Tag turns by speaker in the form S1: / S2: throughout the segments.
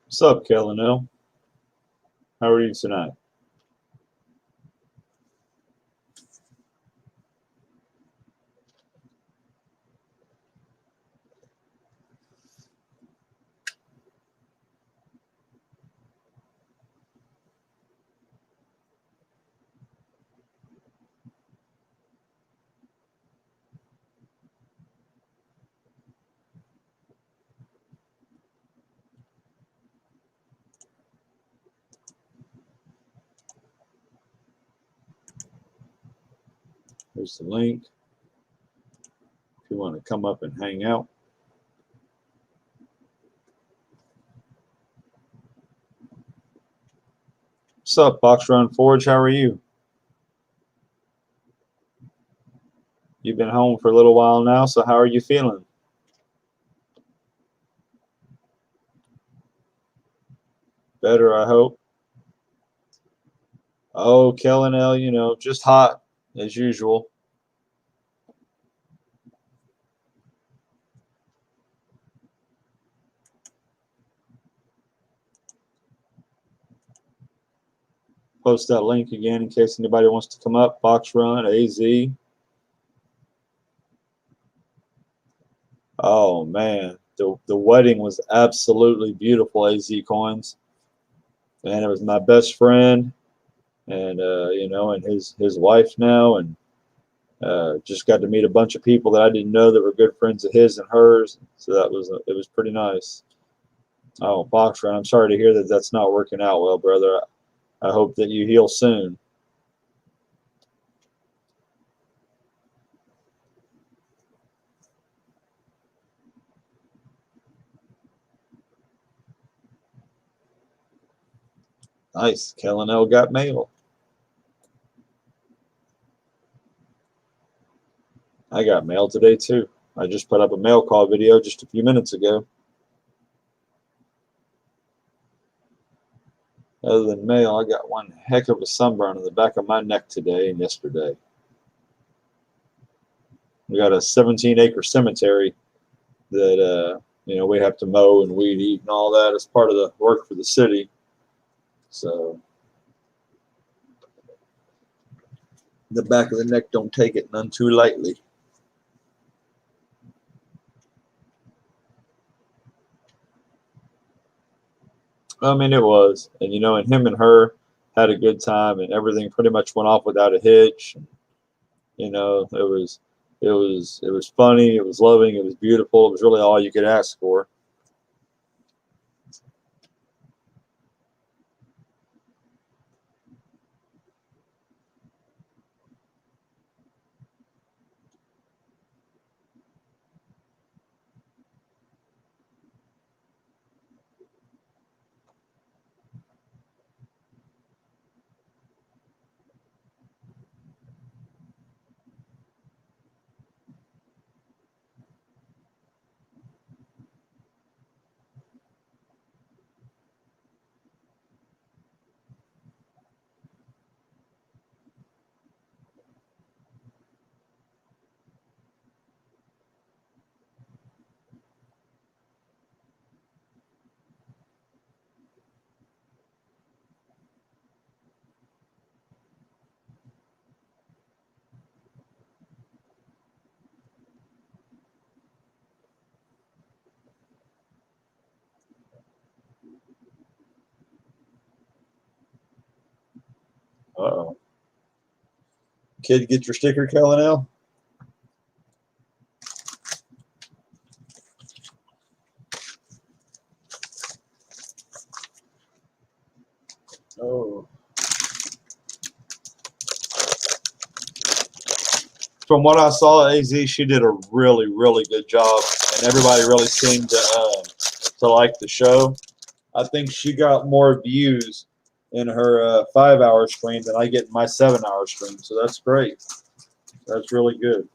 S1: What's up, Kellanell? How are you tonight? Here's the link if you want to come up and hang out. What's up, Box Run Forge? How are you? You've been home for a little while now, so how are you feeling? Better, I hope. Oh, Kellanell, just hot as usual. Post that link again in case anybody wants to come up. Box Run, AZ. Oh, man. The wedding was absolutely beautiful, AZ Coins. And it was my best friend and, and his wife now. And just got to meet a bunch of people that I didn't know that were good friends of his and hers. So it was pretty nice. Oh, Box Run, I'm sorry to hear that that's not working out well, brother. I hope that you heal soon. Nice. Kellen L got mail. I got mail today too. I just put up a mail call video just a few minutes ago. Other than mail, I got one heck of a sunburn on the back of my neck today and yesterday. We got a 17-acre cemetery that we have to mow and weed eat and all that as part of the work for the city. So the back of the neck don't take it none too lightly. I mean, it was, and him and her had a good time, and everything pretty much went off without a hitch. It was funny, it was loving, it was beautiful. It was really all you could ask for. Uh-oh. Kid, get your sticker, Kellen L. Oh. From what I saw, AZ, she did a really, really good job, and everybody really seemed to like the show. I think she got more views in her 5-hour stream than I get in my 7-hour stream, so that's great. That's really good.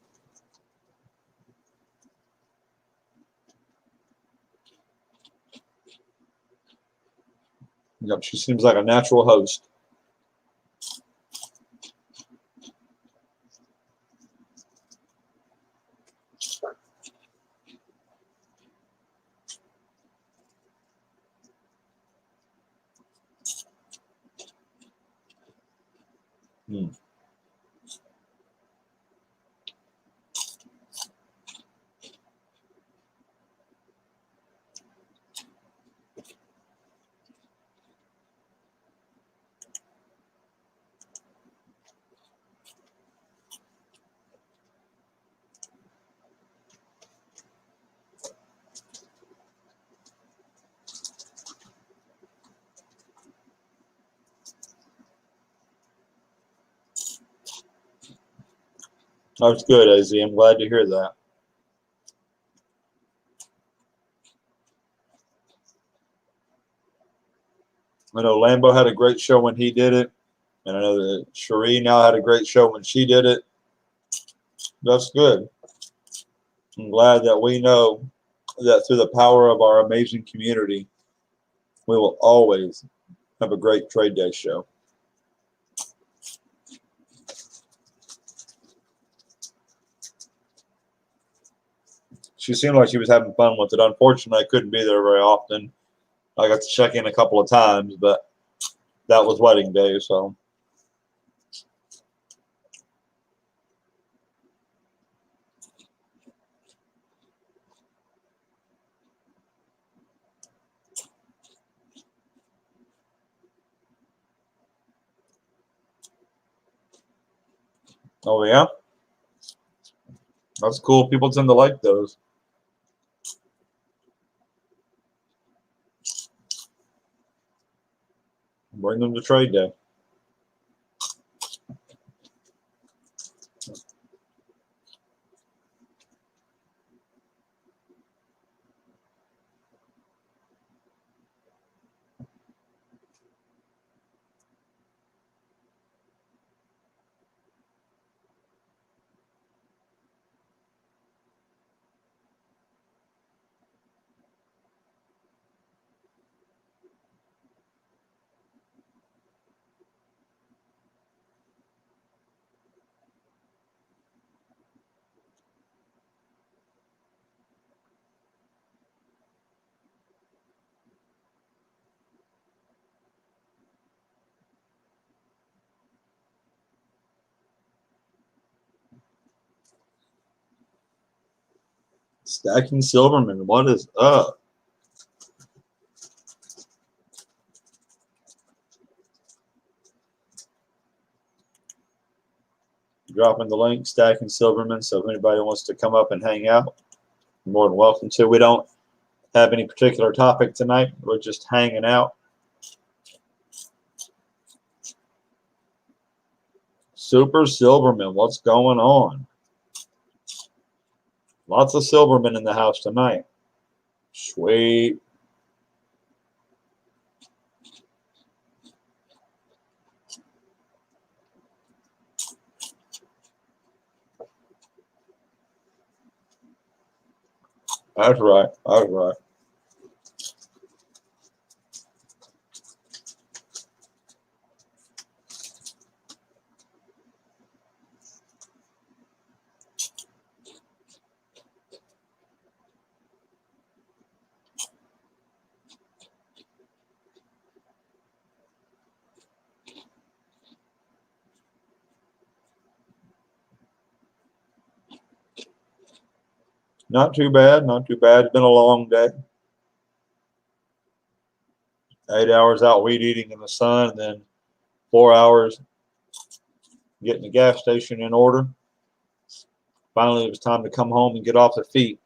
S1: Yep, she seems like a natural host. Hmm. That's good, Az. I'm glad to hear that. I know Lambo had a great show when he did it, and I know that Cherie now had a great show when she did it. That's good. I'm glad that we know that through the power of our amazing community, we will always have a great trade day show. She seemed like she was having fun with it. Unfortunately, I couldn't be there very often. I got to check in a couple of times, but that was wedding day, so. Oh, yeah? That's cool. People tend to like those. Bring them to trade day. Stacking Silverman, what is up? Dropping the link, Stacking Silverman. So if anybody wants to come up and hang out, you're more than welcome to. We don't have any particular topic tonight. We're just hanging out. Super Silverman, what's going on? Lots of Silverman in the house tonight. Sweet. That's right. That's right. Not too bad. Not too bad. It's been a long day. 8 hours out weed eating in the sun, and then 4 hours getting the gas station in order. Finally, it was time to come home and get off the feet.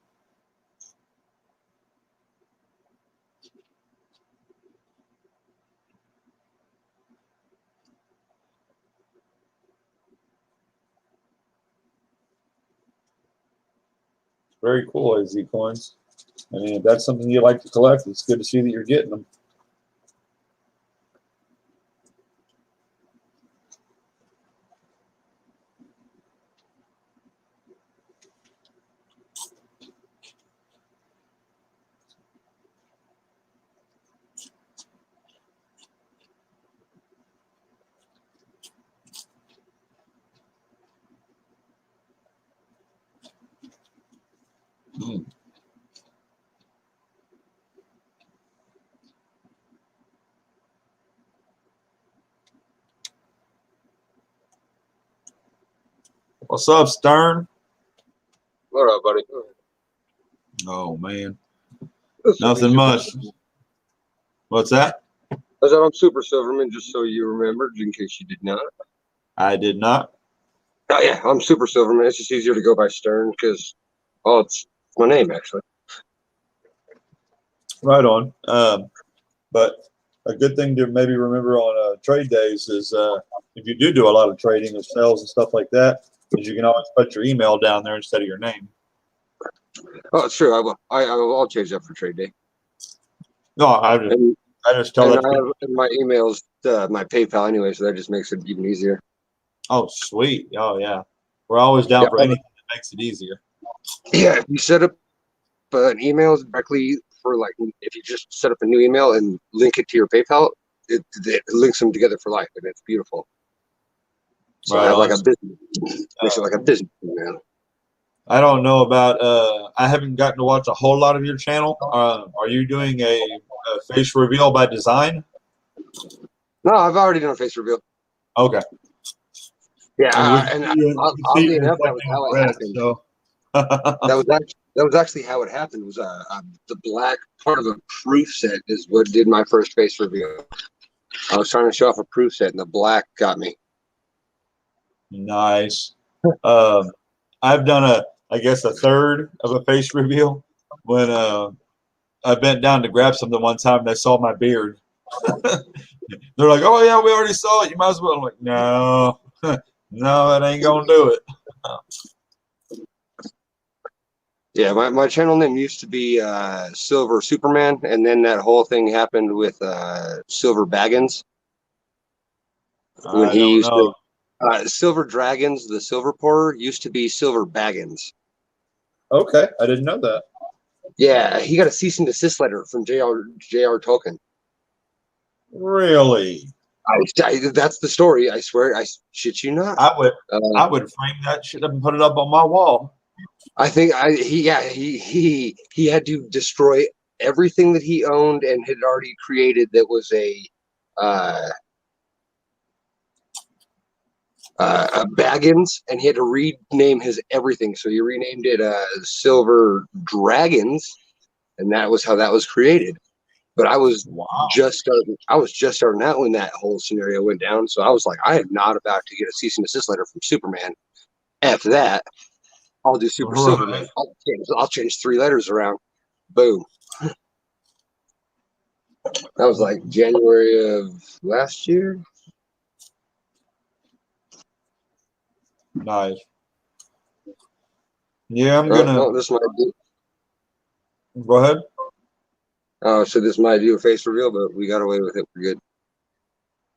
S1: Very cool, AZ coins. I mean, if that's something you like to collect, it's good to see that you're getting them. Mm. What's up, Stern?
S2: What up, buddy?
S1: Oh man,
S2: This will be
S1: nothing
S2: super.
S1: much. What's that?
S2: I said I'm Super Silverman, just so you remembered, in case you did not.
S1: I did not.
S2: Oh yeah, I'm Super Silverman. It's just easier to go by Stern because, oh, it's my name actually.
S1: Right on. But a good thing to maybe remember on trade days is if you do a lot of trading and sales and stuff like that, is you can always put your email down there instead of your name.
S2: Oh, it's true. I will. I'll change that for trade day.
S1: No, I just tell
S2: And
S1: that.
S2: I have in my emails my PayPal anyway, so that just makes it even easier.
S1: Oh, sweet. Oh, yeah. We're always down for anything that makes it easier.
S2: Yeah, if you set up an email directly for like, if you just set up a new email and link it to your PayPal, it links them together for life, and it's beautiful. So
S1: Right
S2: I have
S1: on.
S2: like a business, makes it like a business email.
S1: I don't know about. I haven't gotten to watch a whole lot of your channel. Are you doing a face reveal by design?
S2: No, I've already done a face reveal.
S1: Okay.
S2: Yeah,
S1: And
S2: and
S1: you can see
S2: oddly
S1: it
S2: enough, that was
S1: reflecting on
S2: how
S1: the
S2: it
S1: red.
S2: happened.
S1: So.
S2: That was actually how it happened. Was the black part of a proof set is what did my first face reveal. I was trying to show off a proof set, and the black got me.
S1: Nice. I've done I guess a third of a face reveal when I bent down to grab something one time and they saw my beard. They're like, "Oh yeah, we already saw it. You might as well." I'm like, "No, no, it ain't gonna do it."
S2: Yeah, my channel name used to be Silver Superman, and then that whole thing happened with Silver Baggins when
S1: I
S2: he
S1: don't
S2: used to.
S1: know.
S2: Silver Dragons, the Silver Pourer, used to be Silver Baggins.
S1: Okay, I didn't know that.
S2: Yeah, he got a cease and desist letter from J.R. Tolkien.
S1: Really?
S2: That's the story. I swear, I shit you not.
S1: I would frame that shit up and put it up on my wall.
S2: I think he had to destroy everything that he owned and had already created that was a Baggins, and he had to rename his everything. So he renamed it Silver Dragons, and that was how that was created. But I was just starting out when that whole scenario went down. So I was like, I am not about to get a cease and desist letter from Superman. After that, I'll do Super
S1: Right.
S2: Silverman. I'll change 3 letters around. Boom. That was like January of last year.
S1: Nice. Yeah, I'm gonna
S2: No, this might do.
S1: go ahead.
S2: So this might do a face reveal, but we got away with it. We're good.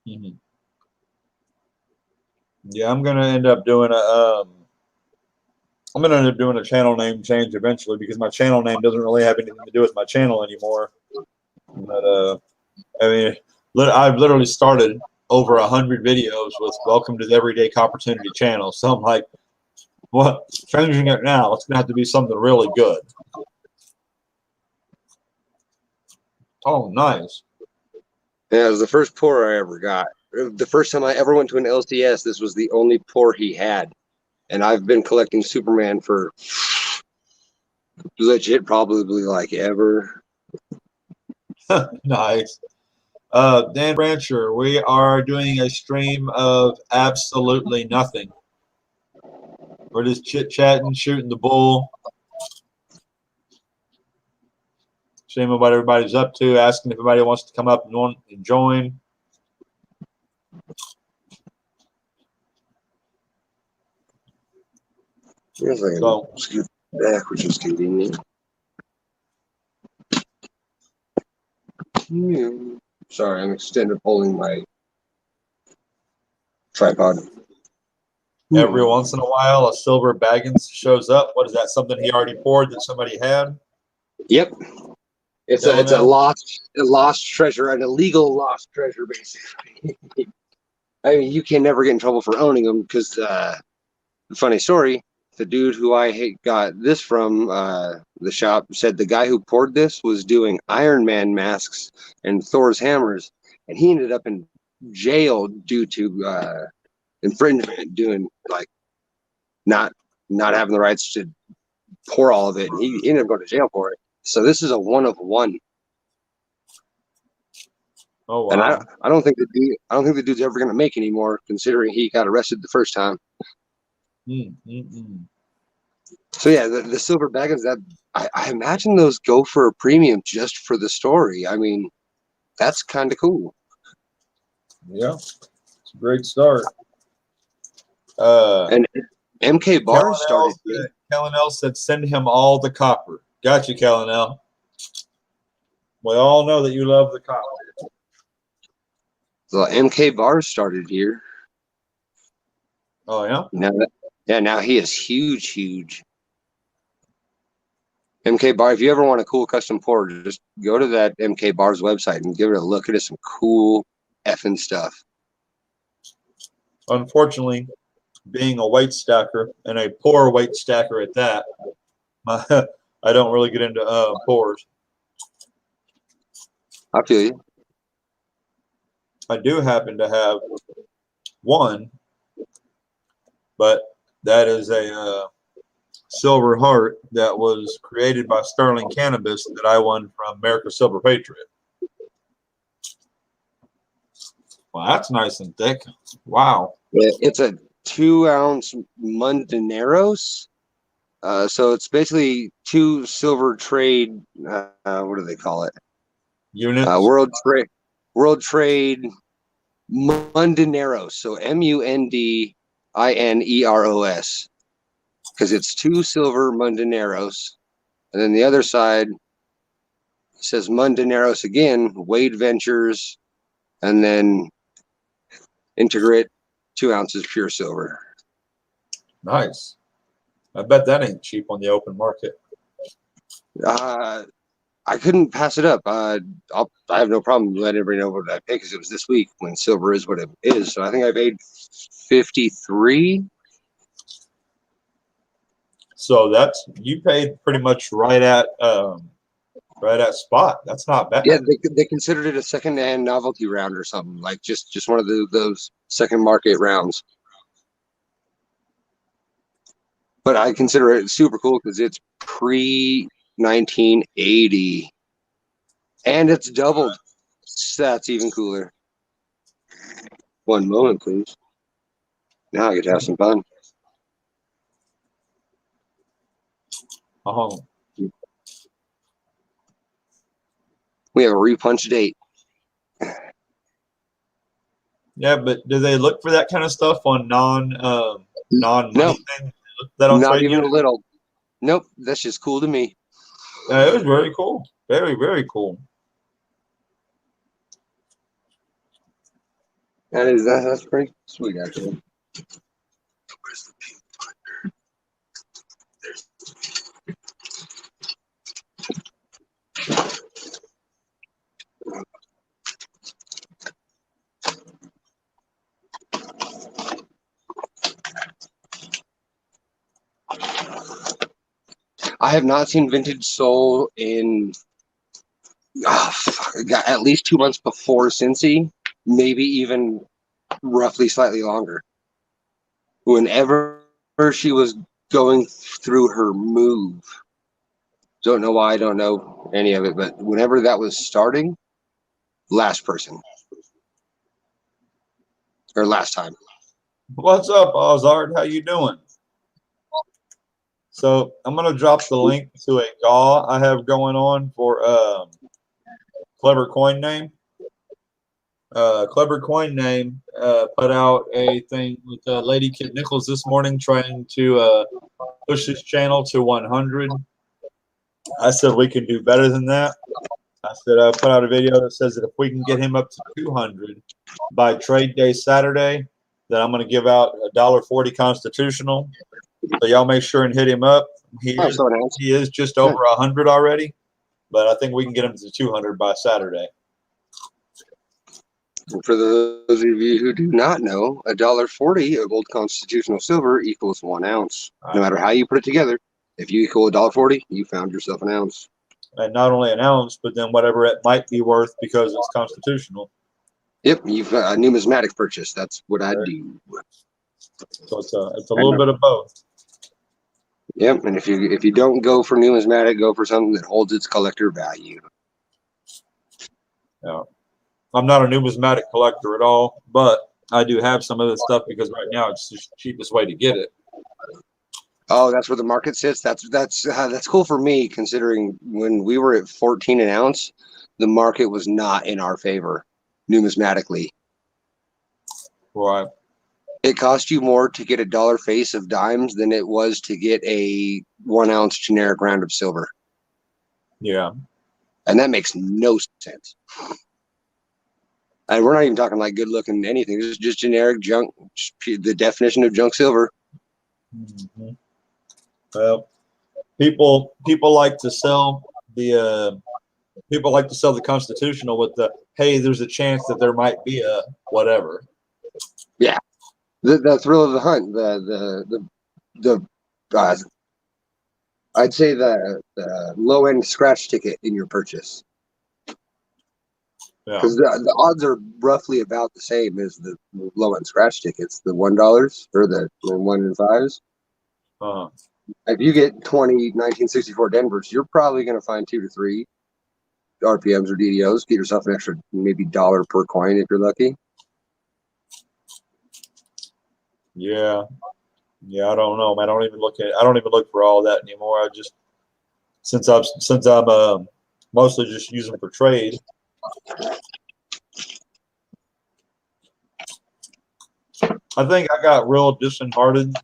S1: Mm-hmm. Yeah, I'm gonna end up doing I'm gonna end up doing a channel name change eventually because my channel name doesn't really have anything to do with my channel anymore. But I mean, I've literally started over 100 videos with "Welcome to the Everyday Opportunity" channel. So I'm like, what? Changing it now? It's gonna have to be something really good. Oh, nice.
S2: Yeah, it was the first pour I ever got. The first time I ever went to an LCS, this was the only pour he had. And I've been collecting Superman for legit probably like ever.
S1: Nice. Dan Rancher, we are doing a stream of absolutely nothing. We're just chit chatting, shooting the bull, seeing what everybody's up to, asking if anybody wants to come up and join.
S2: Here's like
S1: So,
S2: a scoot back, which is convenient. Sorry, I'm extended holding my tripod.
S1: every once in a while, a silver Baggins shows up. What is that? Something he already poured that somebody had?
S2: Yep. It's
S1: Hell
S2: a
S1: no.
S2: lost treasure, an illegal lost treasure, basically. I mean, you can never get in trouble for owning them because funny story. The dude who I got this from the shop said the guy who poured this was doing Iron Man masks and Thor's hammers, and he ended up in jail due to infringement, doing like not having the rights to pour all of it. And he ended up going to jail for it. So this is a one of one.
S1: Oh
S2: And
S1: wow.
S2: I don't think the dude's ever going to make any more, considering he got arrested the first time. So yeah, the silver baggins, that I imagine those go for a premium just for the story. I mean, that's kind of cool.
S1: Yeah, it's a great start.
S2: And MK Bars started.
S1: Kellen L said, "Send him all the copper." Got you, Kellen L. We all know that you love the copper.
S2: So MK Bars started here.
S1: Oh yeah.
S2: Now he is huge. MK Bar. If you ever want a cool custom pour, just go to that MK Bars website and give it a look. It is some cool effing stuff.
S1: Unfortunately, being a weight stacker and a poor weight stacker at that, I don't really get into pours.
S2: I feel you.
S1: I do happen to have one, but that is a silver heart that was created by Sterling Cannabis that I won from America's Silver Patriot. Well, that's nice and thick. Wow.
S2: It's a 2-ounce Mundaneros. So it's basically 2 silver trade. What do they call it?
S1: Units.
S2: World Trade Mundaneros. So Mundineros, because it's 2 silver Mundaneros, and then the other side says Mundaneros again, Wade Ventures, and then Integrate 2 ounces pure silver.
S1: Nice. I bet that ain't cheap on the open market.
S2: I couldn't pass it up. I have no problem letting everybody know what I paid because it was this week when silver is what it is. So I think I paid 53.
S1: So that's, you paid pretty much right at spot. That's not bad.
S2: Yeah, they considered it a second-hand novelty round or something, like just one of those second market rounds. But I consider it super cool because it's pre-1980, and it's doubled. That's even cooler. One moment, please. Now I get to have some fun.
S1: Oh.
S2: We have a repunch date.
S1: Yeah, but do they look for that kind of stuff on non-money
S2: No,
S1: things? That on
S2: not
S1: trade
S2: even
S1: unit?
S2: a little. Nope, that's just cool to me.
S1: It was very cool. Very, very cool.
S2: That's pretty sweet, actually. I have not seen vintage soul in at least 2 months before Cincy, maybe even roughly slightly longer. Whenever she was going through her move, don't know why, I don't know any of it, but whenever that was starting, last person or last time.
S1: What's up, Ozard? How you doing? So I'm gonna drop the link to a GAW I have going on for Clever Coin Name. Clever Coin Name put out a thing with Lady Kit Nichols this morning trying to push his channel to 100. I said we can do better than that. I said I put out a video that says that if we can get him up to 200 by trade day Saturday, then I'm going to give out $1.40 constitutional. So y'all make sure and hit him up. He is just over 100 already, but I think we can get him to 200 by Saturday.
S2: And for those of you who do not know, $1.40 of old constitutional silver equals 1 ounce. No matter how you put it together, if you equal $1.40, you found yourself an ounce.
S1: And not only an ounce, but then whatever it might be worth because it's constitutional.
S2: Yep, you've a numismatic purchase. That's what I do.
S1: So it's a little bit of both.
S2: Yep. And if you don't go for numismatic, go for something that holds its collector value.
S1: Yeah. I'm not a numismatic collector at all, but I do have some of this stuff because right now it's just the cheapest way to get it.
S2: Oh, that's where the market sits. That's cool for me, considering when we were at 14 an ounce, the market was not in our favor numismatically.
S1: Right.
S2: It cost you more to get a dollar face of dimes than it was to get a 1 ounce generic round of silver.
S1: Yeah.
S2: And that makes no sense. And we're not even talking like good looking anything. This is just generic junk, the definition of junk silver.
S1: Mm-hmm. Well, people like to sell the constitutional with the, hey, there's a chance that there might be a whatever.
S2: Yeah, the thrill of the hunt, the I'd say the low end scratch ticket in your purchase,
S1: Yeah.
S2: because the odds are roughly about the same as the low end scratch tickets, the $1 or the 1 in 5s.
S1: Uh-huh.
S2: If you get 20 1964 Denvers, you're probably going to find 2 to 3 RPMs or DDOs. Get yourself an extra maybe dollar per coin if you're lucky.
S1: Yeah. Yeah, I don't know, man. I don't even look for all that anymore. I just since I'm mostly just using for trade. I think I got real disenfranchised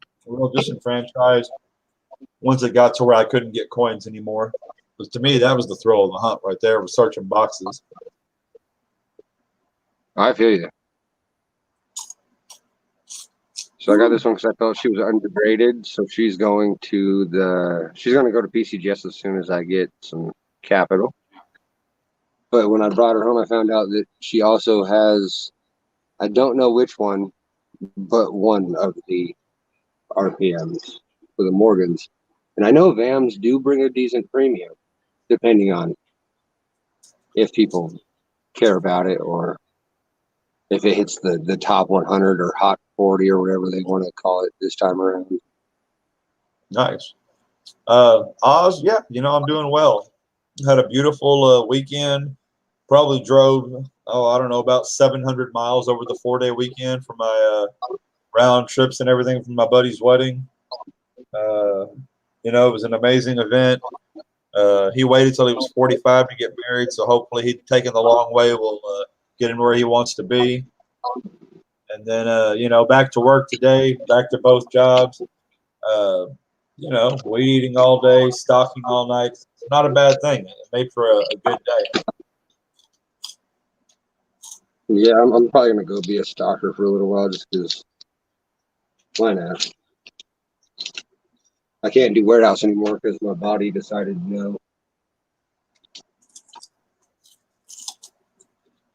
S1: once it got to where I couldn't get coins anymore. Because to me, that was the thrill of the hunt right there, was searching boxes.
S2: I feel you. So I got this one because I felt she was undergraded. So she's going to go to PCGS as soon as I get some capital. But when I brought her home, I found out that she also has, I don't know which one, but one of the RPMs for the Morgans. And I know VAMs do bring a decent premium, depending on if people care about it or if it hits the top 100 or hot 40 or whatever they want to call it this time around.
S1: Nice. Oz, yeah, I'm doing well. Had a beautiful weekend. Probably drove, I don't know, about 700 miles over the 4-day weekend for my round trips and everything from my buddy's wedding. It was an amazing event. He waited till he was 45 to get married, so hopefully he'd taken the long way will get him where he wants to be. And then, back to work today, back to both jobs. Weed eating all day, stalking all night. It's not a bad thing. It made for a good day.
S2: Yeah, I'm probably going to go be a stalker for a little while just because why not? I can't do warehouse anymore because my body decided no.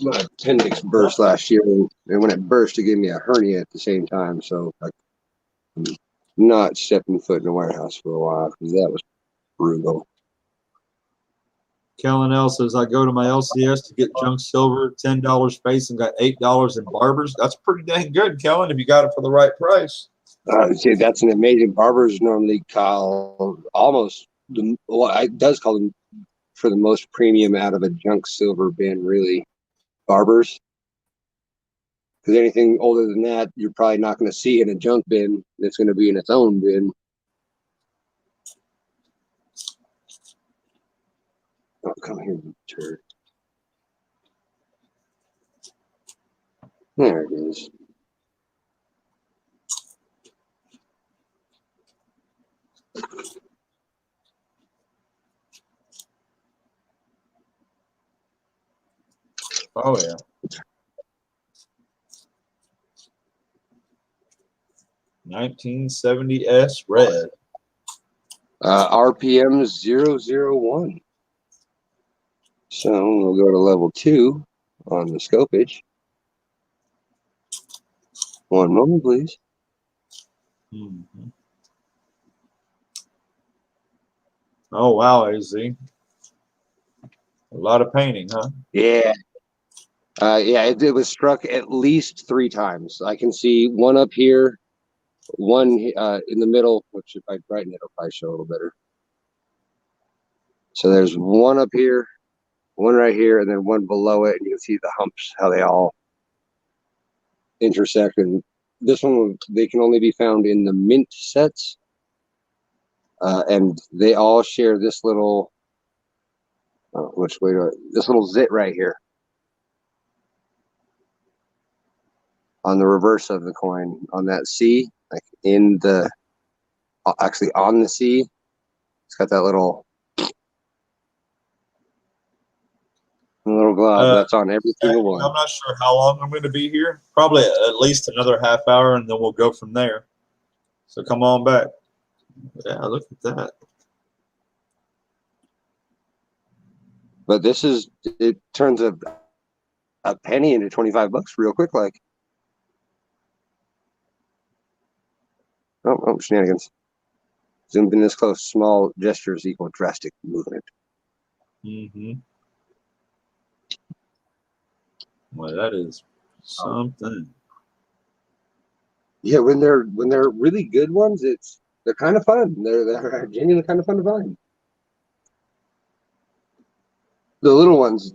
S2: My appendix burst last year, and when it burst, it gave me a hernia at the same time. So I'm not stepping foot in a warehouse for a while because that was brutal.
S1: Kellen L says, I go to my LCS to get junk silver, $10 face, and got $8 in barbers. That's pretty dang good, Kellen, if you got it for the right price.
S2: See, that's an amazing. Barbers normally call almost it does call them for the most premium out of a junk silver bin, really. Barbers. Because anything older than that, you're probably not going to see in a junk bin. It's going to be in its own bin. Oh, come here, you turd. There it is.
S1: Oh, yeah. $1970S red.
S2: RPM 001. So we'll go to level 2 on the scopage. One moment, please.
S1: Mm-hmm. Oh, wow, AZ. A lot of painting, huh?
S2: Yeah. It was struck at least 3 times. I can see one up here, one in the middle, which if I brighten it, it'll probably show a little better. So there's one up here, one right here, and then one below it, and you can see the humps, how they all intersect. And this one, they can only be found in the mint sets, and they all share this little, which way do I, this little zit right here on the reverse of the coin, on that C, like in the, actually on the C, it's got that little glove. That's on every single one.
S1: I'm not sure how long I'm going to be here. Probably at least another half hour, and then we'll go from there. So come on back. Yeah, look at that.
S2: But this is, it turns a penny into $25 real quick, like. Oh, shenanigans. Zoomed in this close. Small gestures equal drastic movement.
S1: Mm-hmm. Well, that is something.
S2: Yeah, when they're really good ones, they're kind of fun. They're genuinely kind of fun to find. The little ones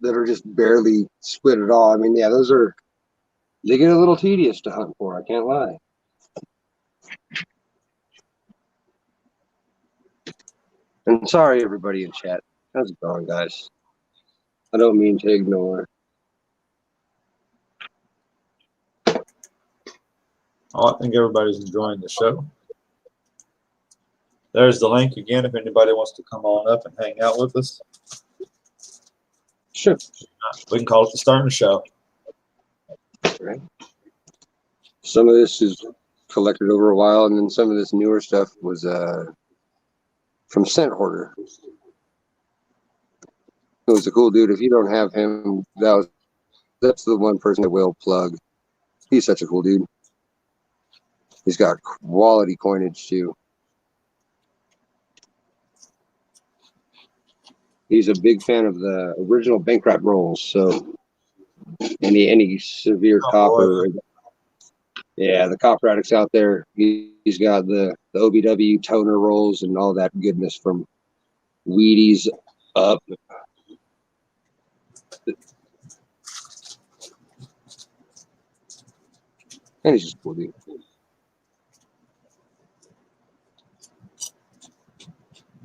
S2: that are just barely split at all. I mean, yeah, they get a little tedious to hunt for. I can't lie. And sorry, everybody in chat. How's it going, guys? I don't mean to ignore.
S1: Oh, I think everybody's enjoying the show. There's the link again if anybody wants to come on up and hang out with us.
S2: Sure.
S1: We can call it the starting the show.
S2: Right. Some of this is collected over a while, and then some of this newer stuff was from Scent Hoarder. He was a cool dude. If you don't have him, that's the one person I will plug. He's such a cool dude. He's got quality coinage too. He's a big fan of the original Bankrupt rolls. So any severe copper, yeah, the copper addicts out there. He's got the OBW toner rolls and all that goodness from Wheaties up. And he's just cool dude.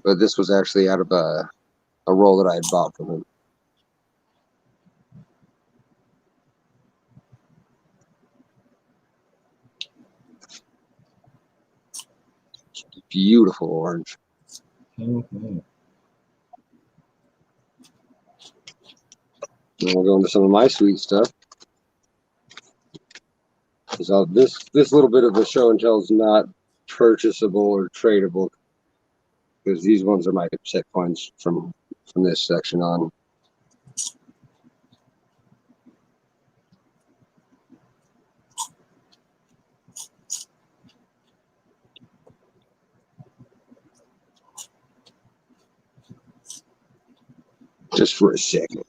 S2: But this was actually out of a roll that I had bought from him. Beautiful orange.
S1: Mm-hmm.
S2: And we'll go into some of my sweet stuff. So this little bit of the show and tell is not purchasable or tradable, because these ones are my set coins from this section on. Just for a second.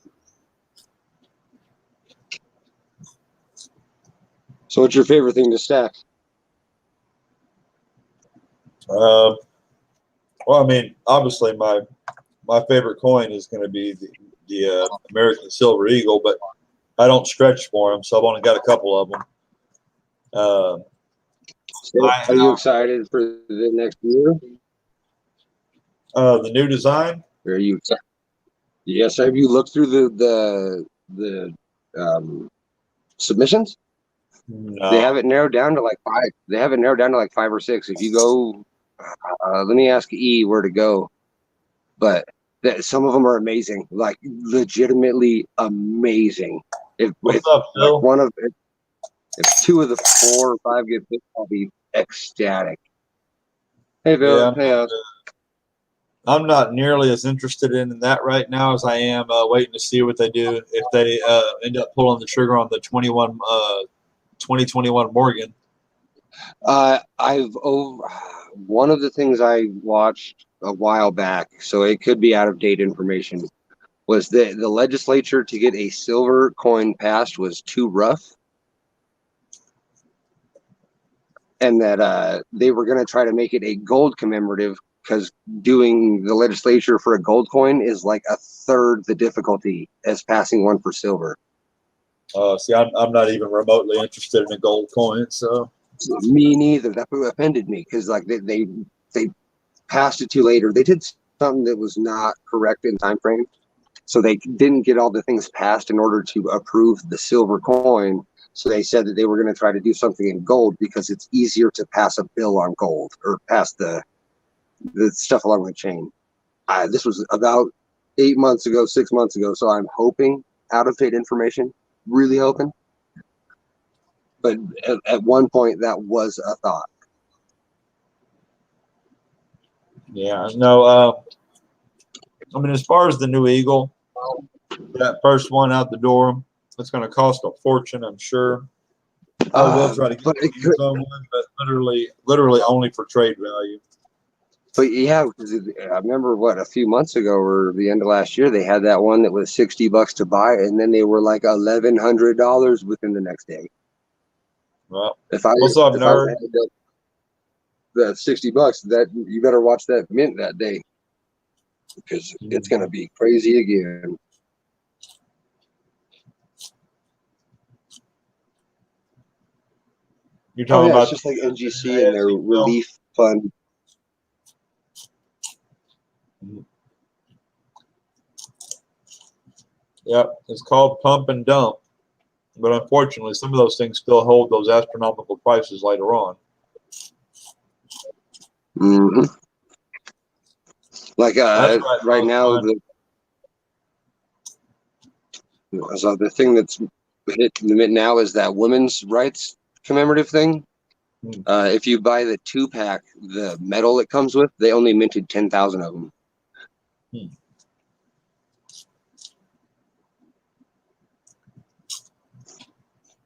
S2: So what's your favorite thing to stack?
S1: Well, I mean, obviously my favorite coin is going to be the American Silver Eagle, but I don't stretch for them, so I've only got a couple of them.
S2: Are you excited for the next year?
S1: The new design?
S2: Are you excited? Yes. Have you looked through the submissions?
S1: No.
S2: They have it narrowed down to like 5. They have it narrowed down to like 5 or 6. If you go, let me ask E where to go. But some of them are amazing, like legitimately amazing.
S1: What's up, Phil?
S2: If 2 of the 4 or 5 get picked, I'll be ecstatic. Hey, Phil.
S1: Yeah, I'm not nearly as interested in that right now as I am waiting to see what they do if they end up pulling the trigger on the 2021 Morgan.
S2: One of the things I watched a while back, so it could be out of date information, was that the legislature to get a silver coin passed was too rough. and that they were going to try to make it a gold commemorative because doing the legislature for a gold coin is like a third the difficulty as passing one for silver.
S1: See, I'm not even remotely interested in a gold coin, so.
S2: Me neither. That offended me because like they passed it too later. They did something that was not correct in time frame, so they didn't get all the things passed in order to approve the silver coin. So they said that they were going to try to do something in gold because it's easier to pass a bill on gold or pass the stuff along the chain. This was about 8 months ago, 6 months ago. So I'm hoping out of date information, really hoping. But at one point, that was a thought.
S1: Yeah, no. I mean, as far as the new Eagle, that first one out the door, it's going to cost a fortune, I'm sure. I will try to get
S2: But
S1: the use on one, but literally only for trade value.
S2: But yeah, because I remember a few months ago or the end of last year, they had that one that was $60 to buy, and then they were like $1,100 within the next day.
S1: Well,
S2: If I
S1: what's up,
S2: if I
S1: nerd?
S2: had that $60, that you better watch that mint that day because it's gonna be crazy again.
S1: You're
S2: Oh
S1: talking
S2: yeah, it's
S1: about
S2: just like NGC and their
S1: ASC film?
S2: relief fund.
S1: Yep, it's called pump and dump. But unfortunately, some of those things still hold those astronomical prices later on.
S2: Mm-hmm. Like
S1: That's right,
S2: right
S1: folks.
S2: now, the thing that's hit the mint now is that women's rights commemorative thing. If you buy the 2-pack, the metal it comes with, they only minted 10,000 of them.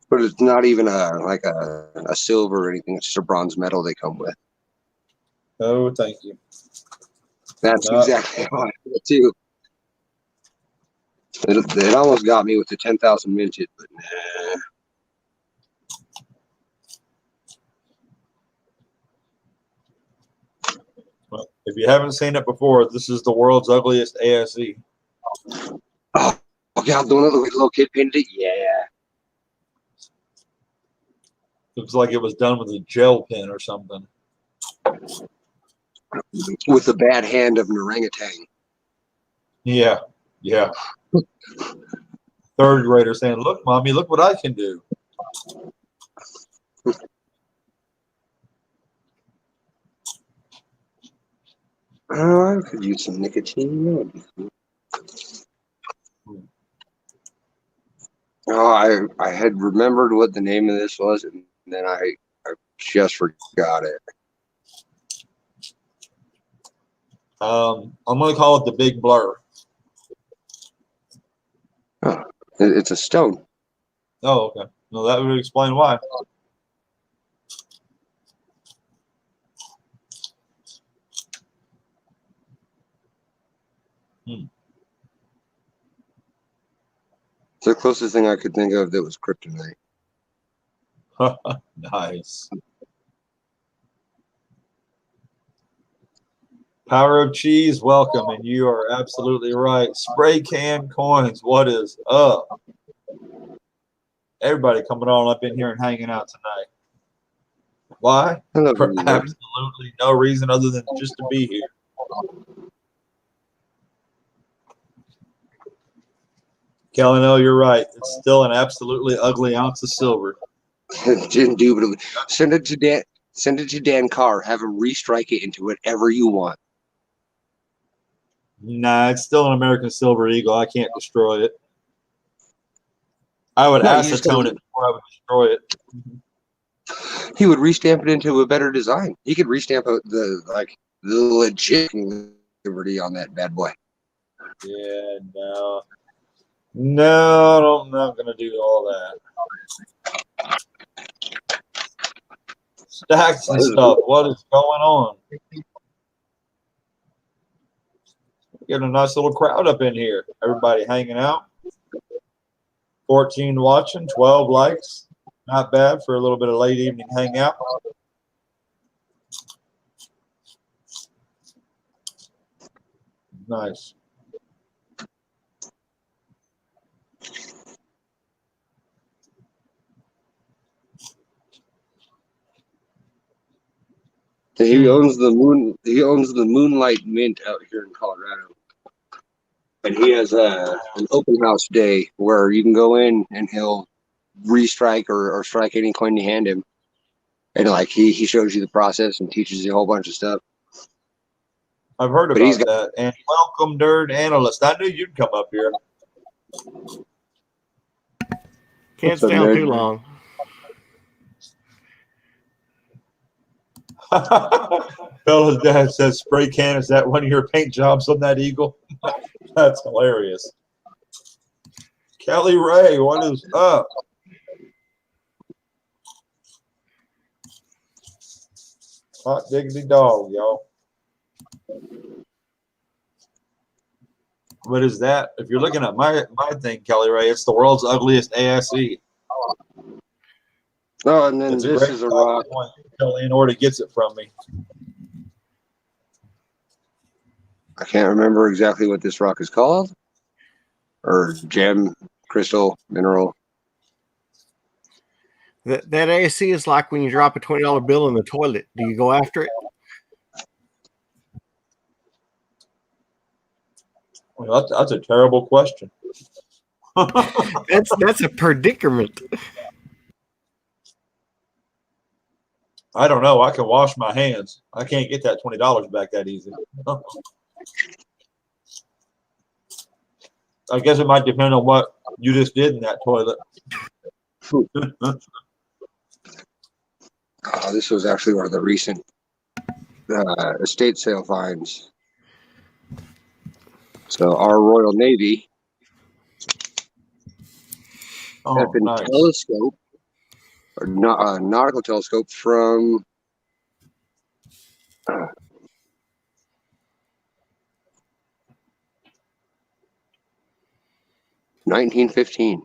S2: But it's not even a silver or anything. It's just a bronze metal they come with.
S1: Oh, thank you.
S2: That's exactly how I feel too. It almost got me with the 10,000 minted, but nah.
S1: Well, if you haven't seen it before, this is the world's ugliest ASE.
S2: Oh God, the one that the little kid painted it? Yeah.
S1: Looks like it was done with a gel pen or something.
S2: With the bad hand of an orangutan.
S1: Yeah, yeah. Third grader saying, "Look, mommy, look what I can do."
S2: Oh, I could use some nicotine. Oh, I had remembered what the name of this was, and then I just forgot it.
S1: I'm going to call it the Big Blur.
S2: Oh, it's a stone.
S1: Oh, okay. No, that would explain why.
S2: It's the closest thing I could think of that was kryptonite.
S1: Nice. Power of Cheese, welcome, and you are absolutely right. Spray can coins, what is up? Everybody coming on up in here and hanging out tonight. Why?
S2: Hello,
S1: For
S2: everyone.
S1: absolutely no reason other than just to be here. Kellano, you're right. It's still an absolutely ugly ounce of silver.
S2: Indubitably. Send it to Dan. Send it to Dan Carr. Have him restrike it into whatever you want.
S1: Nah, it's still an American Silver Eagle. I can't destroy it. I would
S2: No, you just
S1: acetone it before I would destroy it.
S2: He would restamp it into a better design. He could restamp the legit Liberty on that bad boy.
S1: Yeah, no. No, I'm not going to do all that. Stacks and stuff. What is going on? Getting a nice little crowd up in here. Everybody hanging out. 14 watching, 12 likes. Not bad for a little bit of late evening hangout. Nice.
S2: He owns the moon. He owns the Moonlight Mint out here in Colorado, and he has an open house day where you can go in and he'll restrike or strike any coin you hand him, and like he shows you the process and teaches you a whole bunch of stuff.
S1: I've heard
S2: But he's
S1: about
S2: got
S1: that. And welcome, nerd analyst. I knew you'd come up here.
S3: Can't
S2: What's up,
S3: stay on
S2: nerd?
S3: too long.
S1: Bella's dad says, "Spray can, is that one of your paint jobs on that eagle?" That's hilarious. Kelly Ray, what is up? Hot diggity dog, y'all. What is that? If you're looking at my thing, Kelly Ray, it's the world's ugliest ASE.
S2: Oh, and then
S1: It's
S2: this is a rock.
S1: Leonora gets it from me.
S2: I can't remember exactly what this rock is called, or gem, crystal, mineral.
S3: That AC is like when you drop a $20 bill in the toilet. Do you go after it?
S1: Well, that's a terrible question.
S3: That's a predicament.
S1: I don't know. I can wash my hands. I can't get that $20 back that easy. I guess it might depend on what you just did in that toilet.
S2: This was actually one of the recent estate sale finds. So our Royal Navy
S1: Oh, nice.
S2: telescope, or nautical telescope from uh, 1915.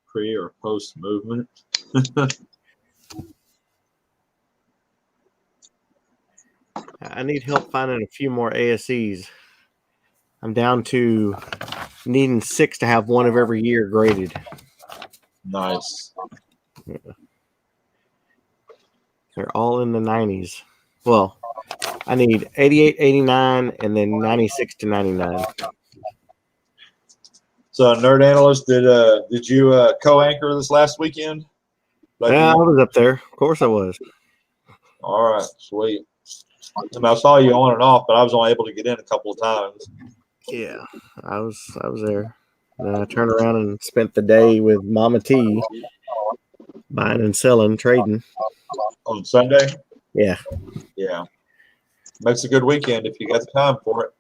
S1: Pre or post movement.
S3: I need help finding a few more ASEs. I'm down to needing 6 to have one of every year graded.
S1: Nice.
S3: They're all in the 90s. Well, I need 88, 89, and then 96 to 99.
S1: So, nerd analyst, did you co-anchor this last weekend?
S3: Yeah, I was up there. Of course I was.
S1: All right, sweet. And I saw you on and off, but I was only able to get in a couple of times.
S3: Yeah, I was there. Then I turned around and spent the day with Mama T, buying and selling, trading.
S1: On Sunday?
S3: Yeah.
S1: Yeah. Makes a good weekend if you got the time for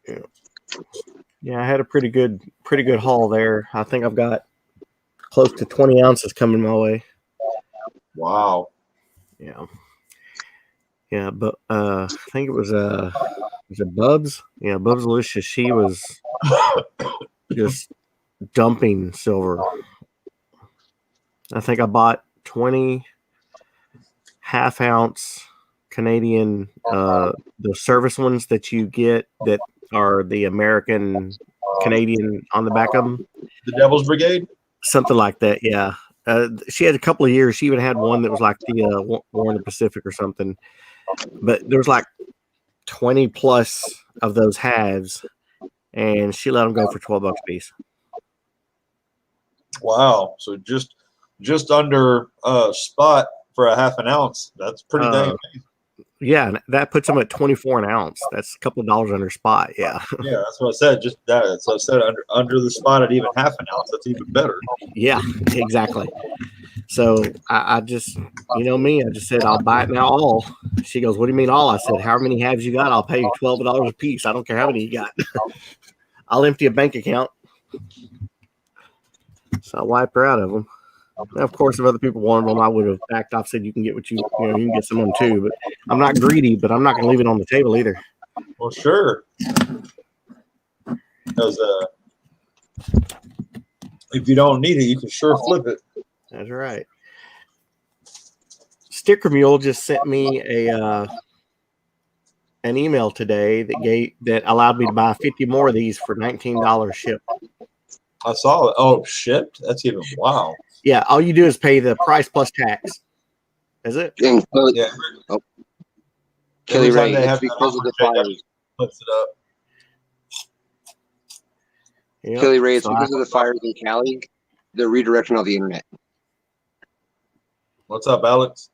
S1: it.
S3: Yeah, I had a pretty good haul there. I think I've got close to 20 ounces coming my way.
S1: Wow.
S3: Yeah. Yeah, but I think it was Bubs? Yeah, Bubs Delicious. She was just dumping silver. I think I bought 20 half-ounce Canadian, the service ones that you get that are the American Canadian on the back of them.
S1: The Devil's Brigade?
S3: Something like that, yeah. She had a couple of years. She even had one that was like the War in the Pacific or something. But there was like 20 plus of those halves, and she let them go for $12 a piece.
S1: Wow. So just under spot for a half an ounce. That's pretty dang amazing.
S3: Yeah, that puts them at 24 an ounce. That's a couple of dollars under spot. Yeah.
S1: Yeah, that's what I said. Just that. So I said under the spot at even half an ounce. That's even better.
S3: Yeah, exactly. So I just, you know me, I just said, I'll buy it now all. She goes, what do you mean all? I said, how many halves you got? I'll pay you $12 a piece. I don't care how many you got. I'll empty a bank account. So I wiped her out of them. Now, of course, if other people wanted them, I would have backed off, said you can get what you can get some of them too. But I'm not greedy, but I'm not going to leave it on the table either.
S1: Well, sure. Because if you don't need it, you can sure flip it.
S3: That's right. Sticker Mule just sent me an email today that allowed me to buy 50 more of these for $19 shipped.
S1: I saw it. Oh, shipped? That's even wow.
S3: Yeah, all you do is pay the price plus tax. Is it?
S2: And
S1: Yeah.
S2: oh. Kelly
S1: Every time
S2: Ray,
S1: they
S2: it's
S1: have
S2: because of the
S1: JW
S2: fires.
S1: flips it up.
S3: Yep.
S2: Kelly Ray, it's
S3: So
S2: because of the fires in Cali. They're redirecting all the internet.
S1: What's up, Alex?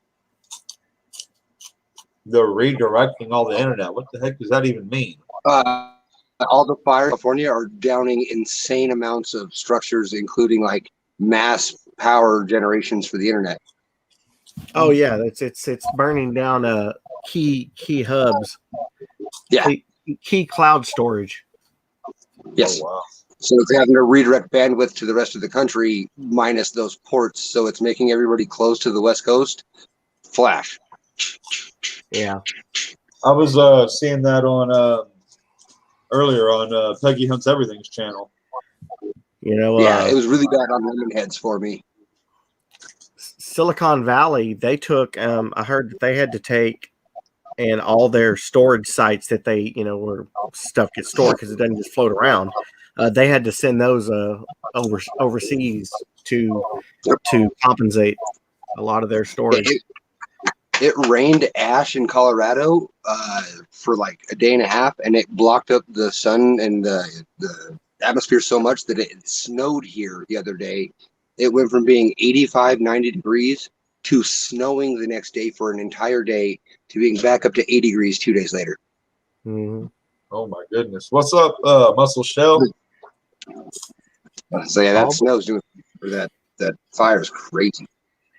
S1: They're redirecting all the internet. What the heck does that even mean?
S2: All the fires in California are downing insane amounts of structures, including like mass power generations for the internet.
S3: Oh yeah, it's burning down key hubs.
S2: Yeah.
S3: Key cloud storage.
S2: Yes.
S1: Oh, wow.
S2: So it's having to redirect bandwidth to the rest of the country minus those ports. So it's making everybody close to the West Coast flash.
S3: Yeah.
S1: I was seeing that on earlier on Peggy Hunts Everything's channel.
S3: You know,
S2: Yeah, it was really bad on Lemonheads for me.
S3: Silicon Valley, they took I heard that they had to take and all their storage sites that they, where stuff gets stored because it doesn't just float around. They had to send those overseas to compensate a lot of their storage.
S2: It rained ash in Colorado for like a day and a half, and it blocked up the sun and the atmosphere so much that it snowed here the other day. It went from being 85, 90 degrees to snowing the next day for an entire day to being back up to 80 degrees 2 days later.
S3: Mm-hmm.
S1: Oh, my goodness. What's up, Muscle Shell?
S2: So yeah, that snow's doing for that fire is crazy.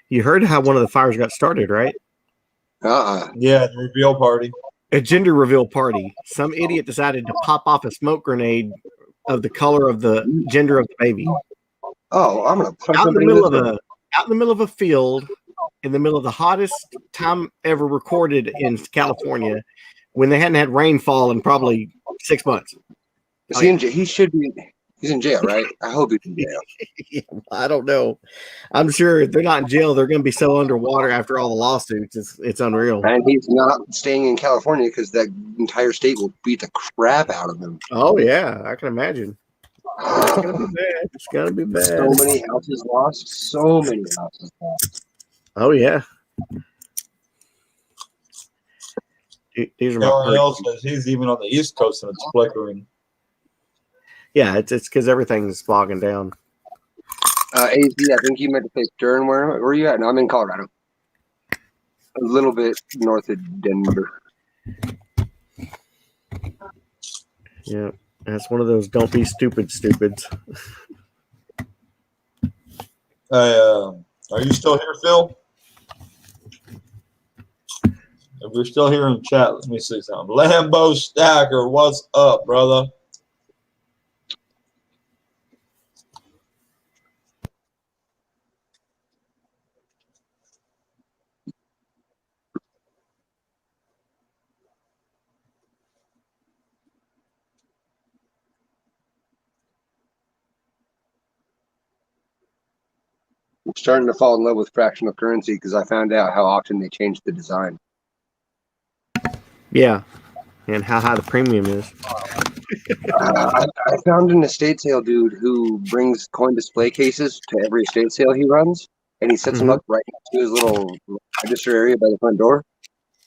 S3: You heard how one of the fires got started, right?
S1: Yeah, the reveal party.
S3: A gender reveal party. Some idiot decided to pop off a smoke grenade of the color of the gender of the baby.
S2: Oh, I'm gonna punch
S3: out in the middle of a field, in the middle of the hottest time ever recorded in California, when they hadn't had rainfall in probably 6 months.
S2: Is he in jail? He should be. He's in jail, right? I hope he's in jail.
S3: Yeah, I don't know. I'm sure if they're not in jail, they're going to be so underwater after all the lawsuits. It's unreal.
S2: And he's not staying in California because that entire state will beat the crap out of him.
S3: Oh yeah, I can imagine. It's gonna be bad. It's gonna be bad.
S2: So many houses lost. So many houses lost.
S3: Oh yeah. These are my
S1: else says he's even on the East Coast and it's flickering.
S3: Yeah, it's because everything's bogging down.
S2: AZ, I think you meant to say Stern. Where are you at? No, I'm in Colorado. A little bit north of Denver.
S3: Yeah, that's one of those don't be stupids.
S1: Are you still here, Phil? If we're still here in the chat, let me see something. Lambo Stacker, what's up, brother?
S2: I'm starting to fall in love with fractional currency because I found out how often they change the design.
S3: Yeah, and how high the premium is.
S2: I found an estate sale dude who brings coin display cases to every estate sale he runs, and he sets them up right next to his little register area by the front door.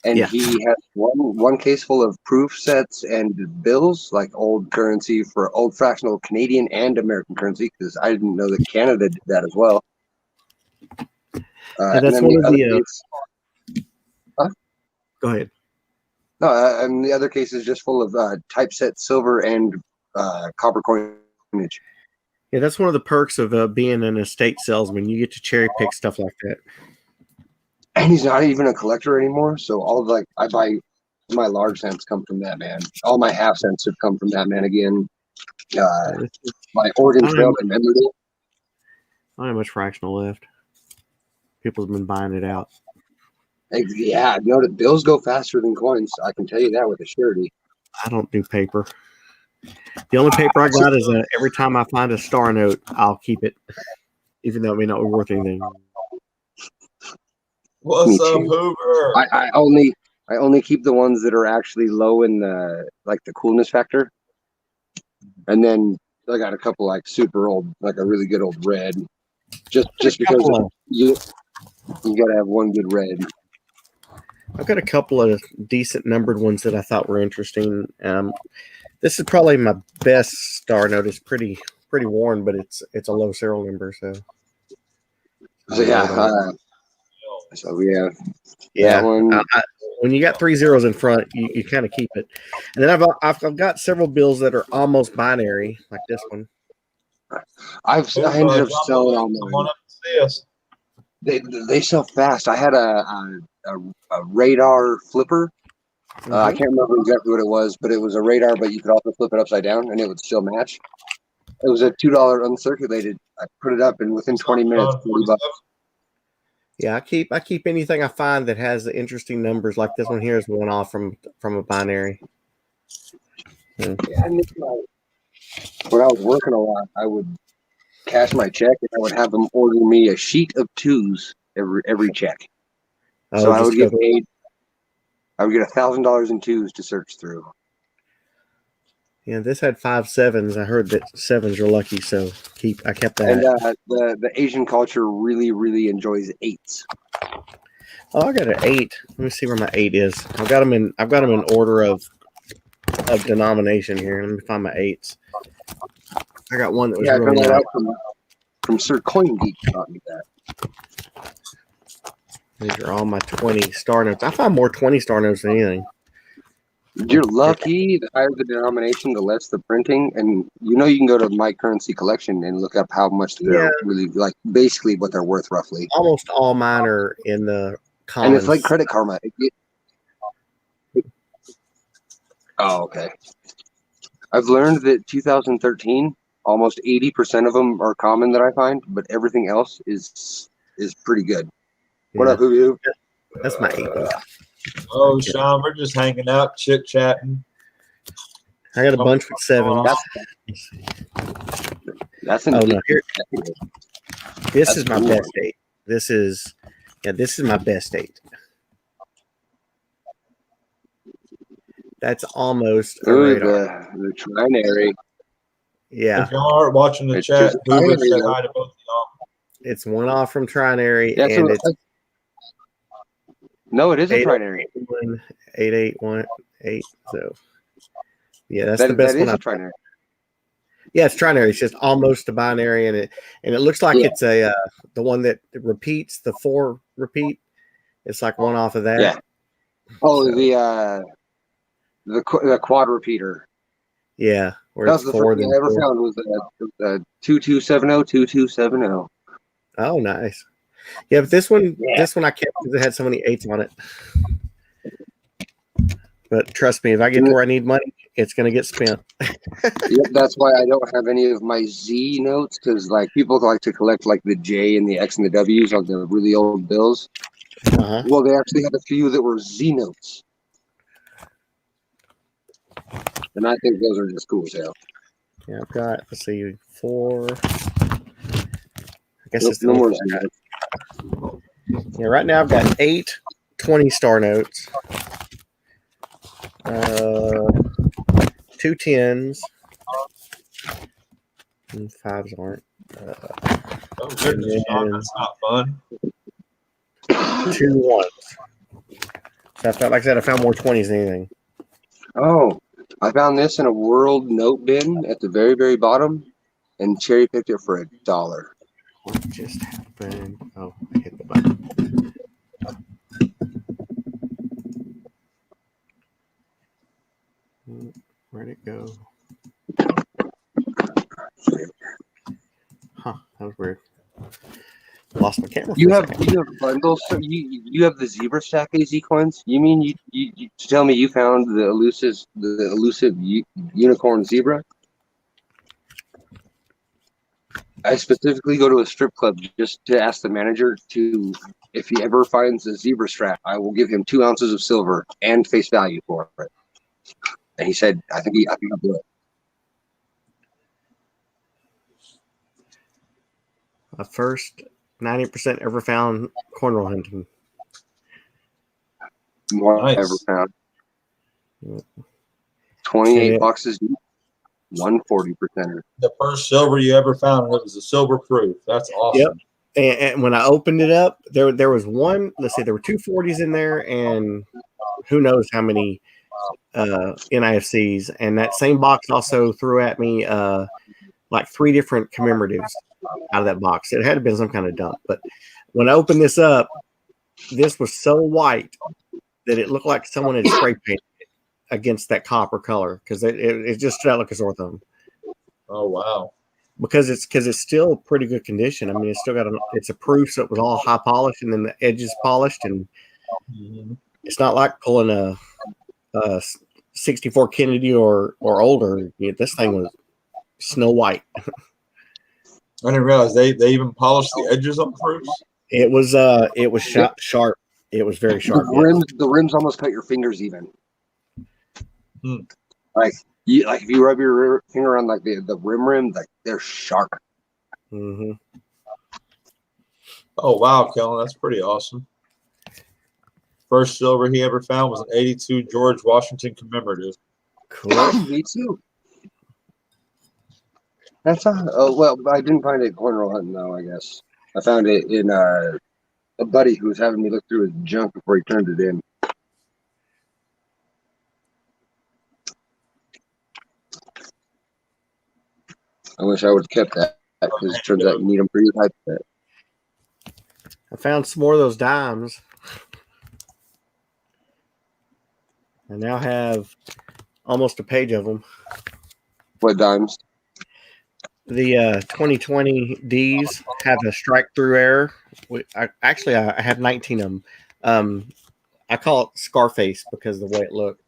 S2: And he has one case full of proof sets and bills, like old currency for old fractional Canadian and American currency, because I didn't know that Canada did that as well.
S3: That's one of the. Go ahead.
S2: No, and the other case is just full of typeset silver and copper coinage.
S3: Yeah, that's one of the perks of being an estate salesman. You get to cherry pick stuff like that.
S2: And he's not even a collector anymore. So I buy my large cents come from that man. All my half cents have come from that man again. My Oregon Trail commemorative.
S3: I don't have much fractional left. People have been buying it out.
S2: Yeah, the bills go faster than coins. I can tell you that with a surety.
S3: I don't do paper. The only paper I got is every time I find a star note, I'll keep it, even though it may not be worth anything.
S1: What's up,
S2: too.
S1: Hoover?
S2: I only keep the ones that are actually low in the coolness factor, and then I got a couple like super old, like a really good old red, just because you gotta have one good red.
S3: I've got a couple of decent numbered ones that I thought were interesting. This is probably my best star note. It's pretty worn, but it's a low serial number, so.
S2: So yeah, so we have
S3: Yeah,
S2: that one.
S3: when you got 3 zeros in front, you kind of keep it. And then I've got several bills that are almost binary, like this one.
S2: I ended up selling all
S1: Come on
S2: mine.
S1: up and see us.
S2: They sell fast. I had a radar flipper. I can't remember exactly what it was, but it was a radar, but you could also flip it upside down and it would still match. It was a $2 uncirculated. I put it up, and within 20 minutes, $40.
S3: Yeah, I keep anything I find that has the interesting numbers. Like this one here is one off from a binary.
S2: Yeah, when I was working a lot, I would cash my check, and I would have them order me a sheet of twos every check. So I would get paid. I would get $1,000 in twos to search through.
S3: Yeah, this had 5 sevens. I heard that sevens are lucky, so I kept that.
S2: And the Asian culture really enjoys eights.
S3: Oh, I got an 8. Let me see where my 8 is. I've got them in order of denomination here. Let me find my 8s. I got one that was really nice.
S2: From Sir Coin Geek taught me that.
S3: These are all my 20 star notes. I find more 20 star notes than anything.
S2: You're lucky. The higher the denomination, the less the printing. And you can go to My Currency Collection and look up how much they're really, like, basically what they're worth roughly.
S3: Almost all mine are in the commons.
S2: And it's like Credit Karma. Oh, okay. I've learned that 2013, almost 80% of them are common that I find, but everything else is pretty good. Yeah. What up, Hoo?
S3: That's my 8 one.
S1: Oh, Sean, we're just hanging out, chit chatting.
S3: I got a bunch with 7s.
S2: That's
S3: this is my best 8. This is my best 8. That's almost a radar.
S2: The trinary.
S3: Yeah.
S1: If y'all aren't watching the chat, Hoover said hi to both of y'all.
S3: It's one off from trinary,
S2: yeah,
S3: and it's
S2: no, it is a trinary.
S3: 8818. So yeah, that's the best one.
S2: That is a trinary.
S3: Yeah, it's trinary. It's just almost a binary, and it looks like it's a the one that repeats, the 4 repeat. It's like one off of that.
S2: Yeah. Oh, so. The quad repeater.
S3: Yeah,
S2: that was the first thing I ever found was the 2270.
S3: Oh, nice. Yeah, but this one I kept because it had so many 8s on it. But trust me, if I get to where I need money, it's going to get spent.
S2: Yep, that's why I don't have any of my Z notes, because like people like to collect like the J and the X and the W's on the really old bills. Well, they actually had a few that were Z notes. And I think those are just cool as hell.
S3: Yeah, I've got, let's see, 4. I guess it's
S2: no more.
S3: Yeah, right now I've got 8 20 star notes, 2 10s, and 5s aren't.
S1: Oh, goodness, Sean, that's not fun.
S3: 2 1s. So I felt like I found more 20s than anything.
S2: Oh, I found this in a world note bin at the very, very bottom and cherry picked it for $1.
S3: What just happened? Oh, I hit the button. Where'd it go? Huh, that was weird. Lost my camera.
S2: You have bundles. So you have the zebra stack AZ coins. You mean you tell me you found the elusive unicorn zebra? I specifically go to a strip club just to ask the manager if he ever finds a zebra strap, I will give him 2 ounces of silver and face value for it. And he said, I think I'll do it.
S3: My first 90% ever found cornrow hunting.
S2: More ever
S1: Nice.
S2: found. 28
S3: And
S2: boxes, 140%er.
S1: The first silver you ever found, and it was a silver proof. That's awesome.
S3: and when I opened it up, there was one. Let's see, there were 240s in there, and who knows how many NIFCs. And that same box also threw at me like 3 different commemoratives out of that box. It had to have been some kind of dump. But when I opened this up, this was so white that it looked like someone had spray painted it against that copper color because it just stood out like a sore thumb.
S1: Oh wow!
S3: Because it's still pretty good condition. I mean, it's still got it's a proof, so it was all high polished, and then the edges polished, and it's not like pulling a 64 Kennedy or older. This thing was snow white.
S1: I didn't realize they even polished the edges on proofs.
S3: It was sharp. It was very sharp.
S2: The rims almost cut your fingers even.
S1: Hmm.
S2: Like if you rub your finger on like the rim, like they're sharp.
S3: Mm-hmm.
S1: Oh wow, Kellen, that's pretty awesome. First silver he ever found was an '82 George Washington commemorative.
S3: Cool.
S2: Me too. That's well, I didn't find it cornrow hunting though. I guess I found it in a buddy who was having me look through his junk before he turned it in. I wish I would have kept that because it turns out you need them for your type of fit.
S3: I found some more of those dimes. I now have almost a page of them.
S2: What dimes?
S3: The 2020 Ds have a strike through error. I have 19 of them. I call it Scarface because of the way it looked.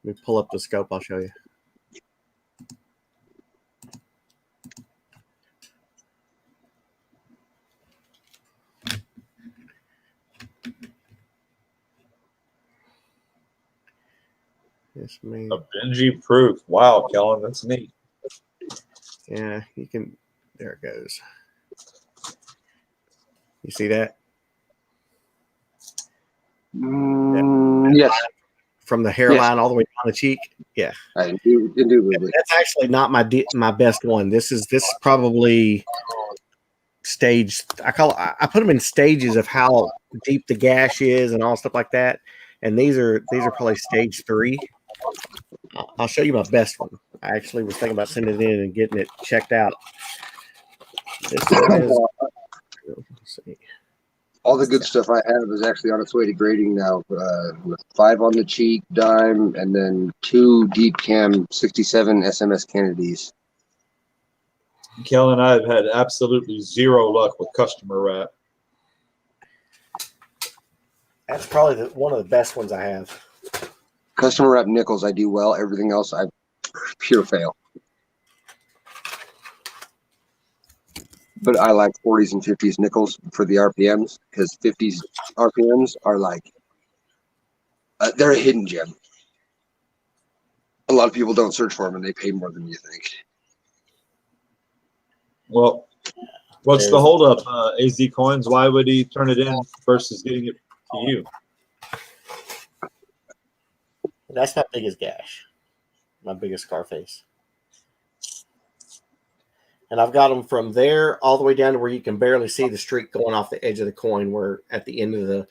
S3: Let me pull up the scope. I'll show you. Yes, man.
S1: A Benji proof. Wow, Kellen, that's neat.
S3: Yeah, you can. There it goes. You see that?
S2: Yes.
S3: From the hairline all the way down the cheek. Yeah.
S2: I do.
S3: That's actually not my best one. This is probably stage. I put them in stages of how deep the gash is and all stuff like that. And these are probably stage 3. I'll show you my best one. I actually was thinking about sending it in and getting it checked out. This one is. Let's see.
S2: All the good stuff I have is actually on its way to grading now. With 5 on the cheek dime, and then 2 deep cam 67 SMS Kennedys.
S1: Kellen and I have had absolutely zero luck with customer wrap.
S3: That's probably one of the best ones I have.
S2: Customer wrap nickels, I do well. Everything else, I pure fail. But I like 40s and 50s nickels for the RPMs because 50s RPMs are like, they're a hidden gem. A lot of people don't search for them and they pay more than you think.
S1: Well, what's the holdup, AZ Coins? Why would he turn it in versus getting it to you?
S3: That's my biggest gash, my biggest Scarface. And I've got them from there all the way down to where you can barely see the streak going off the edge of the coin, where at the end of the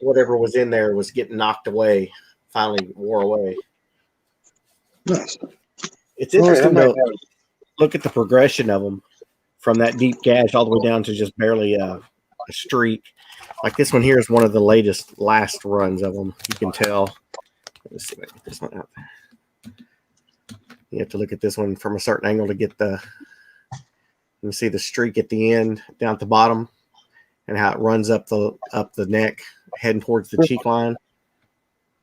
S3: whatever was in there was getting knocked away, finally wore away.
S2: Nice.
S3: It's interesting to look at the progression of them from that deep gash all the way down to just barely a streak. Like this one here is one of the last runs of them. You can tell. Let's see if I get this one out there. You have to look at this one from a certain angle to get you see the streak at the end, down at the bottom, and how it runs up the neck, heading towards the cheek line,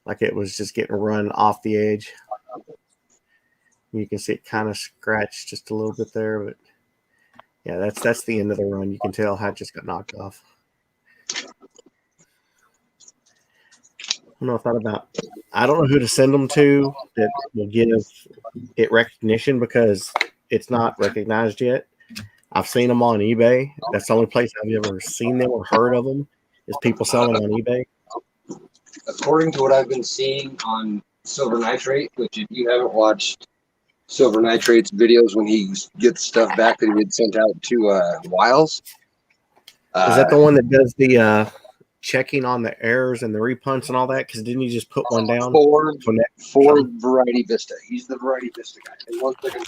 S3: like it was just getting run off the edge. You can see it kind of scratched just a little bit there, but yeah, that's the end of the run. You can tell how it just got knocked off. I don't know who to send them to that will give it recognition because it's not recognized yet. I've seen them on eBay. That's the only place I've ever seen them or heard of them is people selling on eBay.
S2: according to what I've been seeing on Silver Nitrate, which if you haven't watched Silver Nitrate's videos when he gets stuff back that he had sent out to Wiles.
S3: Is that the one that does the checking on the errors and the repunts and all that? Because didn't you just put one down?
S2: For Variety Vista. He's the Variety Vista guy. And one second.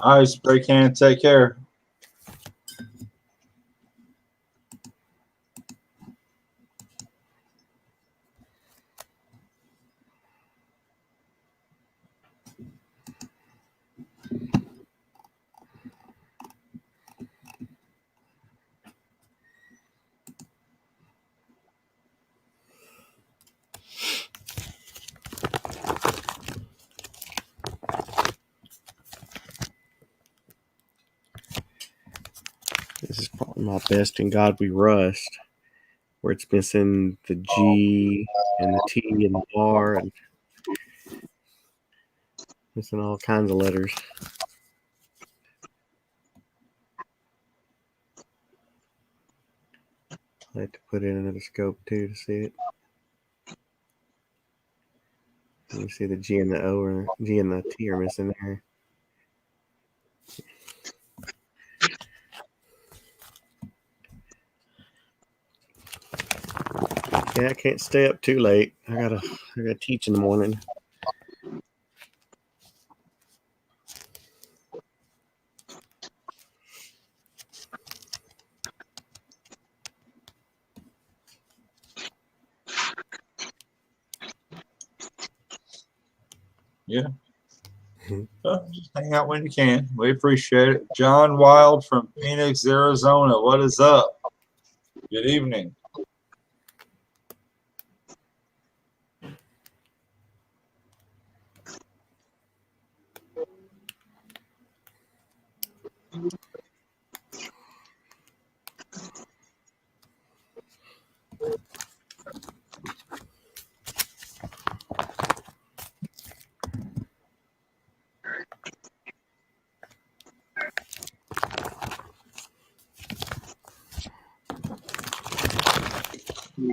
S1: All right, spray can. Take care.
S3: This is probably my best in God We Rust, where it's missing the G and the T and the R and missing all kinds of letters. I like to put in another scope too to see it. Let me see the G and the O or G and the T are missing there. Yeah, I can't stay up too late. I gotta teach in the morning.
S1: Yeah. Just hang out when you can. We appreciate it. John Wild from Phoenix, Arizona. What is up? Good evening.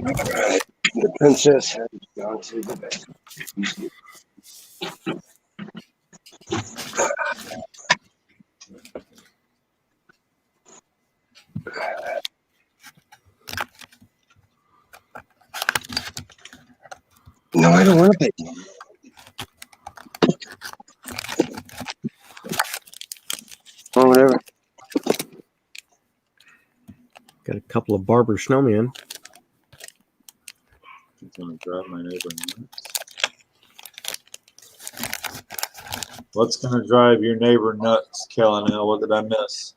S2: Alright. The princess has gone to the bed. No, I don't want to pay. Or whatever.
S3: Got a couple of barber snowmen.
S1: I'm going to drive my neighbor nuts. What's going to drive your neighbor nuts, Kellenel? What did I miss?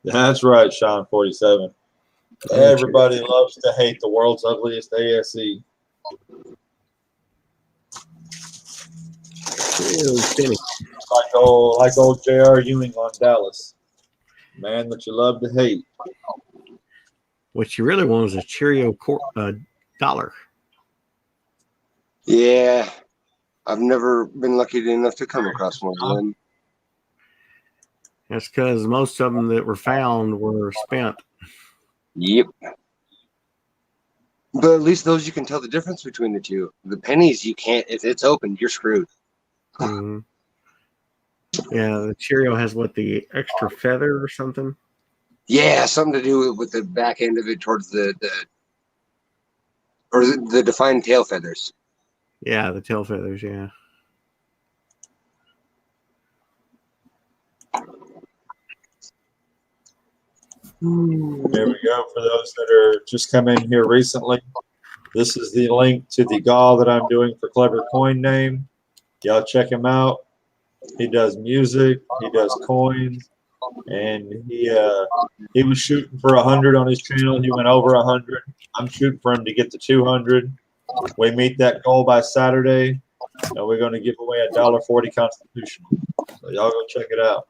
S1: That's right, Sean 47. Everybody loves to hate the world's ugliest ASE. Like old J.R. Ewing on Dallas. Man that you love to hate.
S3: What you really want is a Cheerio dollar.
S2: Yeah. I've never been lucky enough to come across one of them.
S3: That's because most of them that were found were spent.
S2: Yep. But at least those you can tell the difference between the two. The pennies, you can't. If it's open, you're screwed.
S3: Mm-hmm. Yeah, the Cheerio has what, the extra feather or something?
S2: Yeah, something to do with the back end of it towards the defined tail feathers.
S3: Yeah, the tail feathers, yeah.
S1: There we go. For those that are just coming in here recently, this is the link to the gall that I'm doing for Clever Coin Name. Y'all check him out. He does music. He does coins. And he was shooting for 100 on his channel. He went over 100. I'm shooting for him to get to 200. We meet that goal by Saturday, and we're going to give away $1.40 Constitutional. So y'all go check it out.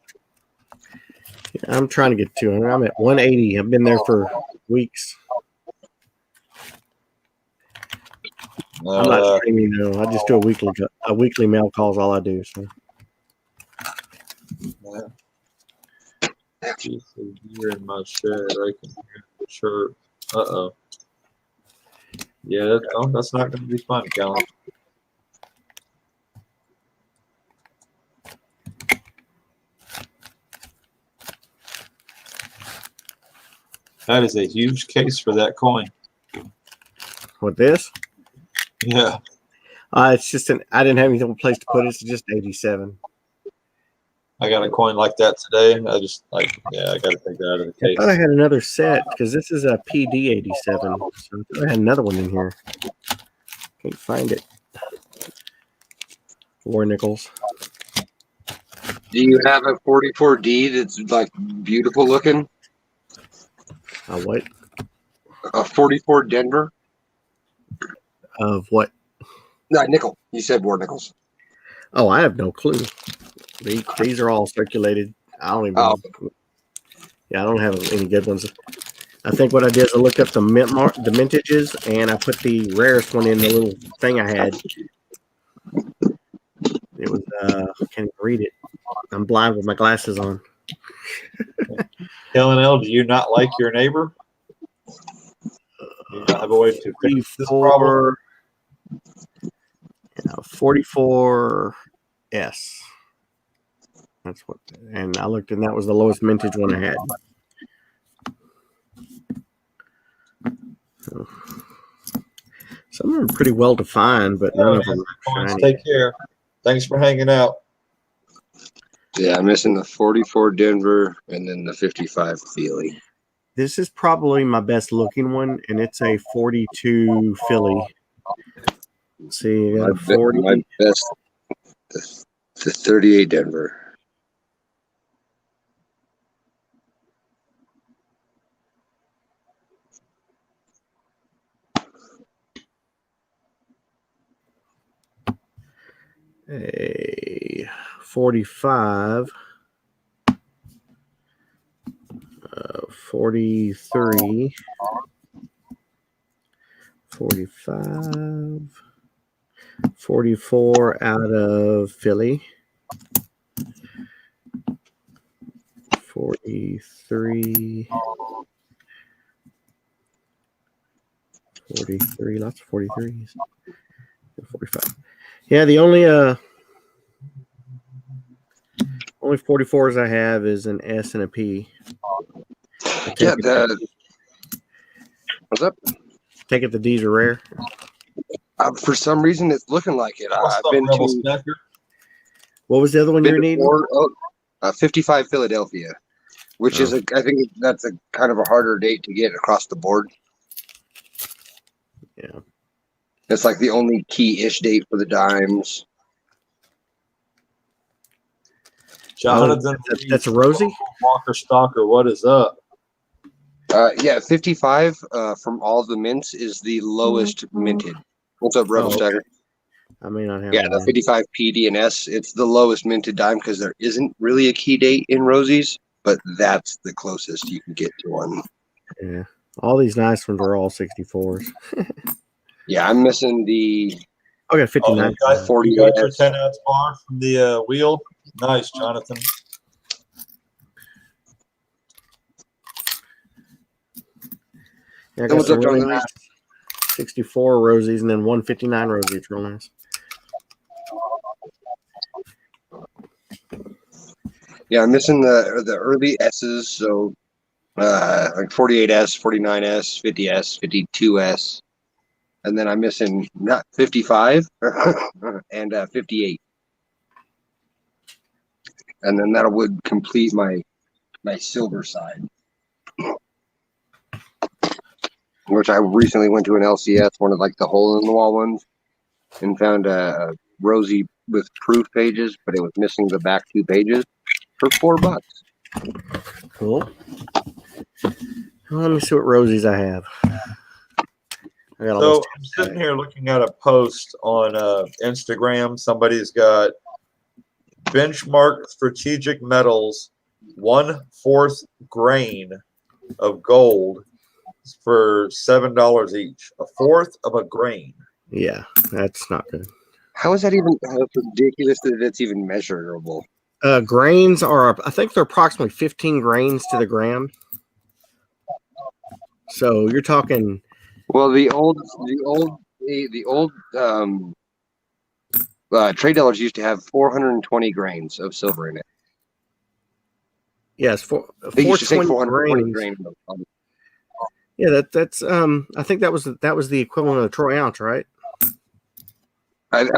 S3: I'm trying to get 200. I'm at 180. I've been there for weeks. I'm not streaming though. I just do a weekly mail calls. All I do. So.
S1: You're in my shed. I can hear the chirp. Uh-oh. Yeah, that's not going to be fun, Kellen. That is a huge case for that coin.
S3: What this?
S1: Yeah.
S3: It's just I didn't have any place to put it. It's just 87.
S1: I got a coin like that today. I got to take that out of the case.
S3: I thought I had another set because this is a PD 87. So I had another one in here. Can't find it. 4 nickels.
S2: Do you have a 44D that's like beautiful looking?
S3: What?
S2: A 44 Denver?
S3: Of what?
S2: No, nickel. You said war nickels.
S3: Oh, I have no clue. These are all circulated. I don't even.
S2: Oh.
S3: Yeah, I don't have any good ones. I think what I did is I looked up the the mintages, and I put the rarest one in the little thing I had. It was I can't even read it. I'm blind with my glasses on.
S1: L&L, do you not like your neighbor? You have a way to fix this problem?
S3: 44S. That's what, and I looked, and that was the lowest mintage one I had. So, some of them are pretty well defined, but none of them are shiny.
S1: Take care. Thanks for hanging out.
S2: Yeah, I'm missing the 44 Denver and then the 55 Philly.
S3: This is probably my best looking one, and it's a 42 Philly. Let's see,
S2: My best, the 38 Denver.
S3: A 45, 43, 45, 44 out of Philly, 43, 43, lots of 43s, 45. Yeah, the only 44s I have is an S and a P.
S2: Yeah, what's up?
S3: Take it the D's are rare.
S2: For some reason, it's looking like it. I've been to.
S3: What was the other one you were needing?
S2: 55 Philadelphia, which is I think that's a kind of a harder date to get across the board.
S3: Yeah.
S2: It's like the only key-ish date for the dimes.
S1: Jonathan,
S3: that's a Rosie?
S1: Walker Stalker, what is up?
S2: Yeah, 55 from all the mints is the lowest minted. What's up, Rebel Stagger?
S3: I may not have.
S2: Yeah, the 55 PD and S, it's the lowest minted dime because there isn't really a key date in Rosies, but that's the closest you can get to one.
S3: Yeah, all these nice ones are all 64s.
S2: Yeah, I'm missing the.
S3: I got 59.
S1: You got your 10-ounce bar from the wheel. Nice, Jonathan.
S3: Yeah, I got some really nice 64 Rosies and then 159 Rosies. Real nice.
S2: Yeah, I'm missing the early S's, so like 48S, 49S, 50S, 52S. And then I'm missing not 55 and 58. And then that would complete my silver side. Which I recently went to an LCS, one of like the hole in the wall ones, and found a Rosie with proof pages, but it was missing the back 2 pages for $4.
S3: Cool. Well, let me see what Rosies I have. I got
S1: So
S3: almost
S1: I'm sitting here looking at a post on Instagram. Somebody's got benchmark strategic metals, 1/4 grain of gold for $7 each. A fourth of a grain.
S3: Yeah, that's not good.
S2: How is that even ridiculous that it's even measurable?
S3: Grains are, I think they're approximately 15 grains to the gram. So you're talking.
S2: Well, the old trade dollars used to have 420 grains of silver in it.
S3: Yes,
S2: They used to say
S3: 420
S2: 420
S3: grains.
S2: grains.
S3: Yeah, that's I think that was the equivalent of a troy ounce, right?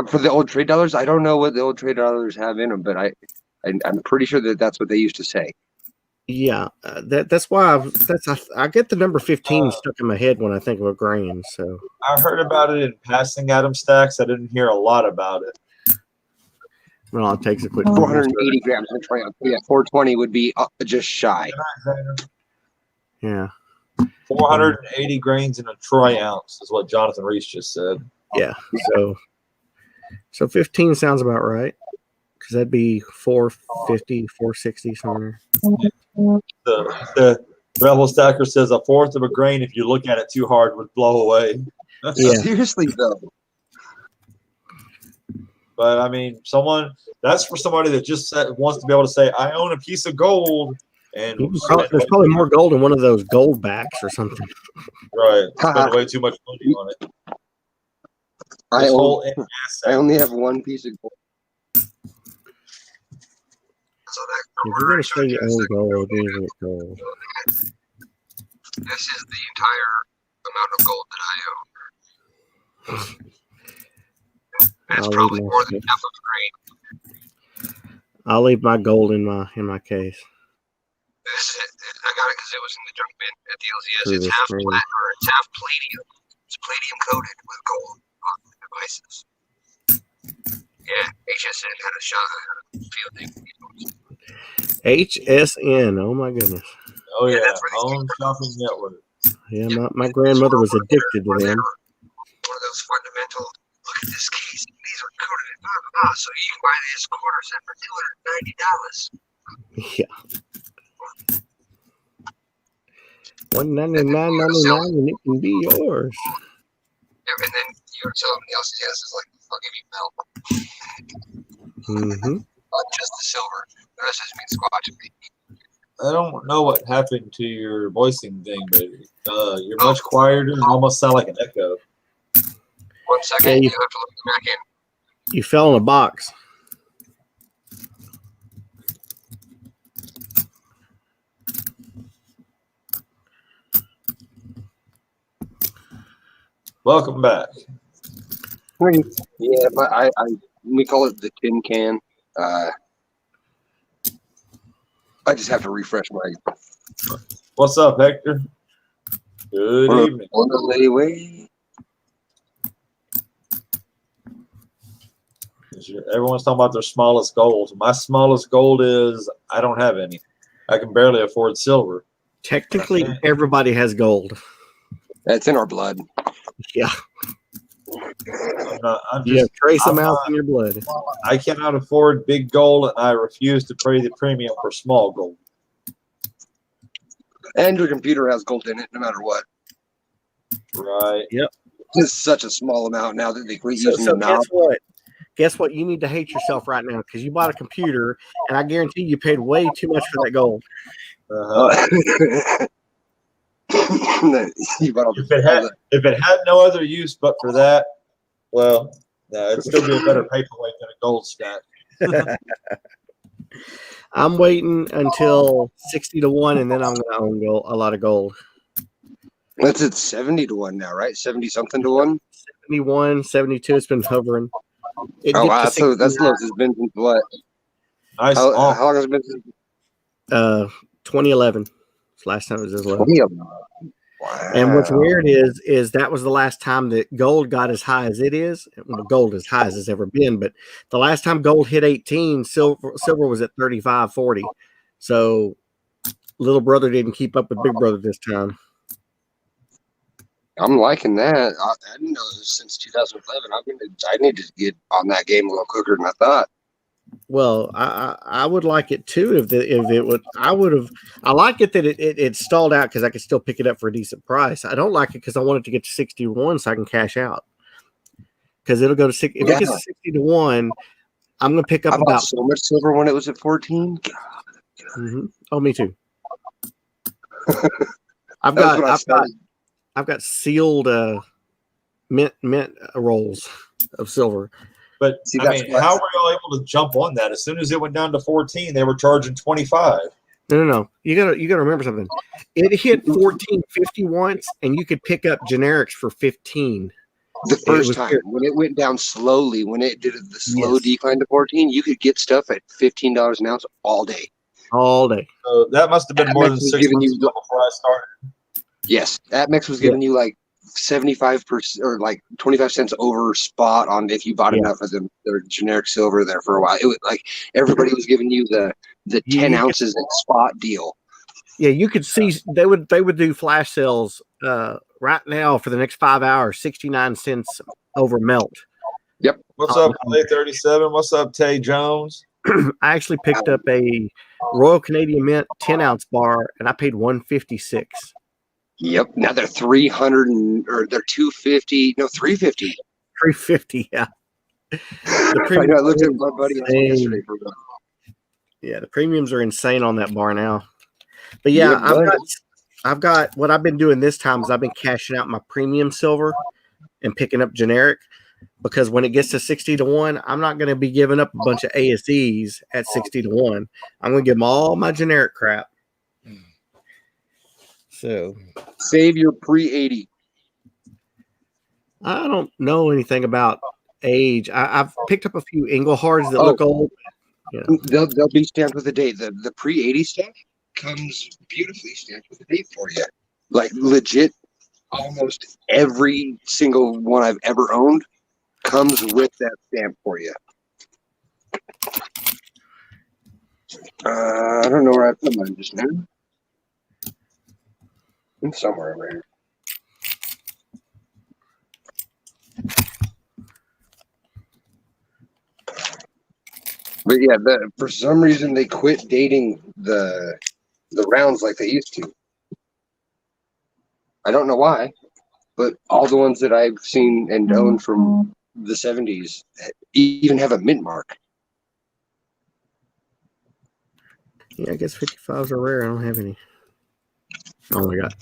S2: For the old trade dollars, I don't know what the old trade dollars have in them, but I'm pretty sure that that's what they used to say.
S3: Yeah, that's why I get the number 15 stuck in my head when I think of a grain. So
S1: I heard about it in passing, Adam Stacks. I didn't hear a lot about it.
S3: well, it takes a quick
S2: 480 grams of troy ounce. Yeah, 420 would be just shy.
S3: Yeah,
S1: 480 grains in a troy ounce is what Jonathan Reese just said.
S3: Yeah, so 15 sounds about right, because that'd be 450, 460 somewhere.
S1: The Rebel Stacker says a fourth of a grain, if you look at it too hard, would blow away.
S3: Yeah.
S2: Seriously though.
S1: But I mean, that's for somebody that just wants to be able to say, I own a piece of gold. And
S3: there's probably more gold in one of those gold backs or something.
S1: Right. Spend way too much money on it.
S2: I only have one piece of gold. So that
S3: if you're going to say you own gold, you need gold.
S2: This is the entire amount of gold that I own. It's probably more than half of grain.
S3: I'll leave my gold in my case.
S2: I got it because it was in the junk bin at the LCS. It's half it's half palladium. It's palladium coated with gold on the devices. Yeah, HSN had a shot field thing.
S3: HSN, oh my goodness.
S1: Oh yeah, Home Shopping Network.
S3: Yeah, my grandmother was addicted to them.
S2: One of those fundamental. Look at this case. These are coated in blah, blah, blah. So you can buy this quarter set for $290.
S3: Yeah. $199.99 and it can be yours.
S2: And then you were telling me LCS is like, I'll give you milk.
S3: Mm-hmm.
S2: Just the silver. The rest just means squat to me.
S1: I don't know what happened to your voicing thing, but you're much quieter and almost sound like an echo.
S2: 1 second,
S3: yeah,
S2: you have to look back in.
S3: You fell in a box.
S1: Welcome back.
S2: Yeah, but we call it the tin can. I just have to refresh my.
S1: What's up, Hector? Good evening.
S2: On the way.
S1: Everyone's talking about their smallest goals. My smallest goal is I don't have any. I can barely afford silver.
S3: Technically, everybody has gold.
S2: That's in our blood.
S3: Yeah.
S1: You
S3: have trace amounts in your blood.
S1: I cannot afford big gold, and I refuse to pay the premium for small gold.
S2: And your computer has gold in it, no matter what.
S1: Right.
S3: Yep.
S2: It's such a small amount now that they quit using the knob.
S3: Guess what? Guess what? You need to hate yourself right now because you bought a computer, and I guarantee you paid way too much for that gold.
S1: If it had no other use but for that, well, it'd still be a better paperweight than a gold stack.
S3: I'm waiting until 60-1, and then I'm going to own a lot of gold.
S2: That's at 70-1 now, right? 70-something to 1?
S3: 71, 72. It's been hovering.
S2: Wow. That's low. It's been since what?
S1: Nice.
S2: How long has it been since?
S3: 2011. Last time it was as low.
S2: 2011. Wow.
S3: And what's weird is that was the last time that gold got as high as it is. Well, gold as high as it's ever been, but the last time gold hit 18, silver was at 35, 40. So little brother didn't keep up with big brother this time.
S2: I'm liking that. I didn't know it was since 2011. I need to get on that game a little quicker than I thought.
S3: Well, I would like it too if it would. I like it that it stalled out because I could still pick it up for a decent price. I don't like it because I want it to get to 60-1 so I can cash out. Because it'll go to 6. If it gets to 60-1, I'm gonna pick up
S2: I bought
S3: about
S2: so much silver when it was at 14.
S3: Mm-hmm. Oh, me too. I've
S2: That was when I
S3: got
S2: started.
S3: I've got sealed mint rolls of silver.
S1: But
S2: See,
S1: I mean, how were y'all able to jump on that? As soon as it went down to 14, they were charging 25.
S3: No. You gotta remember something. It hit 14.50 once, and you could pick up generics for 15.
S2: The first time when it went down slowly, when it did the slow decline to 14, you could get stuff at $15 an ounce all day.
S3: All day.
S1: So that must have been more than 6 months ago before I started.
S2: Yes, Atmex was giving you like 75% or like 25 cents over spot on if you bought enough of them. Their generic silver there for a while. It was like everybody was giving you the 10 ounces at spot deal.
S3: Yeah, you could see they would do flash sales right now for the next 5 hours, 69 cents over melt.
S2: Yep.
S1: What's up, Clay 37? What's up, Tay Jones?
S3: I actually picked up a Royal Canadian Mint 10-ounce bar, and I paid $156.
S2: Yep. Now they're 300 or they're 250. No, 350.
S3: 350. Yeah.
S2: I know. I looked at my buddy yesterday for that.
S3: Yeah, the premiums are insane on that bar now. But yeah, I've got what I've been doing this time is I've been cashing out my premium silver and picking up generic, because when it gets to 60-1, I'm not going to be giving up a bunch of ASEs at 60-1. I'm going to give them all my generic crap. So
S2: save your pre-80.
S3: I don't know anything about age. I've picked up a few Englehards that look old.
S2: You know. They'll be stamped with a date. The pre-80 stuff comes beautifully stamped with a date for you. Like legit, almost every single one I've ever owned comes with that stamp for you. I don't know where I put mine just now. It's somewhere over here. But yeah, for some reason they quit dating the rounds like they used to. I don't know why, but all the ones that I've seen and owned from the 70s even have a mint mark.
S3: Yeah, I guess 55s are rare. I don't have any. I only got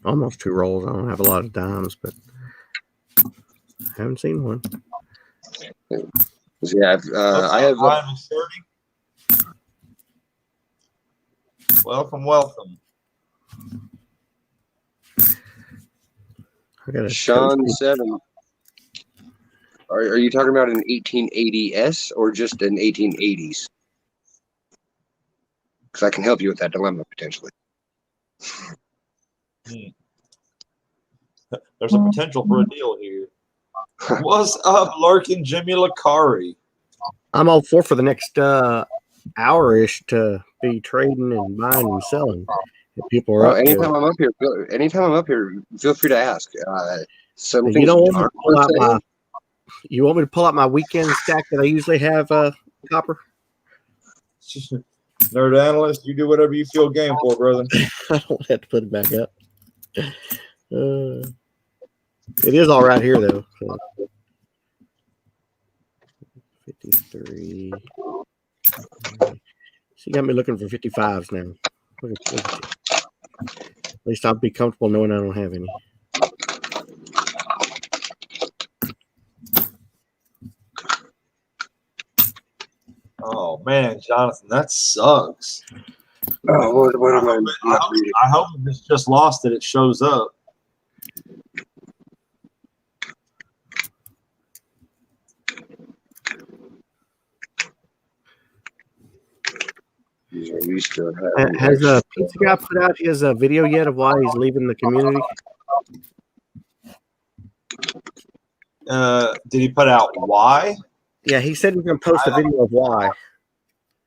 S3: almost 2 rolls. I don't have a lot of dimes, but I haven't seen one.
S2: Yeah, I have.
S1: Welcome.
S3: I got a
S2: Sean 7. Are you talking about an 1880s or just an 1880s? Because I can help you with that dilemma potentially.
S1: There's a potential for a deal here. What's up, Larkin Jimmy Lacari?
S3: I'm all for the next hour-ish to be trading and buying and selling. If people are
S2: anytime I'm up here, feel free to ask. Some
S3: you
S2: things
S3: don't want me to pull out you want me to pull out my weekend stack that I usually have, Copper?
S1: Nerd analyst, you do whatever you feel game for, brother.
S3: I don't have to put it back up. It is all right here, though. So. 53. She got me looking for 55s now. Look at least I'll be comfortable knowing I don't have any.
S1: Oh man, Jonathan, that sucks.
S2: Oh, what am
S1: I hope if it's just lost it shows up.
S3: Has a pizza guy put out his video yet of why he's leaving the community?
S1: Did he put out why?
S3: Yeah, he said he's going to post a video of why.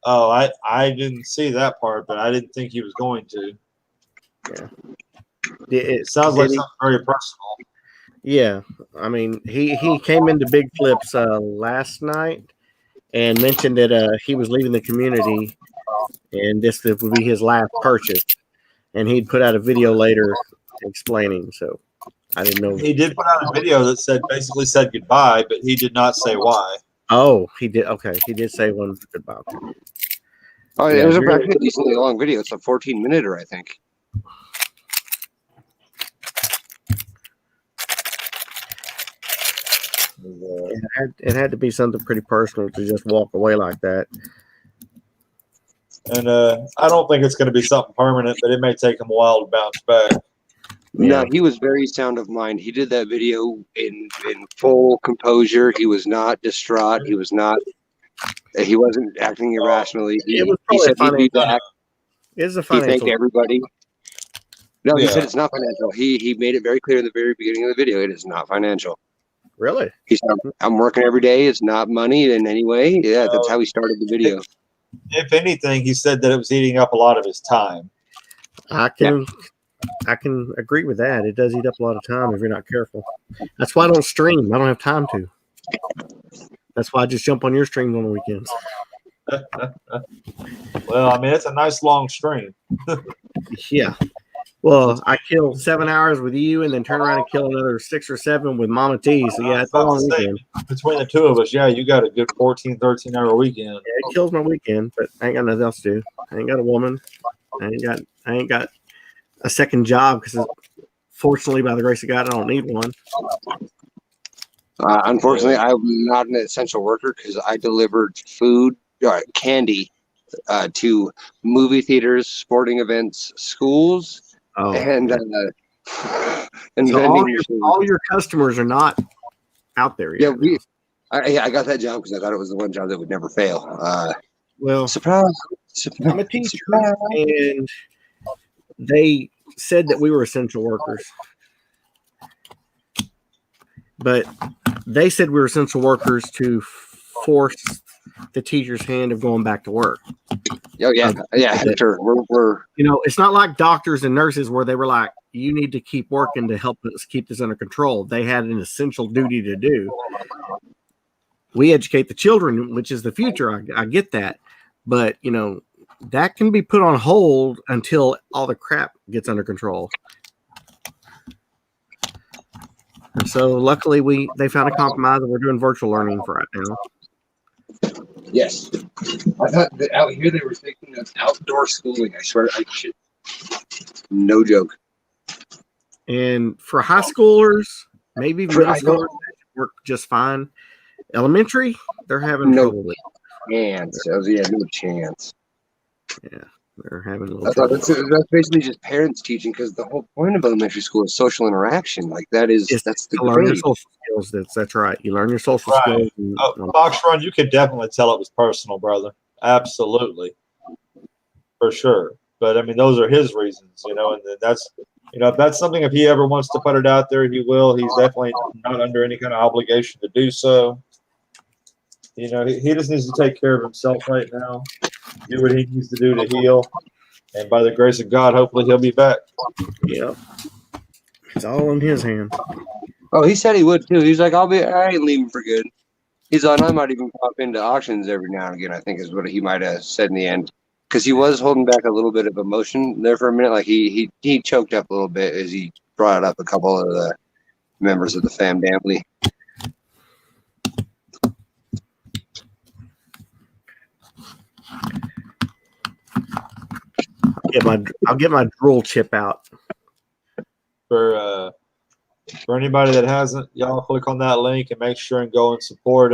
S1: Oh, I didn't see that part, but I didn't think he was going to.
S3: Yeah.
S1: It sounds like something very personal.
S3: Yeah, I mean, he came into Big Flips last night and mentioned that he was leaving the community and this would be his last purchase. And he'd put out a video later explaining. So I didn't know.
S1: He did put out a video that basically said goodbye, but he did not say why.
S3: Oh, he did. Okay, he did say one goodbye. Okay.
S2: Oh,
S3: Yeah,
S2: it was a decently long video. It's a 14-minute, I think.
S3: It had to be something pretty personal to just walk away like that.
S1: And I don't think it's going to be something permanent, but it may take him a while to bounce back.
S2: No, he was very sound of mind. He did that video in full composure. He was not distraught. He wasn't acting irrationally. He said he'd be back.
S3: It's a
S2: He
S3: financial.
S2: thanked everybody. No, he said it's not financial. He made it very clear in the very beginning of the video. It is not financial.
S3: Really?
S2: He said, I'm working every day. It's not money in any way. Yeah, that's how he started the video.
S1: If anything, he said that it was eating up a lot of his time.
S3: I can agree with that. It does eat up a lot of time if you're not careful. That's why I don't stream. I don't have time to. That's why I just jump on your streams on the weekends.
S1: Well, I mean, it's a nice long stream.
S3: Yeah. Well, I kill 7 hours with you and then turn around and kill another 6 or 7 with Mama T. So, yeah, it's a long weekend.
S1: Between the two of us, yeah, you got a good 14, 13-hour weekend.
S3: Yeah, it kills my weekend, but I ain't got nothing else to do. I ain't got a woman. I ain't got a second job because, fortunately, by the grace of God, I don't need one.
S2: Unfortunately, I'm not an essential worker because I delivered food, candy, to movie theaters, sporting events, schools, and
S3: so all your customers are not out there yet.
S2: Yeah, I got that job because I thought it was the one job that would never fail.
S3: Well,
S2: surprise!
S3: I'm a teacher, and they said that we were essential workers, but they said we were essential workers to force the teacher's hand of going back to work.
S2: Oh yeah, sure. We're
S3: it's not like doctors and nurses where they were like, you need to keep working to help us keep this under control. They had an essential duty to do. We educate the children, which is the future. I get that, but that can be put on hold until all the crap gets under control. And so luckily they found a compromise and we're doing virtual learning for right now.
S2: Yes. I thought that out here they were thinking of outdoor schooling. I swear, no joke.
S3: And for high schoolers, maybe even middle schoolers, they work just fine. Elementary, they're having trouble with
S2: chance. No chance.
S3: Yeah, they're having a little trouble.
S2: That's basically just parents teaching because the whole point of elementary school is social interaction. Like that's the
S3: learn your social skills. That's right. You learn your social skills.
S1: Box Run, you could definitely tell it was personal, brother. Absolutely, for sure. But I mean, those are his reasons, and that's if that's something, if he ever wants to put it out there, he will. He's definitely not under any kind of obligation to do so. He just needs to take care of himself right now, do what he needs to do to heal, and by the grace of God, hopefully he'll be back.
S3: Yeah, it's all in his hands.
S2: Oh, he said he would too. He's like, I ain't leaving for good. He's on. I might even pop into auctions every now and again. I think is what he might have said in the end, because he was holding back a little bit of emotion there for a minute. Like he choked up a little bit as he brought up a couple of the members of the family.
S3: I'll get my drool chip out.
S1: For anybody that hasn't, y'all click on that link and make sure and go and support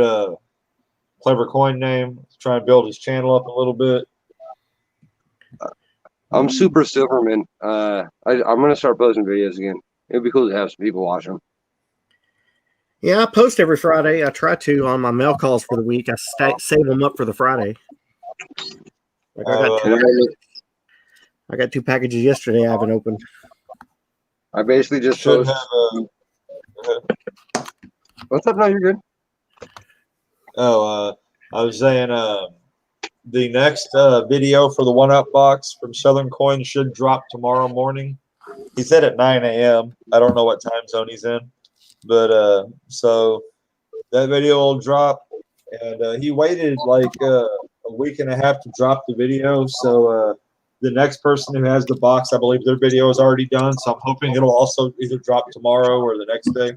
S1: Clever Coin Name. Try and build his channel up a little bit.
S2: I'm Super Silverman. I'm gonna start posting videos again. It'd be cool to have some people watch them.
S3: Yeah, I post every Friday. I try to on my mail calls for the week. I save them up for the Friday. I got 2 packages yesterday I haven't opened.
S2: I basically just post. What's up? No, you're good.
S1: I was saying the next video for the 1-Up box from Southern Coin should drop tomorrow morning. He said at 9 a.m. I don't know what time zone he's in. But so that video will drop, and he waited like a week and a half to drop the video. So the next person who has the box, I believe their video is already done. So I'm hoping it'll also either drop tomorrow or the next day.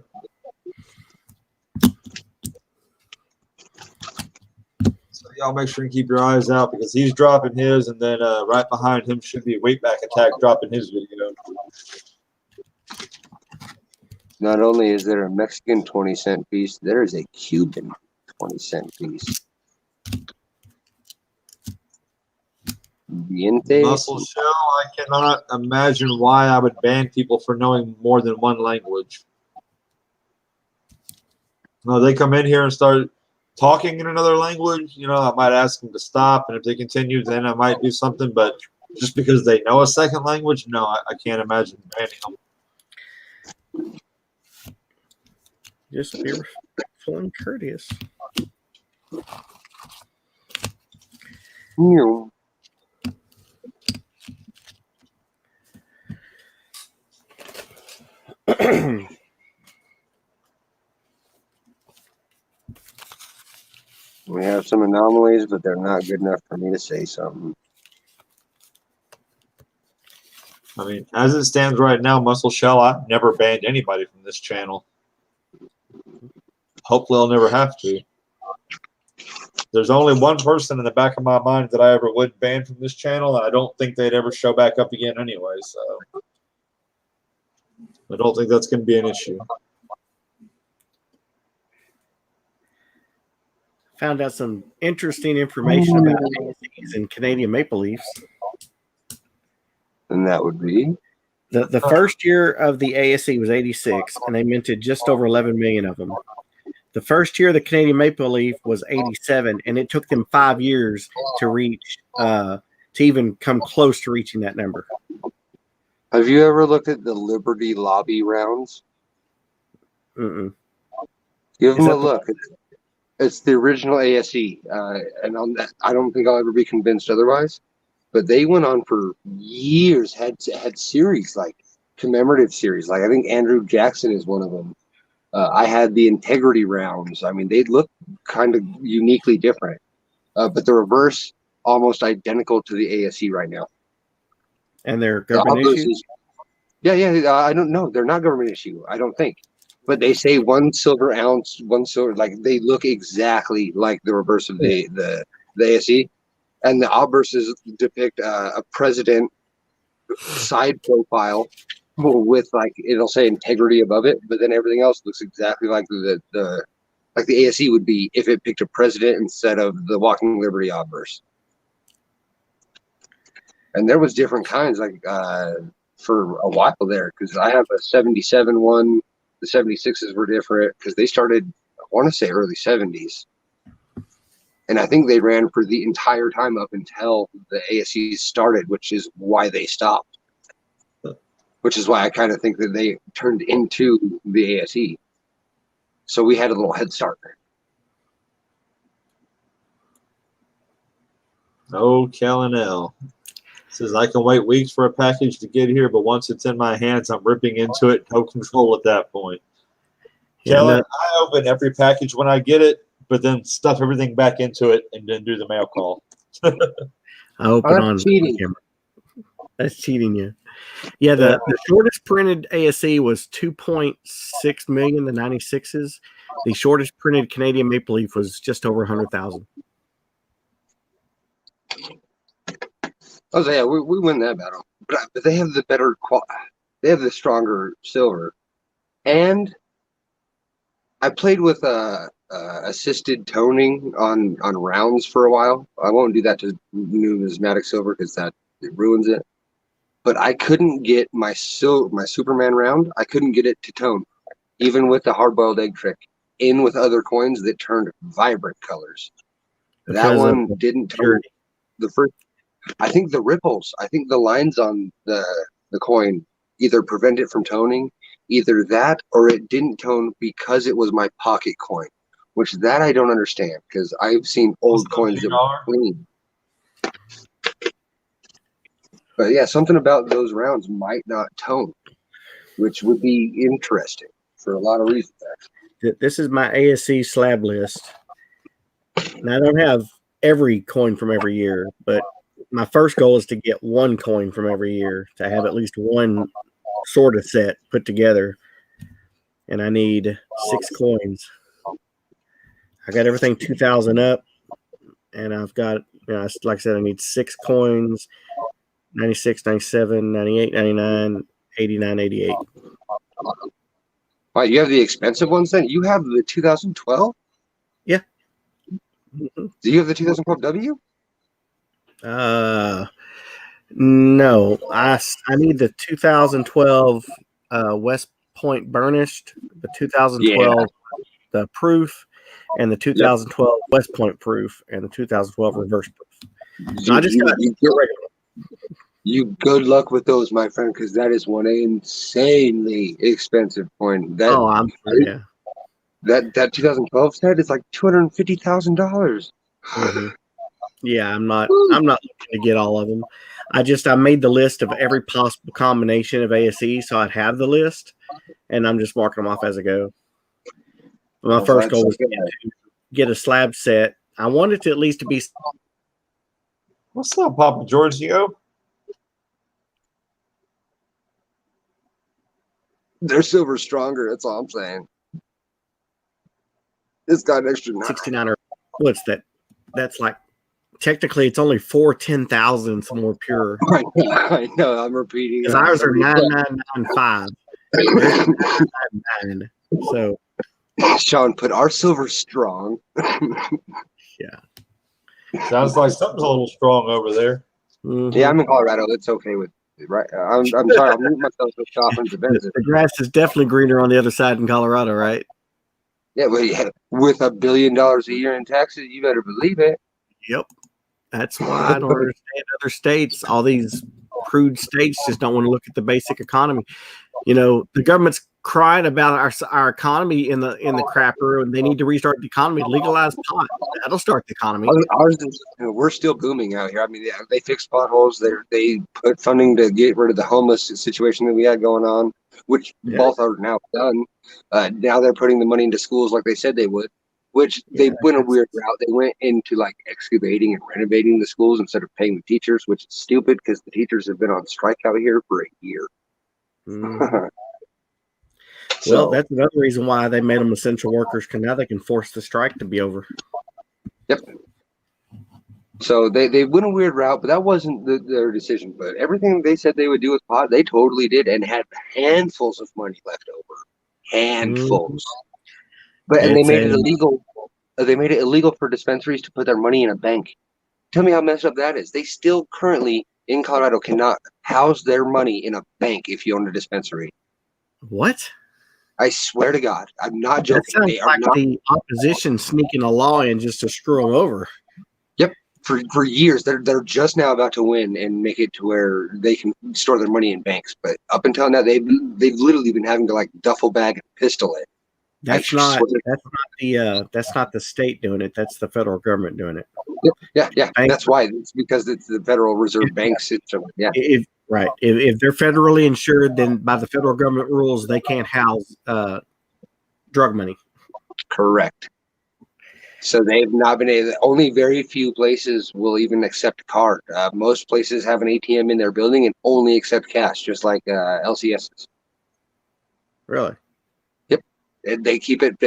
S1: So y'all make sure and keep your eyes out because he's dropping his, and then right behind him should be Weightback Attack dropping his video.
S2: Not only is there a Mexican 20-cent piece, there is a Cuban 20-cent piece.
S1: Muscle Shell, I cannot imagine why I would ban people for knowing more than one language. No, they come in here and start talking in another language, I might ask them to stop, and if they continue, then I might do something, but just because they know a second language, no, I can't imagine banning them.
S3: Just be respectful and courteous.
S2: We have some anomalies, but they're not good enough for me to say something.
S1: I mean, as it stands right now, Muscle Shell, I've never banned anybody from this channel. Hopefully I'll never have to. There's only one person in the back of my mind that I ever would ban from this channel, and I don't think they'd ever show back up again anyway, so I don't think that's going to be an issue.
S3: Found out some interesting information about ASEs and Canadian Maple Leafs.
S2: And that would be?
S3: The first year of the ASE was 86, and they minted just over 11 million of them. The first year of the Canadian Maple Leaf was 87, and it took them 5 years to reach, to even come close to reaching that number.
S2: Have you ever looked at the Liberty Lobby rounds?
S3: Mm-mm.
S2: Give them a look. It's the original ASE, and on that, I don't think I'll ever be convinced otherwise. But they went on for years, had series, like commemorative series. Like I think Andrew Jackson is one of them. I had the Integrity rounds. I mean, they look kind of uniquely different, but the reverse almost identical to the ASE right now.
S3: And they're government issues?
S2: Yeah. I don't know. They're not government issue, I don't think. But they say 1 silver ounce, 1 silver, like they look exactly like the reverse of the ASE. And the obverses depict a president side profile with, like, it'll say integrity above it, but then everything else looks exactly like the ASE would be if it picked a president instead of the Walking Liberty obverse. And there was different kinds, like for a while there, because I have a 77 one. The 76s were different because they started, I want to say, early 70s. And I think they ran for the entire time up until the ASEs started, which is why they stopped. Which is why I kind of think that they turned into the ASE. So we had a little head start.
S1: Oh, Cal&L. Says, I can wait weeks for a package to get here, but once it's in my hands, I'm ripping into it. No control at that point.
S3: Yeah,
S1: Kellen, I open every package when I get it, but then stuff everything back into it and then do the mail call.
S3: I open on camera. That's cheating you. Yeah, the shortest printed ASE was 2.6 million, the 96s. The shortest printed Canadian Maple Leaf was just over 100,000.
S2: Oh, yeah, we win that battle, but they have the better they have the stronger silver, and I played with assisted toning on rounds for a while. I won't do that to numismatic silver because it ruins it. But I couldn't get my Superman round. I couldn't get it to tone, even with the hard-boiled egg trick. In with other coins that turned vibrant colors. That one didn't tone. The first. I think the ripples, I think the lines on the coin either prevent it from toning, either that or it didn't tone because it was my pocket coin, which that I don't understand because I've seen old coins that were clean. But yeah, something about those rounds might not tone, which would be interesting. for a lot of reasons.
S3: This is my ASC slab list. Now I don't have every coin from every year, but my first goal is to get one coin from every year, to have at least one sort of set put together. And I need 6 coins. I got everything 2000 up, and I've got, like I said, I need 6 coins, 96, 97, 98, 99, 89, 88.
S2: Wow, you have the expensive ones then? You have the 2012?
S3: Yeah. Mm-hmm.
S2: Do you have the 2012 W?
S3: No. I need the 2012 West Point burnished, the 2012 the proof, and the 2012 West Point proof, and the 2012 reverse proof. So I just got regular.
S2: You good luck with those, my friend, because that is one insanely expensive coin. That that 2012 set is like $250,000.
S3: Mm-hmm. Yeah, I'm not looking to get all of them. I made the list of every possible combination of ASE, so I'd have the list, and I'm just marking them off as I go. My first goal was to get a slab set. I wanted to at least to be.
S1: What's up, Papa Giorgio?
S2: They're silver stronger. That's all I'm saying. It's got an extra
S3: 69 or what's that? That's like technically it's only 4 10,000s more pure.
S2: I know. I'm repeating.
S3: Because ours are 9995. So
S2: Sean put our silver strong.
S3: Yeah.
S1: Sounds like something's a little strong over there.
S3: Mm-hmm.
S2: Yeah, I'm in Colorado. It's okay with it, right? I'm sorry. I'm muting myself with shopping defensive.
S3: The grass is definitely greener on the other side in Colorado, right?
S2: Yeah, well, with $1 billion a year in taxes, you better believe it.
S3: Yep. That's why I don't understand other states. All these crude states just don't want to look at the basic economy. The government's crying about our economy in the crapper, and they need to restart the economy. Legalize pot. That'll start the economy.
S2: Ours is, we're still booming out here. I mean, they fixed potholes. They put funding to get rid of the homeless situation that we had going on, which both are now done. Now they're putting the money into schools like they said they would, which they went a weird route. They went into like excavating and renovating the schools instead of paying the teachers, which is stupid because the teachers have been on strike out here for a year.
S3: Mm. Well, that's another reason why they made them essential workers, because now they can force the strike to be over.
S2: Yep. So they went a weird route, but that wasn't their decision. But everything they said they would do with pot, they totally did, and had handfuls of money left over. Handfuls. But and they made it illegal. They made it illegal for dispensaries to put their money in a bank. Tell me how messed up that is. They still currently in Colorado cannot house their money in a bank if you own a dispensary.
S3: What?
S2: I swear to God, I'm not joking.
S3: That sounds like the opposition sneaking a law in just to screw them over.
S2: Yep. For years, they're just now about to win and make it to where they can store their money in banks. But up until now, they've literally been having to like duffel bag and pistol it.
S3: That's not the state doing it. That's the federal government doing it.
S2: Yeah. That's why. It's because it's the Federal Reserve Bank system. Yeah.
S3: If they're federally insured, then by the federal government rules, they can't house drug money.
S2: Correct. So they've not been able. Only very few places will even accept card. Most places have an ATM in their building and only accept cash, just like LCSs.
S3: Really?
S2: Yep. They keep it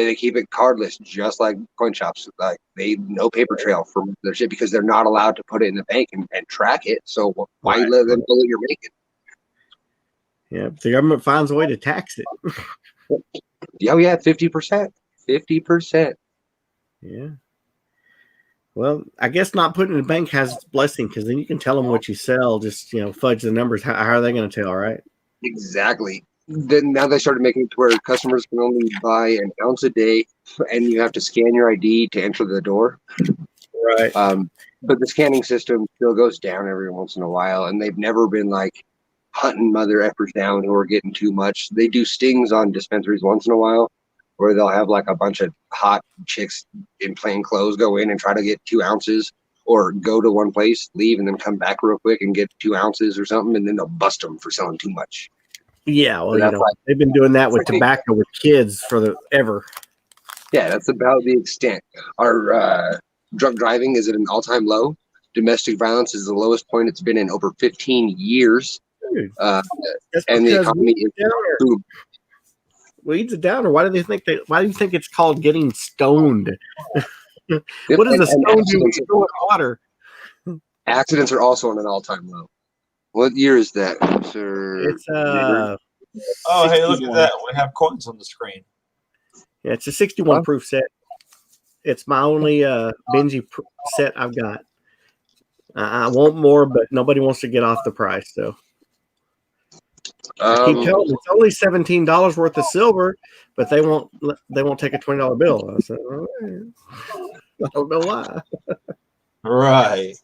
S2: cardless, just like coin shops. Like no paper trail for their shit because they're not allowed to put it in the bank and track it. So why let them know what you're making?
S3: Yeah, the government finds a way to tax it.
S2: Yeah, 50%. 50%.
S3: Yeah. Well, I guess not putting it in the bank has its blessing, because then you can tell them what you sell. Just fudge the numbers. How are they going to tell, right?
S2: Exactly. Then now they started making it to where customers can only buy an ounce a day, and you have to scan your ID to enter the door.
S3: Right.
S2: But the scanning system still goes down every once in a while, and they've never been like hunting mother effers down who are getting too much. They do stings on dispensaries once in a while, where they'll have like a bunch of hot chicks in plain clothes go in and try to get 2 ounces, or go to one place, leave, and then come back real quick and get 2 ounces or something, and then they'll bust them for selling too much.
S3: Yeah, well,
S2: And that's like,
S3: they've been doing that with
S2: freaking-
S3: tobacco with kids ever.
S2: yeah, that's about the extent. Our drunk driving is at an all-time low. Domestic violence is the lowest point it's been in over 15 years.
S3: Dude,
S2: That's
S3: and
S2: the economy is boom.
S3: Weeds a downer. Why do you think it's called getting stoned? What does a stone do when you throw in water?
S2: Accidents are also on an all-time low. What year is that, sir?
S3: It's
S1: Oh, hey, look at that. We have coins on the screen.
S3: Yeah, it's a 61 proof set. It's my only Benji set I've got. I want more, but nobody wants to get off the price. So I keep telling them it's only $17 worth of silver, but they won't take a $20 bill. I said, all right. I don't know why.
S1: Right.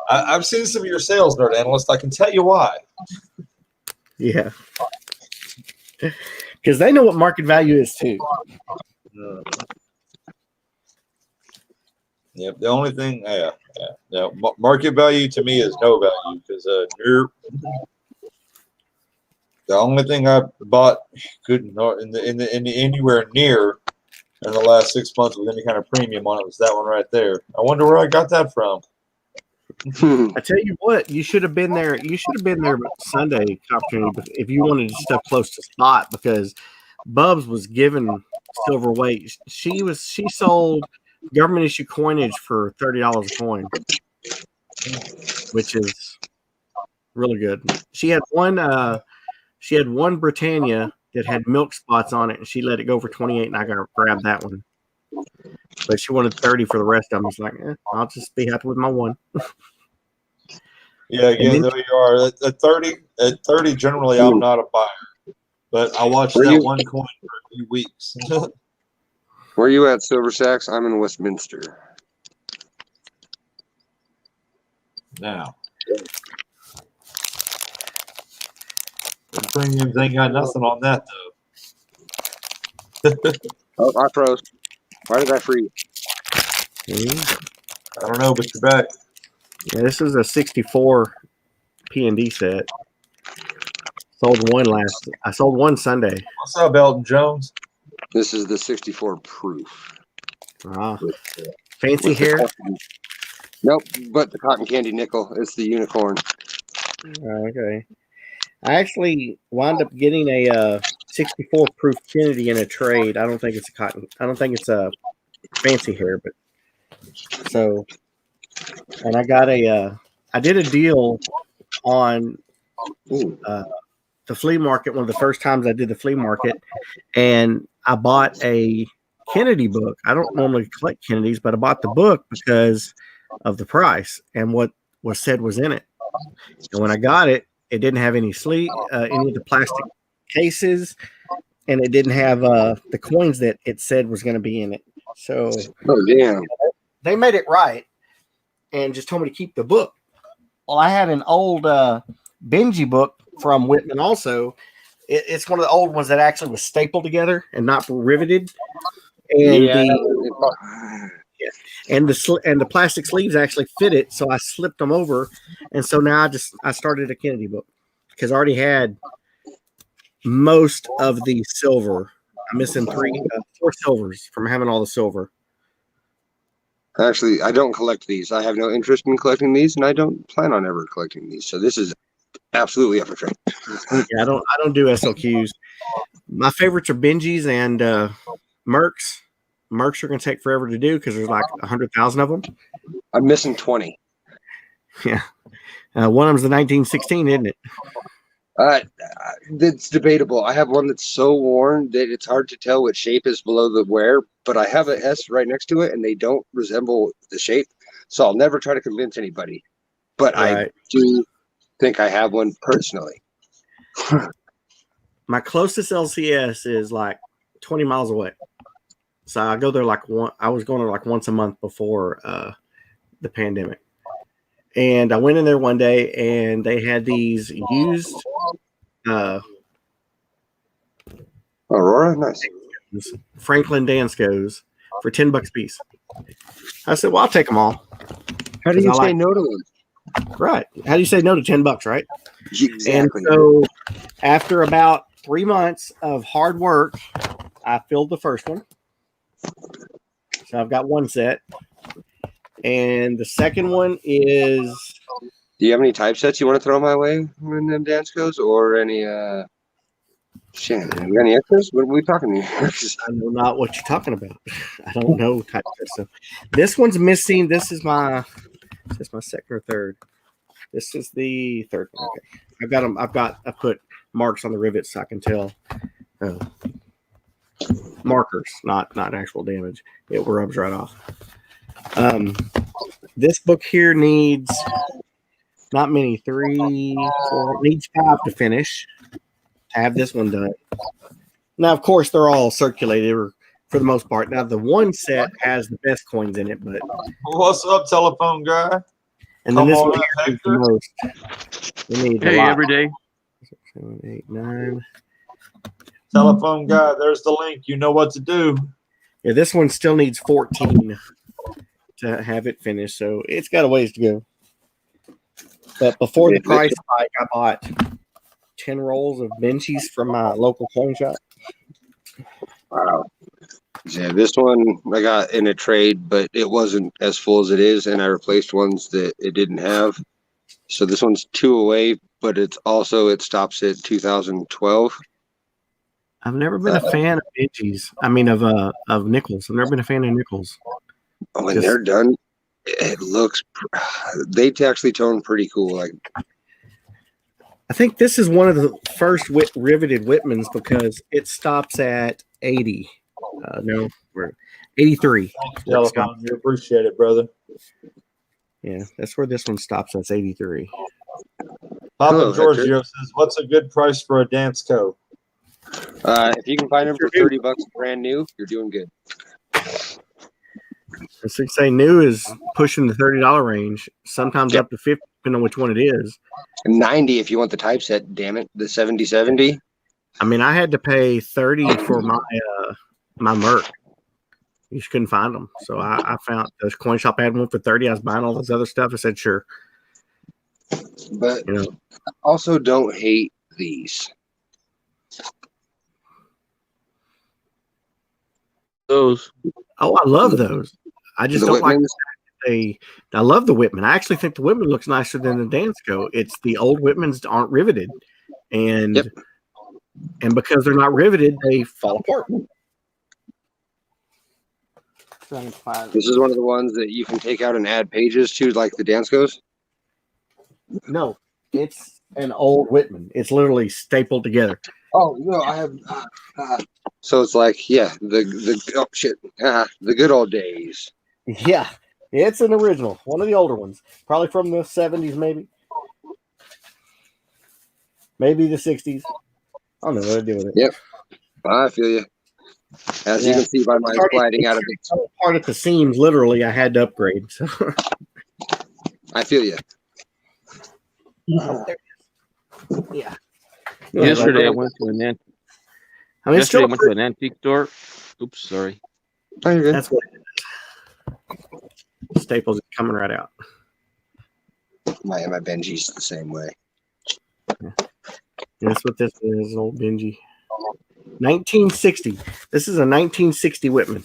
S1: I've seen some of your sales, Nerd Analyst. I can tell you why.
S3: Yeah. Because they know what market value is too.
S1: Yep. The only thing, yeah. Market value to me is no value because the only thing I bought couldn't in the anywhere near in the last 6 months with any kind of premium on it was that one right there. I wonder where I got that from.
S3: I tell you what, you should have been there. You should have been there Sunday opportunity if you wanted stuff close to spot because Bubs was giving silver weight. She sold government issue coinage for $30 a coin, which is really good. She had one Britannia that had milk spots on it, and she let it go for 28, and I grabbed that one. But she wanted 30 for the rest of them. It's like, I'll just be happy with my one.
S1: Yeah, again, there you are. At 30, generally, I'm not a buyer. But I watched that one coin for a few weeks.
S2: Where are you at, Silver Sacks? I'm in Westminster.
S1: Now. The premiums ain't got nothing on that, though.
S2: Oh, I froze. Why did I freeze?
S1: I don't know, but you're back.
S3: Yeah, this is a 64 P&D set. I sold one Sunday.
S1: What's up, Elton Jones?
S2: This is the 64 proof.
S3: Fancy hair?
S2: Nope, but the cotton candy nickel. It's the unicorn.
S3: Okay. I actually wound up getting a 64 proof Kennedy in a trade. I don't think it's a fancy hair, but so, and I did a deal on the flea market, one of the first times I did the flea market, and I bought a Kennedy book. I don't normally collect Kennedys, but I bought the book because of the price and what was said was in it. And when I got it, it didn't have any any of the plastic cases, and it didn't have the coins that it said was going to be in it. So,
S2: damn,
S3: they made it right and just told me to keep the book. Well, I had an old Benji book from Whitman also. It's one of the old ones that actually was stapled together and not riveted. And the plastic sleeves actually fit it, so I slipped them over, and so now I started a Kennedy book because I already had most of the silver. I'm missing 4 silvers from having all the silver.
S2: Actually, I don't collect these. I have no interest in collecting these, and I don't plan on ever collecting these. So this is absolutely up for trade.
S3: Yeah, I don't do SLQs. My favorites are Benjis and Mercs. Mercs are going to take forever to do because there's like 100,000 of them.
S2: I'm missing 20.
S3: Yeah. One of them's the 1916, isn't it?
S2: It's debatable. I have one that's so worn that it's hard to tell what shape is below the wear, but I have an S right next to it, and they don't resemble the shape. So I'll never try to convince anybody. But I do think I have one personally.
S3: My closest LCS is like 20 miles away. So I go there I was going there like once a month before the pandemic. And I went in there one day and they had these used
S2: Aurora, nice.
S3: Franklin Danskos for $10 a piece. I said, well, I'll take them all.
S2: How do you say no to them?
S3: Right. How do you say no to $10, right?
S2: Exactly.
S3: And so After about 3 months of hard work, I filled the first one. So I've got one set. And the second one is...
S2: Do you have any typesets you want to throw my way when them dance goes? Or any, shit, you got any extras? What are we talking here?
S3: I know not what you're talking about. I don't know typeset stuff. This one's missing. This is my second or third. This is the third one. Okay. I put marks on the rivets so I can tell. Markers, not actual damage. It rubs right off. This book here needs not many, 3, 4, needs 5 to finish. To have this one done. Now, of course, they're all circulated for the most part. Now, the one set has the best coins in it, but
S1: What's up, telephone guy?
S3: and then
S1: Come
S3: this
S1: on
S3: one
S1: up,
S3: here is the
S1: Hector.
S3: most. We need a
S4: Hey,
S3: lot.
S4: every day.
S3: 6, 7, 8, 9.
S1: Telephone guy, there's the link. You know what to do.
S3: Yeah, this one still needs 14 to have it finished, so it's got a ways to go. But before the price spike, I bought 10 rolls of benchies from my local coin shop.
S2: Wow. Yeah, this one I got in a trade, but it wasn't as full as it is, and I replaced ones that it didn't have. So this one's 2 away, but it stops at 2012.
S3: I've never been a fan of benchies. I mean, of nickels. I've never been a fan of nickels.
S2: When they're done, it looks. They actually tone pretty cool. Like,
S3: I think this is one of the first riveted Whitmans because it stops at 80. No, we're 83.
S1: Telephone, you appreciate it, brother.
S3: Yeah, that's where this one stops. That's 83.
S1: Papa
S2: Hello,
S1: Giorgio says, "What's a good price for a dance coat?"
S2: if you can find them for $30 brand new, you're doing good.
S3: As I say, new is pushing the $30 range. Sometimes up to 50, depending on which one it is.
S2: 90 if you want the typeset. Damn it, the 7070.
S3: I mean, I had to pay 30 for my Merc. You just couldn't find them, so I found the coin shop had one for 30. I was buying all this other stuff. I said, sure.
S2: But I also don't hate these.
S4: Those.
S3: Oh, I love those. I just don't like I love the Whitman. I actually think the Whitman looks nicer than the Dansko. It's the old Whitmans aren't riveted, and because they're not riveted, they fall apart.
S2: This is one of the ones that you can take out and add pages to, like the Danskos.
S3: No, it's an old Whitman. It's literally stapled together.
S2: Oh no, I have. So it's like, the good old days.
S3: Yeah, it's an original, one of the older ones, probably from the 70s, maybe the 60s. I don't know what to do with it.
S2: Yep, I feel you. As you can see by my sliding out of it,
S3: part at the seams. Literally, I had to upgrade. So.
S2: I feel you.
S3: Yeah.
S4: Yesterday I went to an antique store. Oops, sorry.
S2: Oh, you're good.
S3: That's what it is. Staples coming right out.
S2: My Benji's the same way.
S3: Yeah. That's what this is, old Benji. 1960. This is a 1960 Whitman.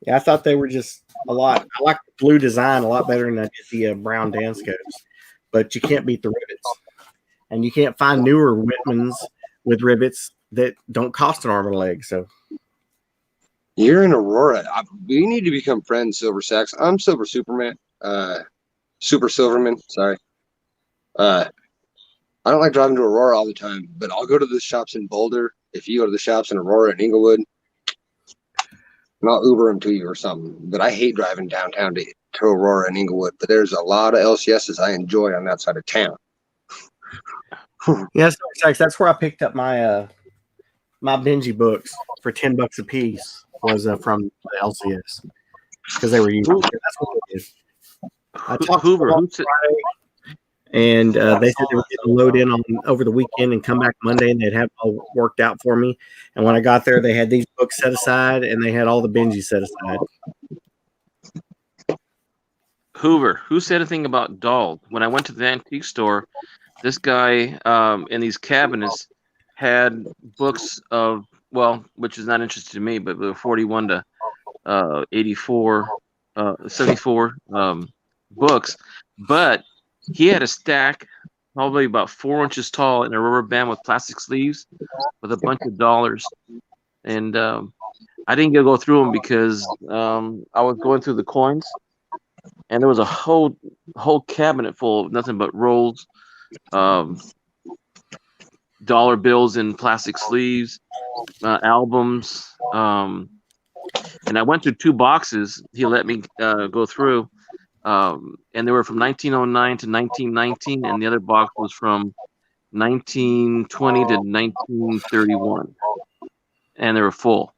S3: Yeah, I thought they were just a lot. I like the blue design a lot better than I did the brown Danskos. But you can't beat the rivets. And you can't find newer Whitmans with rivets that don't cost an arm and a leg. So
S2: you're in Aurora. We need to become friends, Silver Sacks. I'm Silver Superman. Super Silverman. Sorry. I don't like driving to Aurora all the time, but I'll go to the shops in Boulder. If you go to the shops in Aurora and Inglewood, and I'll Uber them to you or something. But I hate driving downtown to Aurora and Inglewood. But there's a lot of LCSs I enjoy on that side of town.
S3: Yes, that's where I picked up my my Benji books for $10 a piece. Was from the LCS because they were using. That's what it is. I talked to them on Friday, and they said they were getting load in on over the weekend and come back Monday, and they'd have it all worked out for me. And when I got there, they had these books set aside, and they had all the Benji set aside.
S4: Hoover. Who said anything about Dahl? When I went to the antique store, this guy in these cabinets had books of, well, which is not interesting to me, but the 41 to 84, 74 books. But he had a stack, probably about 4 inches tall, in a rubber band with plastic sleeves, with a bunch of dollars. And I didn't get to go through them because I was going through the coins, and there was a whole cabinet full of nothing but rolls, dollar bills in plastic sleeves, albums. And I went through 2 boxes. He let me go through, and they were from 1909 to 1919, and the other box was from 1920 to 1931, and they were full.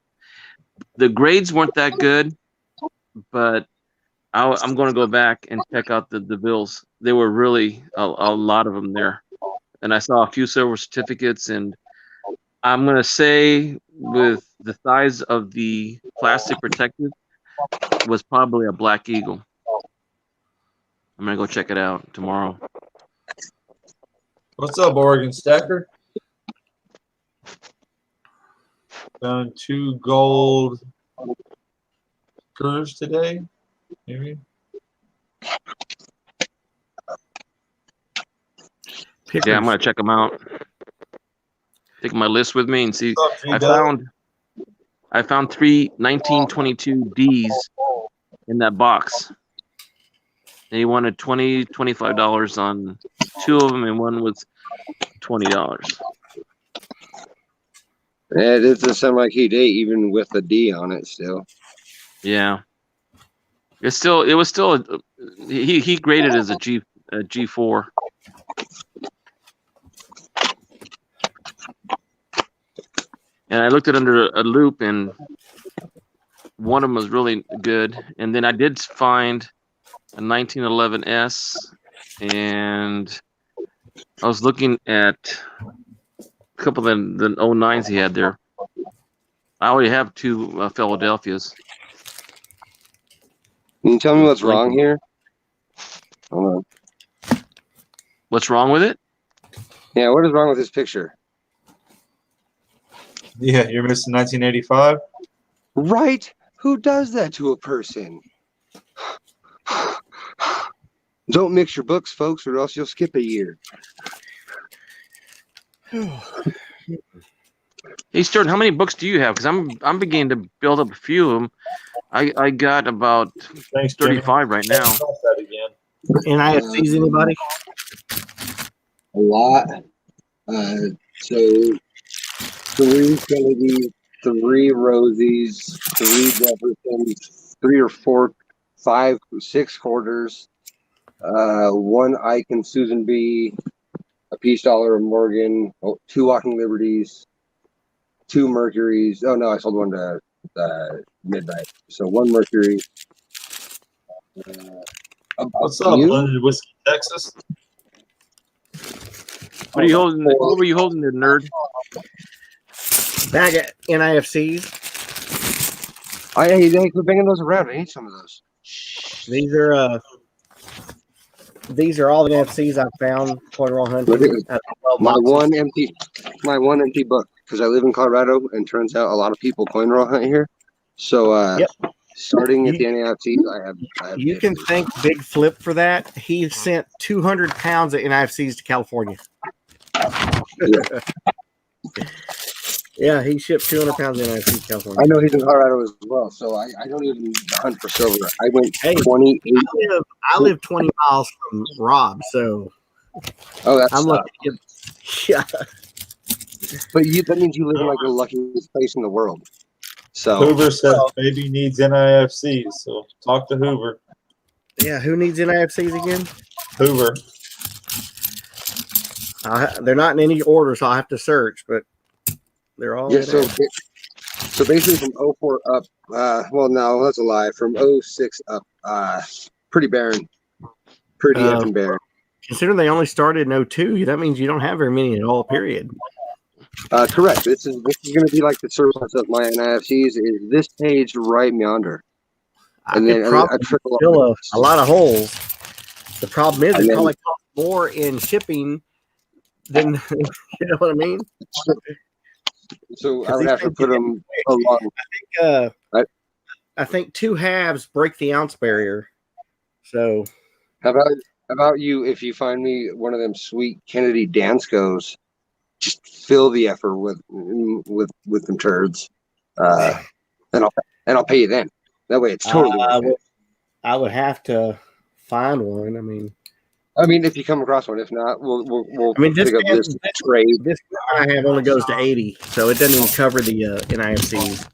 S4: The grades weren't that good, but I'm going to go back and check out the bills. There were really a lot of them there, and I saw a few silver certificates, and I'm going to say with the size of the plastic protective was probably a Black Eagle. I'm going to go check it out tomorrow.
S1: What's up, Oregon Stacker? Found 2 gold curves today, maybe.
S4: Yeah, I'm going to check them out. Take my list with me and see. I found 3 1922 Ds in that box. And he wanted $25 on 2 of them, and one was $20.
S2: Yeah, it doesn't sound like he'd ate even with the D on it still.
S4: Yeah. It was still he graded as a G4. And I looked at under a loop, and one of them was really good. And then I did find a 1911 S, and I was looking at a couple of the 09s he had there. I already have 2 Philadelphias.
S2: Can you tell me what's wrong here? Hold on.
S4: What's wrong with it?
S2: Yeah, what is wrong with this picture?
S1: Yeah, you're missing 1985.
S2: Right? Who does that to a person? Don't mix your books, folks, or else you'll skip a year.
S4: Hey, Stern, how many books do you have? Because I'm beginning to build up a few of them. I got about 35 right now.
S3: NIFCs, anybody?
S2: A lot. So 3 Kennedys, 3 Rosies, 3 Jeffersons, 3 or 4, 5, 6 Hoarders, 1 Ike and Susan B, a Peace Dollar of Morgan, 2 Walking Liberties, 2 Mercuries. Oh no, I sold 1 to Midnight. So 1 Mercury.
S1: What's up, Blended Whiskey, Texas?
S4: What are you holding? What were you holding there, nerd?
S3: Bag of NIFCs.
S2: They quit bringing those around. I need some of those.
S3: These are all the NFCs I found. Roll hunting.
S2: My one empty book, because I live in Colorado, and turns out a lot of people coin roll hunt here. So starting at the NIFCs, I have.
S3: You can thank Big Flip for that. He sent 200 pounds of NIFCs to California. Yeah, he shipped 200 pounds of NIFCs to California.
S2: I know he's in Colorado as well, so I don't even hunt for silver. I went 28.
S3: I live 20 miles from Rob, so
S2: that's
S3: lucky. Yeah,
S2: but that means you live in like the luckiest place in the world. So
S1: Hoover said baby needs NIFCs, so talk to Hoover.
S3: Yeah, who needs NIFCs again?
S1: Hoover.
S3: They're not in any order, so I'll have to search, but they're all.
S2: Yeah, so basically from 04 up, well, no, that's a lie. From 06 up, pretty barren. Pretty effing barren.
S3: Considering they only started in 02, that means you don't have very many at all, period.
S2: Correct. This is going to be like the surplus of my NIFCs. Is this page right yonder?
S3: I
S2: and
S3: could
S2: then
S3: probably
S2: a trickle
S3: fill
S2: of
S3: a lot of holes. The problem is,
S2: And
S3: it
S2: then-
S3: probably costs more in shipping than you know what I mean.
S2: So I
S3: 'Cause
S2: would
S3: these
S2: have to
S3: things
S2: put
S3: get
S2: them along. Right.
S3: I think 2 halves break the ounce barrier. So
S2: How about you? If you find me one of them sweet Kennedy Danskos, just fill the effort with them turds, and I'll pay you then. That way, it's totally worth it.
S3: I would have to find one.
S2: I mean, if you come across one, if not, we'll
S3: I mean, this
S2: pick up this trade.
S3: this one I have only goes to 80, so it doesn't even cover the NIFCs.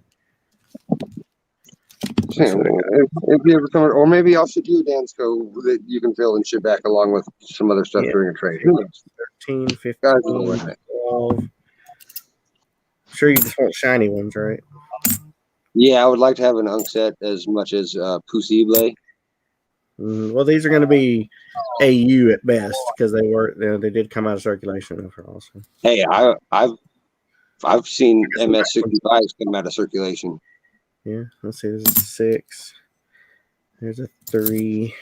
S2: If you ever come, or maybe I'll ship you a Dansko that you can fill and ship back along with some other stuff during a trade. Who knows?
S3: 13, 15,
S2: Guys will win it.
S3: 12. I'm sure you just want shiny ones, right?
S2: Yeah, I would like to have an Unk set as much as Pusible.
S3: Well, these are going to be AU at best because they did come out of circulation overall. So.
S2: Hey, I've seen MS65s come out of circulation.
S3: Yeah, let's see. There's a 6. There's a 3.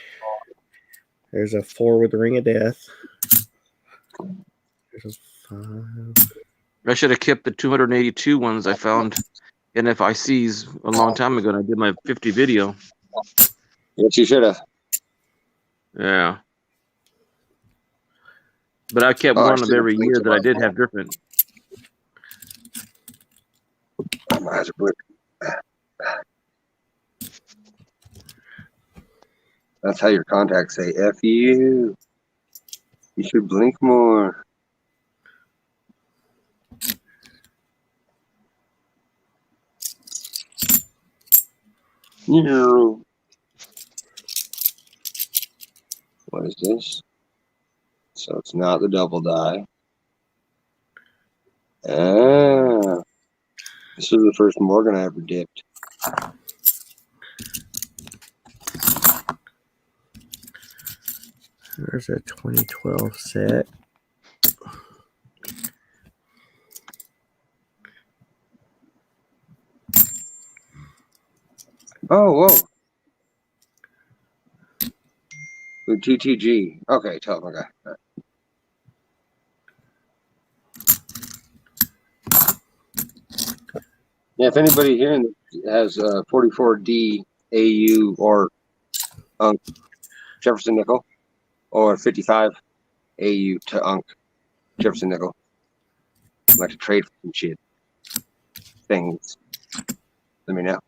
S3: There's a 4 with the Ring of Death. There's a 5.
S4: I should have kept the 282 ones I found NFICs a long time ago, and I did my 50 video.
S2: Yes, you should have.
S4: Yeah. But I kept one of every year that I did have different.
S2: My eyes are blue. That's how your contacts say F you. You should blink more. No. What is this? So it's not the double die. Ah. This was the first Morgan I ever dipped.
S3: There's a 2012 set.
S2: Oh, whoa. With TTG. Okay, telephone guy. All right. Yeah, if anybody here has a 44D AU or Jefferson Nickel or 55 AU to Unk Jefferson Nickel, I'd like to trade for some shit. Things. Let me know.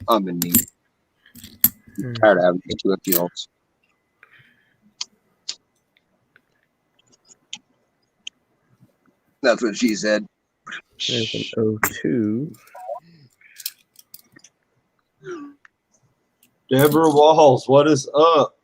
S2: I'm in need. I'm tired of having 2 empty holes. That's what she said.
S3: There's an 02.
S1: Deborah Walls, what is up?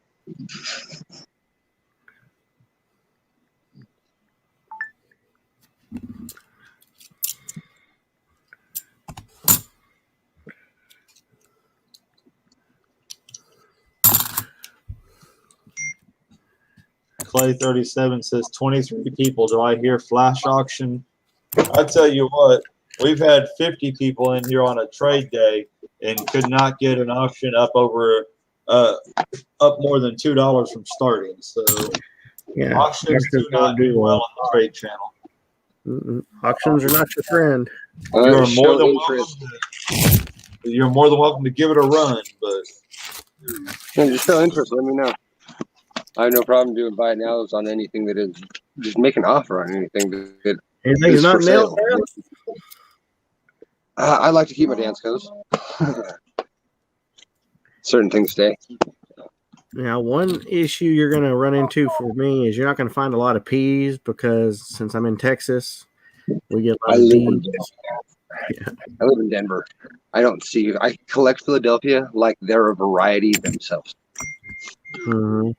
S1: Clay 37 says 23 people. Do I hear flash auction? I tell you what, we've had 50 people in here on a trade day and could not get an auction up over up more than $2 from starting. So
S3: Yeah,
S1: auctions do not do well on the trade channel.
S3: Auctions are not your friend.
S1: You're more than welcome to give it a run, but
S2: just show interest. Let me know. I have no problem doing buy it nows on anything that is just make an offer on anything that
S3: Anything's
S2: is
S3: not
S2: for sale.
S3: nailed down.
S2: I like to keep my Danskos. Certain things stay.
S3: Now, one issue you're going to run into for me is you're not going to find a lot of peas because since I'm in Texas, we get a lot of D's.
S2: I live in Denver. I don't see. I collect Philadelphia like they're a variety themselves.
S3: Mm-hmm.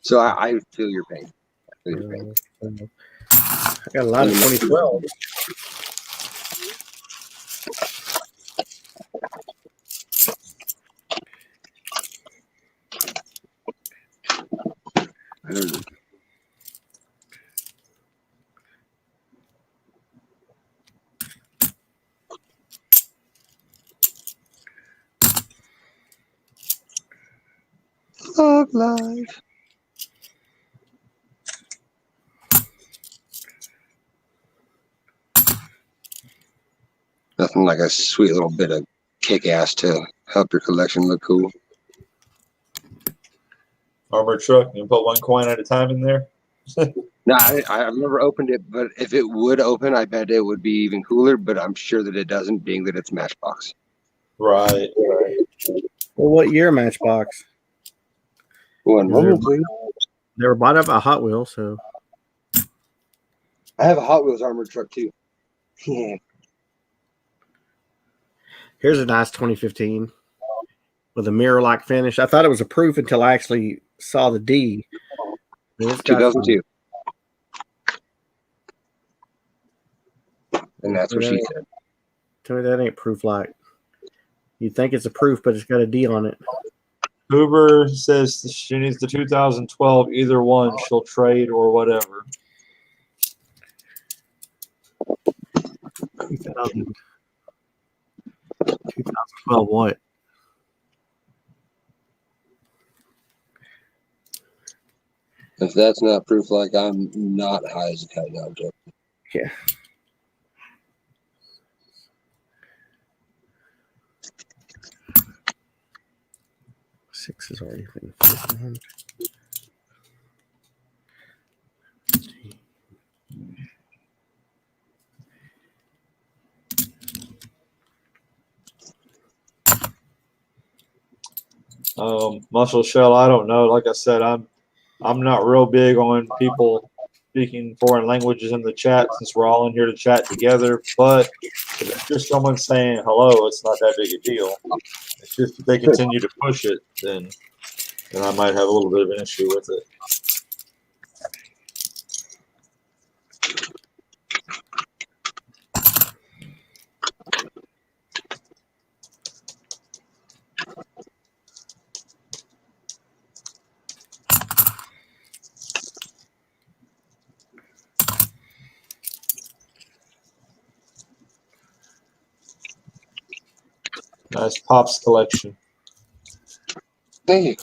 S2: So I feel your pain. I feel your pain.
S3: I got a lot of 2012.
S2: I don't know. of life. Nothing like a sweet little bit of kick-ass to help your collection look cool.
S1: Armored truck. You put one coin at a time in there.
S2: No, I've never opened it, but if it would open, I bet it would be even cooler. But I'm sure that it doesn't, being that it's Matchbox.
S1: Right.
S3: Well, what year Matchbox?
S2: One moment, please.
S3: They were bought up by Hot Wheels, so
S2: I have a Hot Wheels armored truck too. Yeah.
S3: here's a nice 2015 with a mirror-like finish. I thought it was a proof until I actually saw the D. And it's got
S2: 2002. And that's what she said.
S3: Tell me that ain't proof like. You think it's a proof, but it's got a D on it.
S1: Hoover says she needs the 2012. Either one, she'll trade or whatever.
S3: 2012 what?
S2: If that's not proof, like I'm not high as a kite now, Joe.
S3: Yeah. Six is already been found.
S1: Muscle shell. I don't know. Like I said, I'm not real big on people speaking foreign languages in the chat since we're all in here to chat together. But if it's just someone saying hello, it's not that big a deal. It's just if they continue to push it, then I might have a little bit of an issue with it. Nice Pops collection.
S2: Thank you.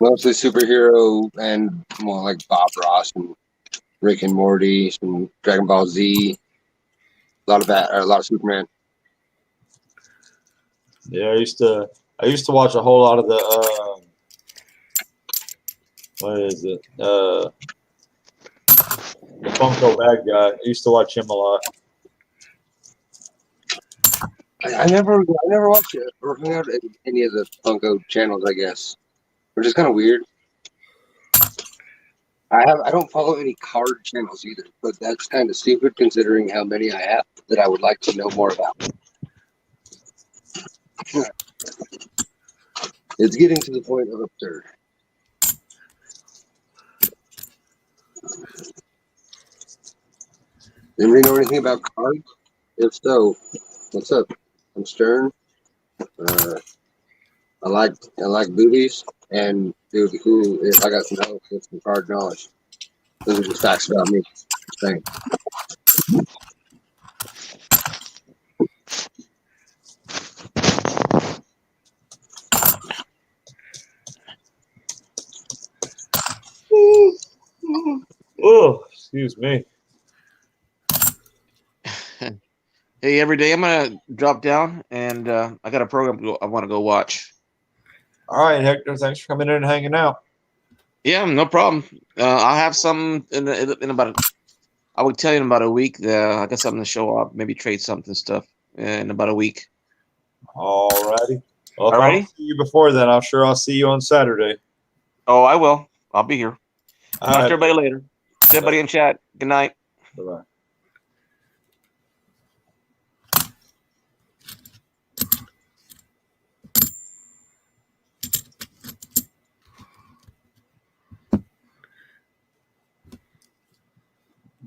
S2: Mostly superhero and more like Bob Ross and Rick and Morty, some Dragon Ball Z, a lot of Superman.
S1: Yeah, I used to watch a whole lot of the what is it? The Funko Bad Guy. I used to watch him a lot.
S2: I never watched it or hung out at any of the Funko channels, I guess, which is kind of weird. I don't follow any card channels either, but that's kind of stupid considering how many I have that I would like to know more about. It's getting to the point of absurd. Anybody know anything about cards? If so, what's up? I'm Stern. I like boobies, and dude, if I got some help with some card knowledge. Those are just facts about me. Just saying.
S1: Oh, excuse me.
S4: Hey, every day I'm gonna drop down, and I got a program I want to go watch.
S1: All right, Hector. Thanks for coming in and hanging out.
S4: Yeah, no problem. I'll have some in about. I would tell you in about a week. I got something to show up. Maybe trade something stuff in about a week.
S1: All righty. Well, if I
S4: Alrighty.
S1: don't see you before then, I'm sure I'll see you on Saturday.
S4: Oh, I will. I'll be here.
S1: All
S4: Talk
S1: right.
S4: to everybody later. To everybody in chat. Good night.
S1: Bye-bye.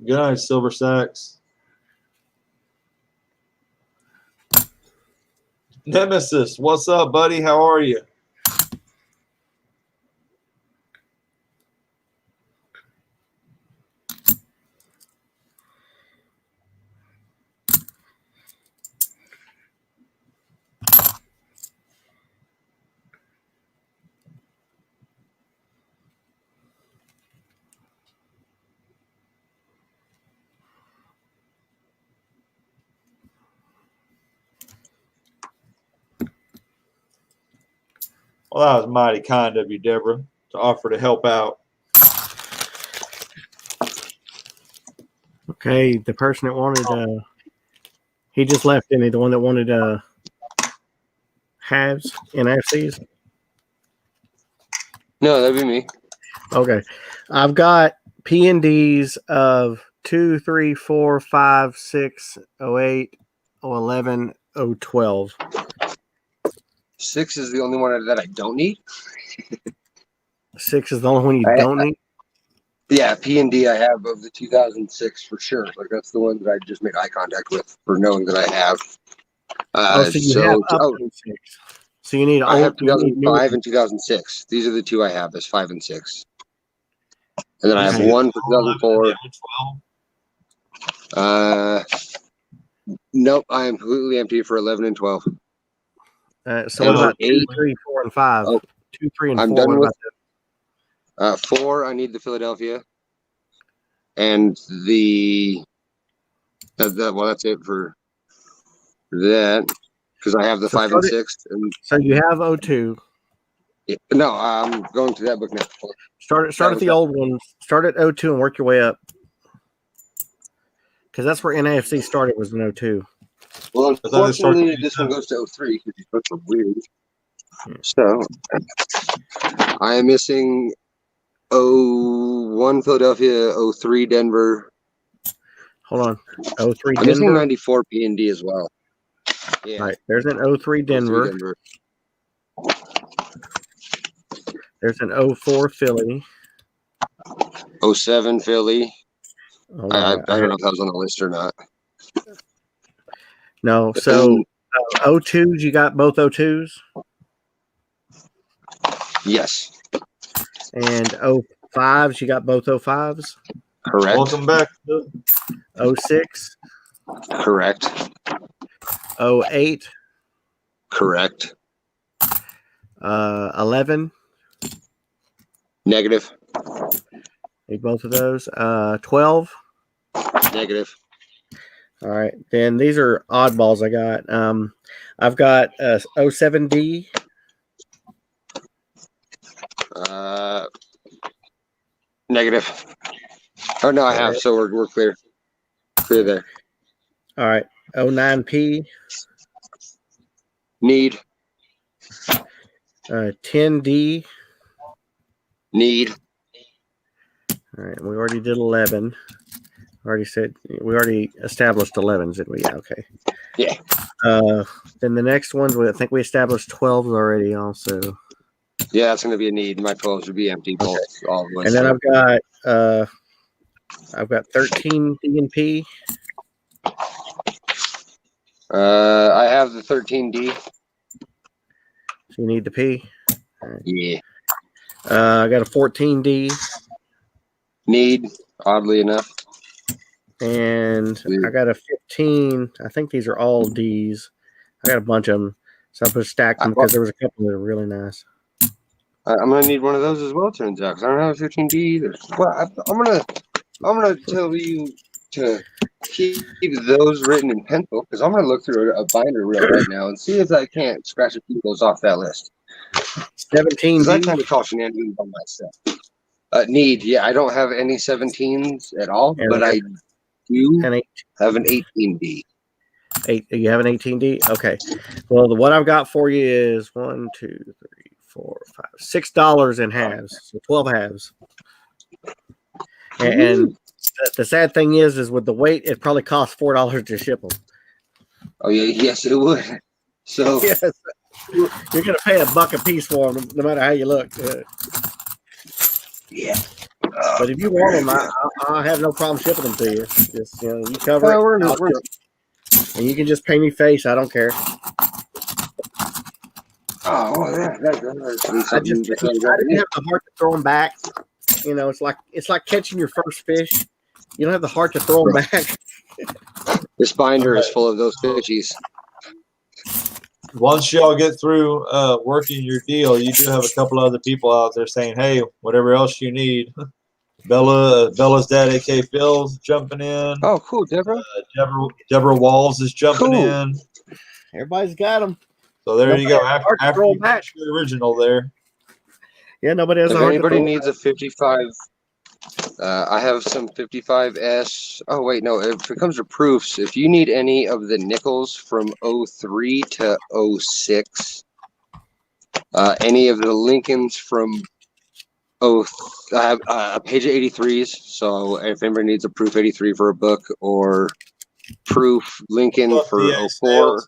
S1: Good night, Silver Sacks. Nemesis, what's up, buddy? How are you? Well, that was mighty kind of you, Deborah, to offer to help out.
S3: Okay, the person that wanted he just left, didn't he? The one that wanted halves and FCs.
S2: No, that'd be me.
S3: Okay, I've got P and Ds of 2, 3, 4, 5, 6, 08, 011, 012.
S2: 6 is the only one that I don't need.
S3: 6 is the only one you don't need.
S2: Yeah, P and D I have of the 2006 for sure. Like that's the one that I just made eye contact with for knowing that I have.
S3: So you have up to 6. So you need.
S2: I have
S3: you need
S2: 2005 and 2006. These are the two I have as 5 and 6. And then I have one for 2004. Nope, I am completely empty for 11 and 12.
S3: So what about 2, 3, 4, and 5?
S2: Oh,
S3: 2, 3, and 4.
S2: I'm done with 4. I need the Philadelphia, and the well, that's it for that because I have the 5 and 6. And
S3: so you have 02.
S2: No, I'm going to that book now.
S3: Start at the old one. Start at 02 and work your way up. Because that's where NAFC started, was in 02.
S2: Well, unfortunately, this one goes to 03 because these books are weird. So I am missing 01 Philadelphia, 03 Denver.
S3: Hold on. 03
S2: I'm
S3: Denver.
S2: missing 94 P&D as well. Yeah.
S3: All right. There's an 03 Denver.
S2: 03 Denver.
S3: There's an 04 Philly.
S2: 07 Philly. I
S3: Right.
S2: don't know if that was on the list or not.
S3: No. So 02s, you got both 02s?
S2: Yes.
S3: And 05s, you got both 05s?
S2: Correct.
S1: Welcome back.
S3: 06?
S2: Correct.
S3: 08?
S2: Correct.
S3: 11?
S2: Negative.
S3: Need both of those. 12?
S2: Negative.
S3: All right. Then these are oddballs I got. I've got 07D.
S2: Negative. Oh no, I have. So we're clear. Clear there.
S3: All right. 09P.
S2: Need.
S3: 10D.
S2: Need.
S3: All right. We already did 11. We already established 11s, didn't we? Yeah. Okay.
S2: Yeah.
S3: Then the next ones, I think we established 12s already also.
S2: Yeah, that's going to be a need. My 12s would be empty. Both. All of
S3: And then I've got 13 D and P.
S2: I have the 13D.
S3: So you need the P.
S2: Right. Yeah.
S3: I got a 14D.
S2: Need, oddly enough.
S3: And I got a 15. I think these are all Ds. I got a bunch of them. So I put stacked them because there was a couple that are really nice.
S2: I'm gonna need one of those as well. Turns out, because I don't have a 15D either. Well, I'm gonna tell you to keep those written in pencil because I'm gonna look through a binder reel right now and see if I can't scratch a few of those off that list.
S3: 17.
S2: Because I kind of call shenanigans on myself. Need, yeah, I don't have any 17s at all, but I do have an 18D.
S3: You have an 18D? Okay. Well, what I've got for you is 1, 2, 3, 4, 5, $6 in halves. So 12 halves. And the sad thing is with the weight, it probably costs $4 to ship them.
S2: Oh yeah, yes it would. So
S3: yes, you're gonna pay $1 a piece for them, no matter how you look.
S2: Yeah.
S3: But if you want them, I have no problem shipping them to you. Just you cover it, and you can just pay me face. I don't care.
S2: Oh, that
S3: I didn't have the heart to throw them back. It's like catching your first fish. You don't have the heart to throw them back.
S2: This binder is full of those fishies.
S1: Once y'all get through working your deal, you do have a couple other people out there saying, "Hey, whatever else you need." Bella's dad, AK Phil's jumping in.
S2: Oh, cool, Deborah.
S1: Deborah Walls is jumping in.
S3: Everybody's got them.
S1: So there
S3: Nobody
S1: you go.
S3: has a heart to
S1: After
S3: roll
S1: you
S3: back.
S1: finish the original there.
S3: Yeah, nobody has a
S2: If
S3: heart to
S2: anybody
S3: throw
S2: needs a 55, I have some 55S. Oh, wait, no. If it comes to proofs, if you need any of the nickels from '03 to '06, any of the Lincolns from I have a page of 83s. So if anybody needs a proof 83 for a book or proof Lincoln
S1: What's up,
S2: for
S1: DA
S2: '04,
S1: Sales?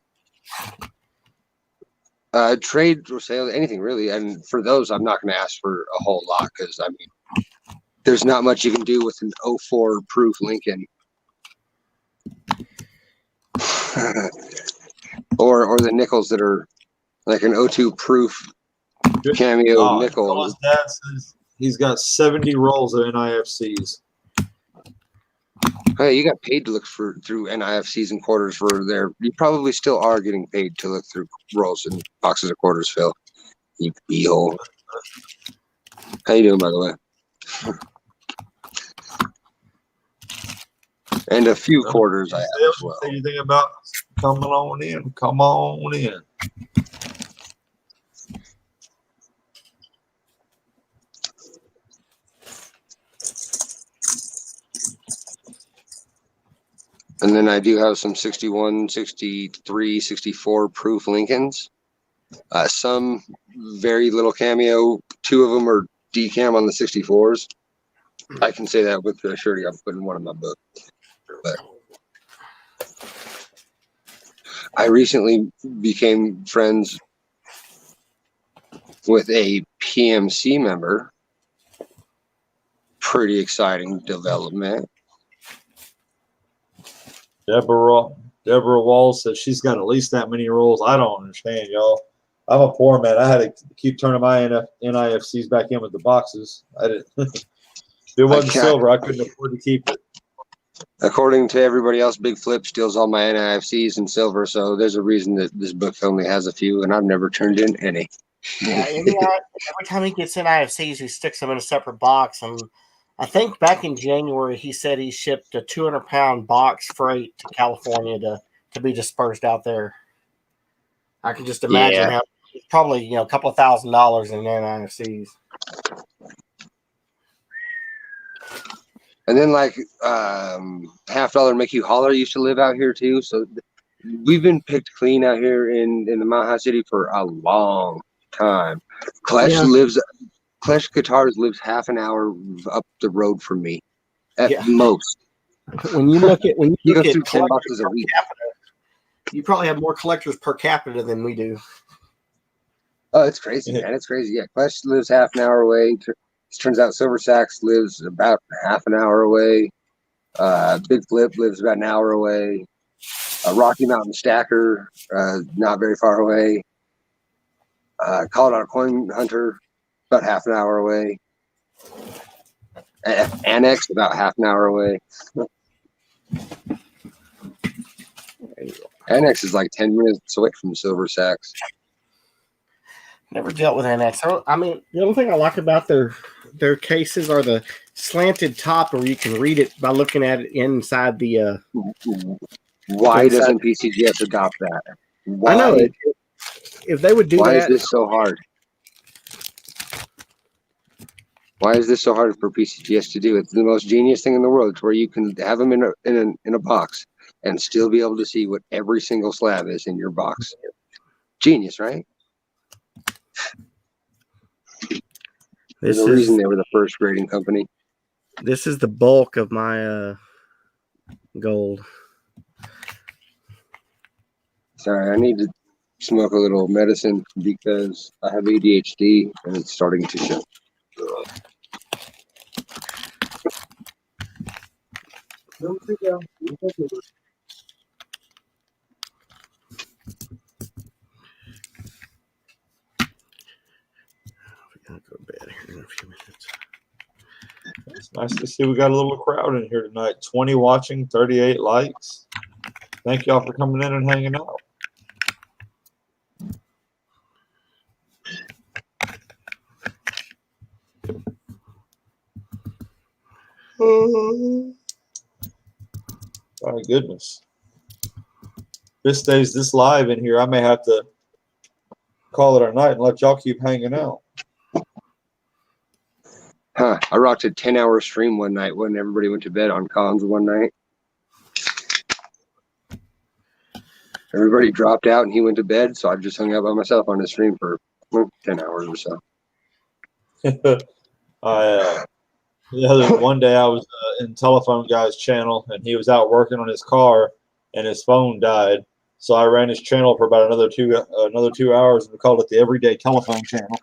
S2: trade or sale, anything really. And for those, I'm not going to ask for a whole lot because, I mean, there's not much you can do with an '04 proof Lincoln. or the nickels that are like an '02 proof cameo nickel.
S1: Nicholas Dad says he's got 70 rolls of NIFCs.
S2: Hey, you got paid to look through NIFCs and quarters for there. You probably still are getting paid to look through rolls and boxes of quarters, Phil. You beehole. How you doing, by the way? And a few quarters I have as well.
S1: Say anything about coming on in? Come on in.
S2: And then I do have some 61, 63, 64 proof Lincolns. Some very little cameo. 2 of them are decam on the 64s. I can say that with the surety. I've put in one of my books. But I recently became friends with a PMC member. Pretty exciting development.
S1: Deborah Walls says she's got at least that many rolls. I don't understand, y'all. I'm a poor man. I had to keep turning my NIFCs back in with the boxes. I didn't. If it wasn't silver, I couldn't afford to keep it.
S2: According to everybody else, Big Flip steals all my NIFCs and silver, so there's a reason that this book only has a few, and I've never turned in any.
S3: Yeah, every time he gets NIFCs, he sticks them in a separate box. And I think back in January, he said he shipped a 200-pound box freight to California to be dispersed out there. I can just imagine how it's probably a couple of $1,000s in NIFCs.
S2: And then like $50 Make You Holler used to live out here too, so we've been picked clean out here in the Mount High City for a long time. Clash Guitars lives half an hour up the road from me at most.
S3: When you look at
S2: he goes through 10 boxes a week.
S3: You probably have more collectors per capita than we do.
S2: Oh, it's crazy, man! It's crazy. Yeah, Clash lives half an hour away. Turns out Silver Sacks lives about half an hour away. Big Flip lives about an hour away. Rocky Mountain Stacker, not very far away. Colorado Coin Hunter, about half an hour away. Annex, about half an hour away. Annex is like 10 minutes away from Silver Sacks.
S3: Never dealt with Annex. I mean, the only thing I like about their cases are the slanted top, where you can read it by looking at it inside the.
S2: Why doesn't PCGS adopt that? Why?
S3: I know it. If they would do
S2: why
S3: that,
S2: is this so hard? Why is this so hard for PCGS to do? It's the most genius thing in the world, to where you can have them in a box and still be able to see what every single slab is in your box. Genius, right? There's a reason they were the first grading company.
S3: This is the bulk of my gold.
S2: Sorry, I need to smoke a little medicine because I have ADHD and it's starting to show.
S3: I'll go to bed here in a few minutes.
S1: It's nice to see we got a little crowd in here tonight. 20 watching, 38 likes. Thank y'all for coming in and hanging out. My goodness. This stays this live in here. I may have to call it a night and let y'all keep hanging out.
S2: Huh. I rocked a 10-hour stream one night when everybody went to bed on cons one night. Everybody dropped out and he went to bed, so I just hung out by myself on the stream for 10 hours or so.
S1: One day I was in Telephone Guy's channel, and he was out working on his car, and his phone died. So I ran his channel for about another 2 hours, and we called it the Everyday Telephone Channel.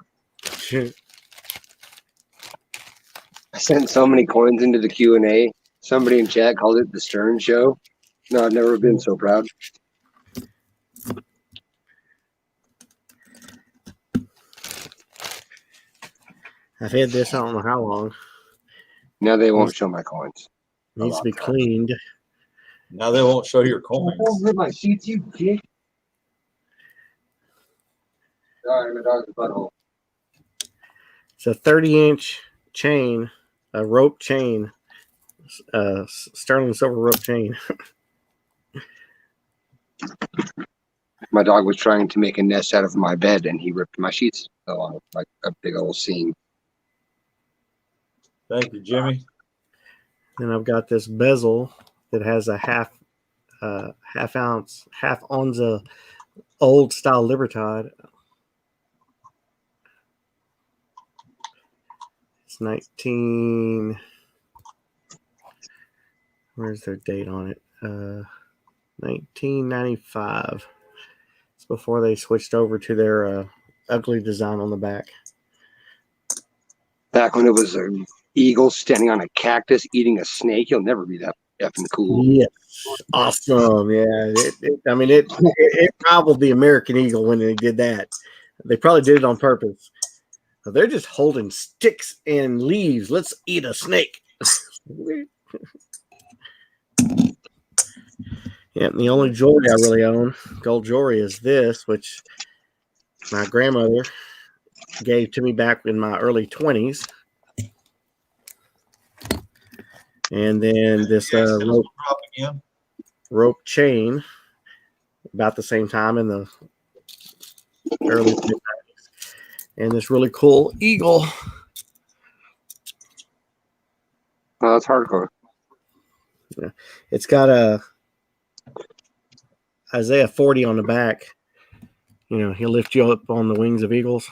S2: I sent so many coins into the Q&A. Somebody in chat called it the Stern Show. No, I've never been so proud.
S3: I've had this, I don't know how long.
S2: Now they won't show my coins.
S3: Needs to be cleaned.
S1: Now they won't show your coins.
S2: Hit my sheets, you dick. Sorry, my dog's butthole.
S3: It's a 30-inch chain, a rope chain, sterling silver rope chain.
S2: My dog was trying to make a nest out of my bed, and he ripped my sheets along like a big old seam.
S1: Thank you, Jimmy.
S3: And I've got this bezel that has a half onza old style Libertad. It's 19. Where's their date on it? 1995. It's before they switched over to their ugly design on the back.
S2: Back when it was an eagle standing on a cactus eating a snake, you'll never be that effing cool.
S3: Yes, awesome. Yeah, it rivaled the American eagle when they did that. They probably did it on purpose. So they're just holding sticks and leaves. Let's eat a snake. Yeah, and the only jewelry I really own, gold jewelry, is this, which my grandmother gave to me back in my early 20s. And then this rope chain about the same time in the early 90s. And this really cool eagle.
S2: Oh, that's hardcore.
S3: Yeah. It's got a Isaiah 40 on the back. You know, he'll lift you up on the wings of eagles.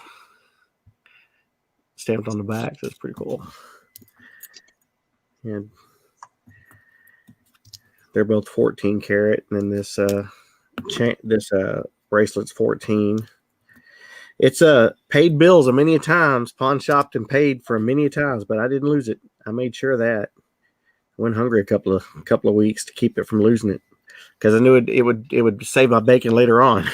S3: Stamped on the back. That's pretty cool. And they're both 14 karat, and then this bracelet's 14. It's paid bills a many times, pawn shopped and paid for many times, but I didn't lose it. I made sure of that. I went hungry a couple of weeks to keep it from losing it, because I knew it would save my bacon later on.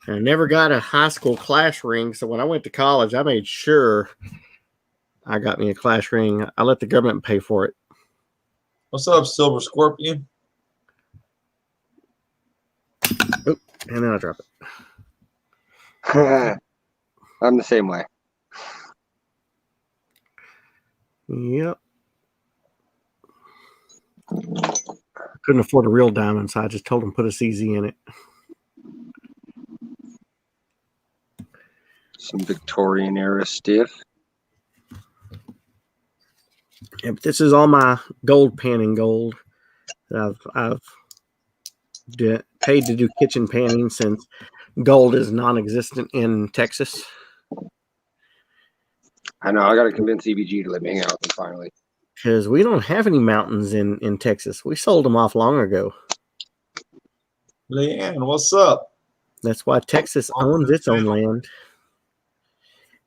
S3: I never got a high school class ring, so when I went to college, I made sure I got me a class ring. I let the government pay for it.
S1: What's up, Silver Scorpion?
S3: Oop, and then I drop it.
S2: I'm the same way.
S3: Yep. Couldn't afford a real diamond, so I just told him put a CZ in it.
S2: Some Victorian era stiff.
S3: Yeah, but this is all my gold panning gold that I've paid to do kitchen panning, since gold is non-existent in Texas.
S2: I know. I got to convince EBG to let me hang out with them finally.
S3: Because we don't have any mountains in Texas. We sold them off long ago.
S1: Leanne, what's up?
S3: That's why Texas owns its own land.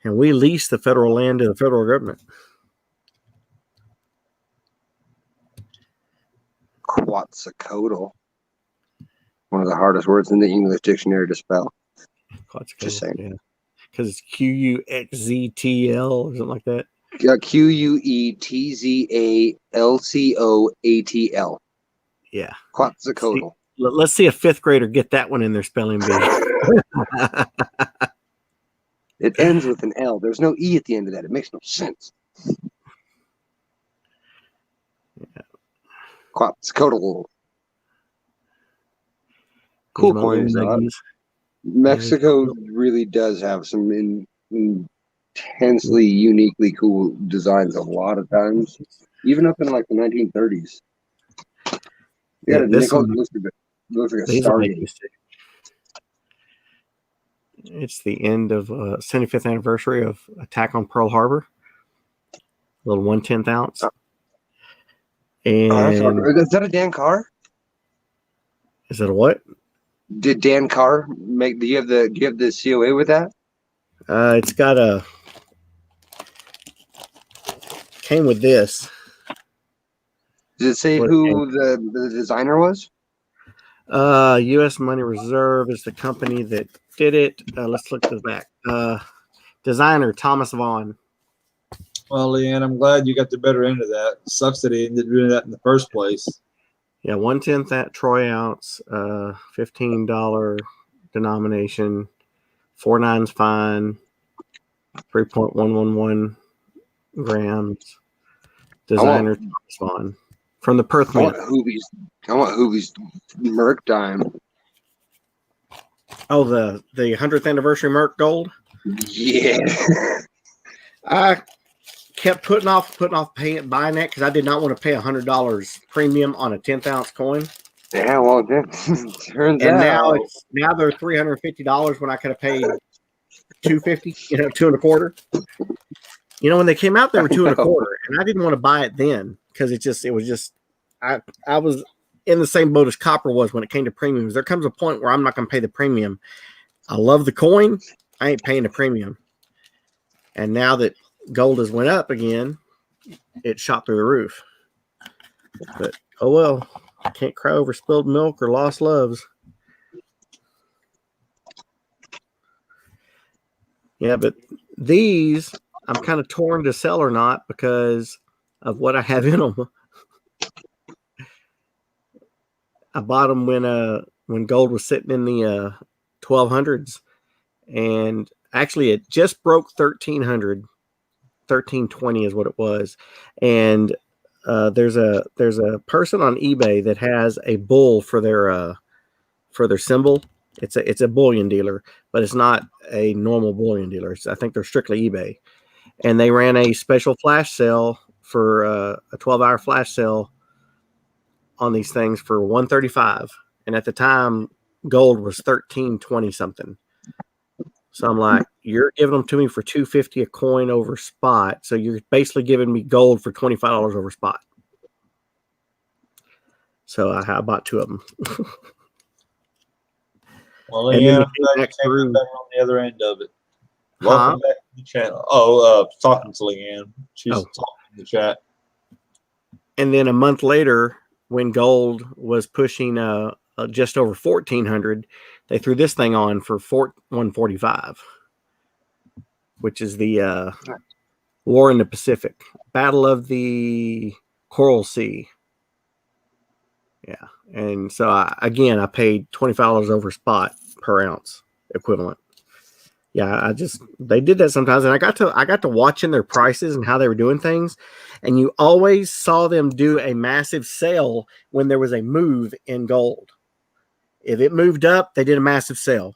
S3: And we lease the federal land to the federal government.
S2: Quetzalcoatl. One of the hardest words in the English dictionary to spell. Just saying.
S3: Yeah. Because it's Quetztl or something like that.
S2: Quetzalcoatl.
S3: Yeah.
S2: Quetzalcoatl.
S3: Let's see a fifth grader get that one in their spelling bee.
S2: It ends with an L. There's no E at the end of that. It makes no sense.
S3: Yeah.
S2: Quetzalcoatl. Cool
S3: These
S2: coins.
S3: millennials.
S2: Mexico really does have some intensely, uniquely cool designs a lot of times, even up in like the 1930s. You got a
S3: This
S2: nickel.
S3: one,
S2: Looks like a
S3: these will make
S2: Stargate.
S3: you sick. It's the end of 75th anniversary of attack on Pearl Harbor. A little 1/10 ounce. And
S2: Is that a Dan Carr?
S3: is it a what?
S2: Did Dan Carr make? Do you have the COA with that?
S3: It's got a came with this.
S2: Does it say who the designer was?
S3: U.S. Money Reserve is the company that did it. Let's look this back. Designer Thomas Vaughn.
S1: Well, Leanne, I'm glad you got the better end of that. Sucks that he ended up doing that in the first place.
S3: Yeah, 1/10 that troy ounce, $15 denomination, 4 nines fine, 3.111 grams. Designer Thomas Vaughn from the Perth Mint.
S2: I want Hoovie's Merc Dime.
S3: Oh, the 100th anniversary Merc Gold.
S2: Yeah.
S3: I kept putting off buying that because I did not want to pay $100 premium on a 10th ounce coin.
S2: Yeah, well, turns out
S3: now they're $350 when I could have paid $250. $2 1/4. When they came out, they were $2 1/4, and I didn't want to buy it then because I was in the same boat as copper was when it came to premiums. There comes a point where I'm not going to pay the premium. I love the coin. I ain't paying the premium. And now that gold has went up again, it shot through the roof. But oh well, I can't cry over spilled milk or lost loves. Yeah, but these I'm kind of torn to sell or not because of what I have in them. I bought them when gold was sitting in the 1200s, and actually it just broke 1300. 1320 is what it was, and there's a person on eBay that has a bull for their symbol. It's a bullion dealer, but it's not a normal bullion dealer. I think they're strictly eBay, and they ran a special flash sale for a 12-hour flash sale on these things for $135, and at the time gold was 1320 something. So I'm like, you're giving them to me for $250 a coin over spot. So you're basically giving me gold for $25 over spot. So I bought 2 of them.
S1: Well, Leanne, I'm glad you came back on the other end of it. Welcome back to the channel. Talking to Leanne. She's talking in the chat.
S3: And then a month later, when gold was pushing just over 1,400, they threw this thing on for 145, which is the War in the Pacific, Battle of the Coral Sea. Yeah, and so I paid $25 over spot per ounce equivalent. Yeah, they did that sometimes, and I got to watching their prices and how they were doing things, and you always saw them do a massive sale when there was a move in gold. If it moved up, they did a massive sale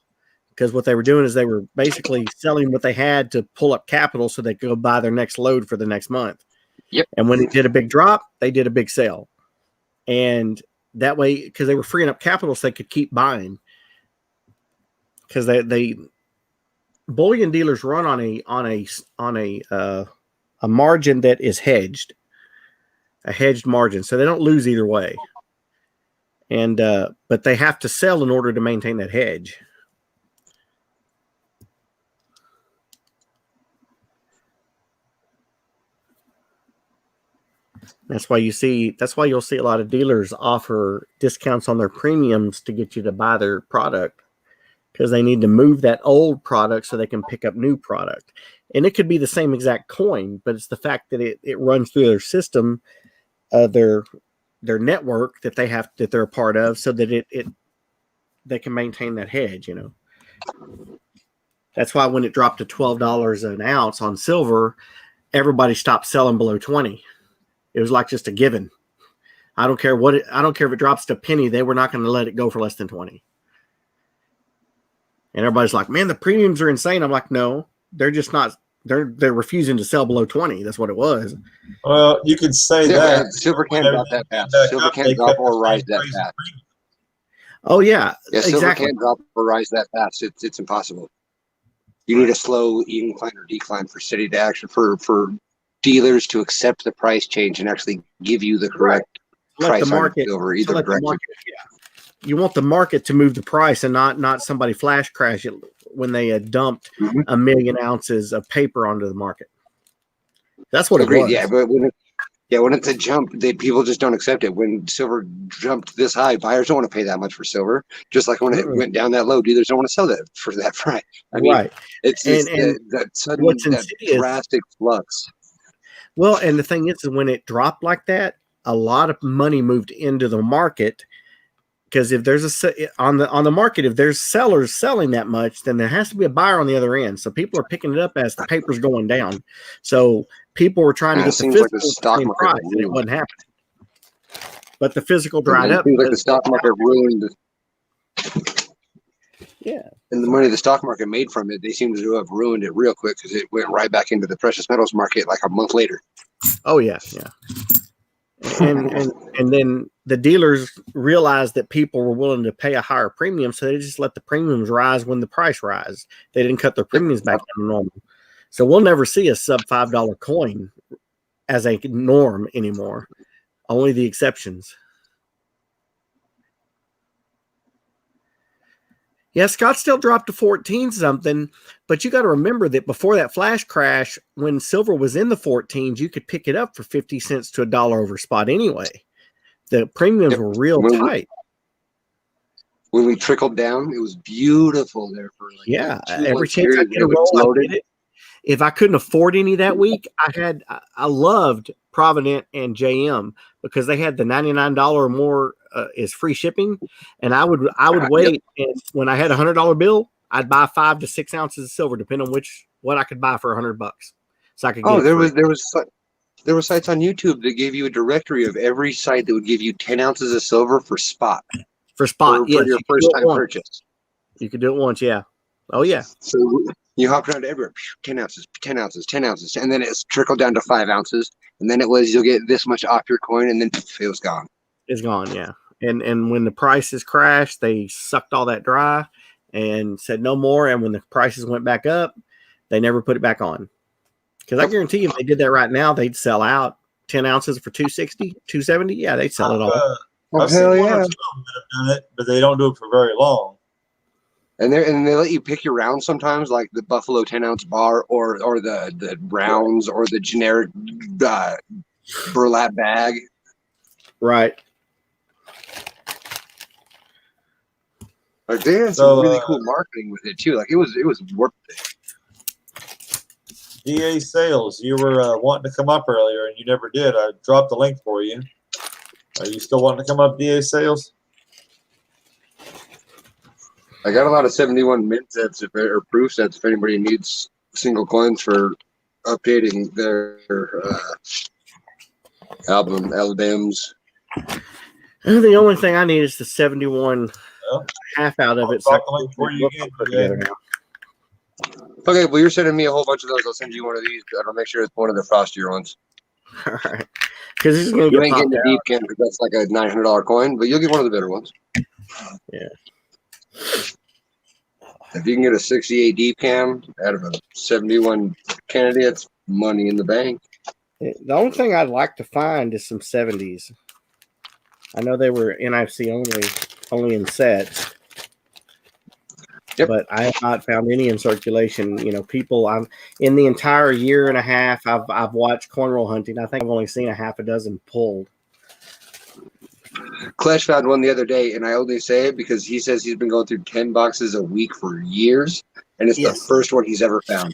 S3: because what they were doing is they were basically selling what they had to pull up capital so they could go buy their next load for the next month.
S2: Yep.
S3: And when it did a big drop, they did a big sale, and that way because they were freeing up capital so they could keep buying because they bullion dealers run on a margin that is hedged, a hedged margin, so they don't lose either way. And but they have to sell in order to maintain that hedge. That's why you'll see a lot of dealers offer discounts on their premiums to get you to buy their product, because they need to move that old product so they can pick up new product. And it could be the same exact coin, but it's the fact that it runs through their system, their network that they're a part of, so that they can maintain that hedge, That's why when it dropped to $12 an ounce on silver, everybody stopped selling below 20. It was like just a given. I don't care if it drops to a penny, they were not going to let it go for less than 20. And everybody's like, man, the premiums are insane. I'm like, no, they're just not. They're refusing to sell below 20. That's what it was.
S1: Well, you could say
S2: Yeah,
S1: that.
S2: silver can't drop that fast. Silver
S1: They
S2: can't drop
S1: kept the
S2: or rise
S1: same
S2: that
S1: price of
S2: fast.
S1: premium.
S3: Oh yeah,
S2: Yeah, silver
S3: exactly.
S2: can't drop or rise that fast. It's impossible. You need a slow incline or decline for city to action for dealers to accept the price change and actually give you the correct
S3: Let
S2: price
S3: the market
S2: on silver
S3: to
S2: either
S3: let the
S2: direction.
S3: market. Yeah. You want the market to move the price and not somebody flash crash it when they dumped
S2: Mhm.
S3: 1 million ounces of paper onto the market. That's what
S2: Agreed.
S3: it was.
S2: Yeah, but when it's a jump, people just don't accept it. When silver jumped this high, buyers don't want to pay that much for silver. Just like when it went down that low, dealers don't want to sell that for that price. I mean,
S3: Right.
S2: it's
S3: And
S2: that sudden,
S3: what's
S2: that
S3: insidious.
S2: drastic flux.
S3: Well, and the thing is when it dropped like that, a lot of money moved into the market. Because if there's on the market, if there's sellers selling that much, then there has to be a buyer on the other end. So people are picking it up as the paper's going down. So people were trying to
S2: It
S3: get the
S2: seems like the
S3: physical
S2: stock
S3: same
S2: market
S3: price, and it wasn't happening. But the physical dried
S2: It
S3: up.
S2: seems like the stock market ruined.
S3: Yeah.
S2: And the money the stock market made from it, they seem to have ruined it real quick because it went right back into the precious metals market like a month later.
S3: Oh yeah, yeah. And then the dealers realized that people were willing to pay a higher premium, so they just let the premiums rise when the price rise. They didn't cut their premiums back down to normal. So we'll never see a sub $5 coin as a norm anymore. Only the exceptions. Yeah, Scottsdale dropped to 14 something, but you got to remember that before that flash crash, when silver was in the 14s, you could pick it up for 50 cents to $1 over spot anyway. The premiums were real tight.
S2: When we trickled down, it was beautiful there for
S3: Yeah,
S2: a 2
S3: every
S2: month
S3: chance I
S2: period.
S3: get a roll, I get it. If I couldn't afford any that week, I loved Provident and JM because they had the $99 or more is free shipping, and I would wait, and when I had $100 bill, I'd buy 5 to 6 ounces of silver, depending on what I could buy for $100, so I could get.
S2: There were sites on YouTube that gave you a directory of every site that would give you 10 ounces of silver for spot.
S3: For
S2: yes, your first time purchase.
S3: You could do it once, yeah. Oh yeah.
S2: So you hopped around to everywhere, 10 ounces, 10 ounces, 10 ounces, and then it's trickled down to 5 ounces, and then it was you'll get this much off your coin, and then it was gone.
S3: It's gone, yeah. And when the prices crashed, they sucked all that dry and said no more. And when the prices went back up, they never put it back on. Because I guarantee you, if they did that right now, they'd sell out 10 ounces for $260, $270. Yeah, they'd sell it all.
S1: I've seen one or two of them that have done it, but they don't do it for very long.
S2: And they let you pick your rounds sometimes, like the Buffalo 10-ounce bar, or the rounds, or the generic burlap bag.
S3: Right.
S2: Like they had some really cool marketing with it too. Like it was worth it.
S1: DA Sales, you were wanting to come up earlier and you never did. I dropped the link for you. Are you still wanting to come up, DA Sales?
S2: I got a lot of 71 mint sets or proof sets if anybody needs single coins for updating their albums.
S3: The only thing I need is the 71 half out of it.
S1: I'll drop the link for you again.
S2: Okay, well, you're sending me a whole bunch of those. I'll send you one of these. I'll make sure it's one of the frostier ones.
S3: All right. Because he's going to
S2: You
S3: get
S2: ain't getting
S3: popped
S2: the deep cam because that's like a $900 coin, but you'll get one of the better ones.
S3: Yeah.
S2: If you can get a 68 deep cam out of a 71 Kennedy, it's money in the bank.
S3: The only thing I'd like to find is some 70s. I know they were NFC only in sets.
S2: Yep.
S3: But I have not found any in circulation. You know, people. I'm in the entire year and a half. I've watched corn roll hunting. I think I've only seen a half a dozen pulled.
S2: Clash found one the other day, and I only say it because he says he's been going through 10 boxes a week for years, and it's the first one he's ever found.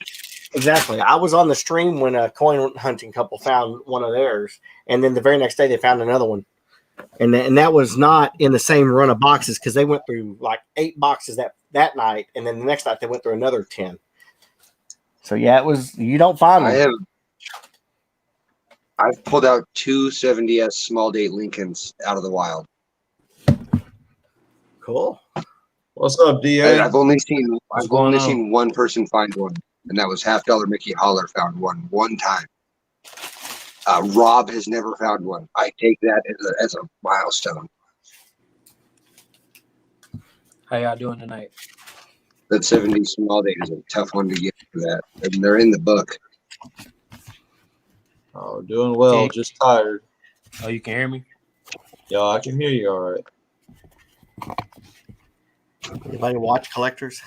S3: Exactly. I was on the stream when a coin hunting couple found one of theirs, and then the very next day they found another one. And that was not in the same run of boxes because they went through like 8 boxes that night, and then the next night they went through another 10. So yeah, it was. You don't find them.
S2: I've pulled out 2 70S small date Lincolns out of the wild.
S3: Cool.
S1: What's up,
S2: And
S1: DA?
S2: I've only seen
S5: going
S2: seen one person find one, and that was $50 Mickey Holler found one time. Rob has never found one. I take that as a milestone.
S5: How y'all doing tonight?
S2: That 70 small date is a tough one to get for that, and they're in the book.
S1: Oh, doing well.
S5: Hey.
S1: Just tired.
S5: Oh, you can hear me?
S1: Yeah, I can hear you all right.
S3: Anybody watch collectors?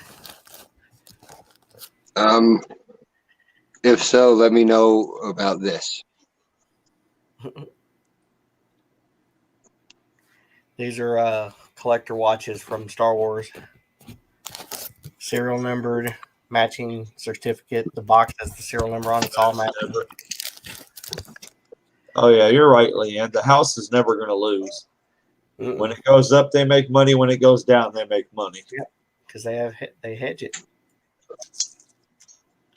S2: If so, let me know about this.
S3: These are collector watches from Star Wars. Serial numbered, matching certificate. The box has the serial number on it. It's all matching.
S1: Oh yeah, you're right, Leanne. The house is never going to lose.
S3: Mm-mm.
S1: When it goes up, they make money. When it goes down, they make money.
S3: Yeah, because they hedge it.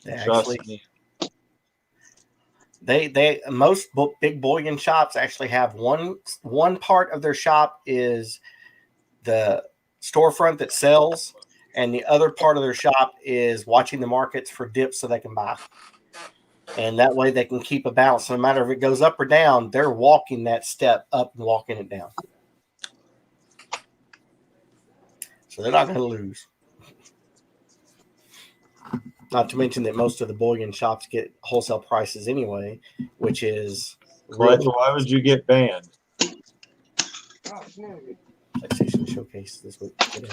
S3: They
S1: Trust
S3: actually
S1: me.
S3: most big bullion shops actually have one part of their shop is the storefront that sells, and the other part of their shop is watching the markets for dips so they can buy. And that way they can keep a balance. No matter if it goes up or down, they're walking that step up and walking it down. So they're not going to lose. Not to mention that most of the bullion shops get wholesale prices anyway, which is
S1: Collector, why would you get banned?
S3: PlayStation Showcase this week today.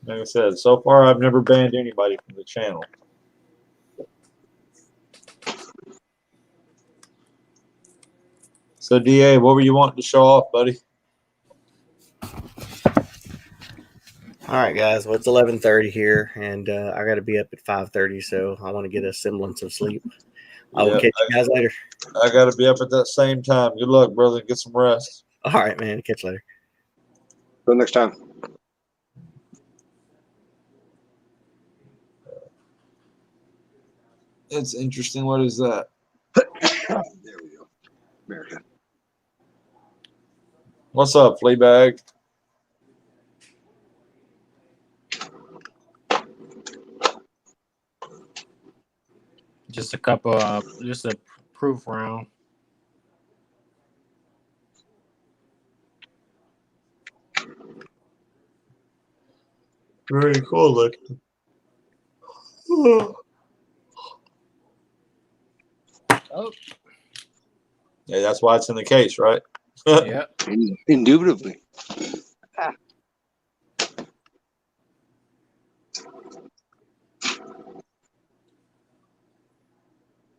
S1: Like I said, so far I've never banned anybody from the channel. So DA, what were you wanting to show off, buddy?
S3: All right, guys. Well, it's 11:30 here, and I got to be up at 5:30, so I want to get a semblance of sleep. I will catch you guys later.
S1: I got to be up at that same time. Good luck, brother. Get some rest.
S3: All right, man. Catch you later.
S2: Till next time.
S1: It's interesting. What is that?
S2: There we go. America.
S1: What's up, Fleabag?
S5: Just a couple, just a proof round.
S1: Very cool looking.
S5: Oh,
S1: Yeah, that's why it's in the case, right?
S5: yeah.
S2: Indubitably.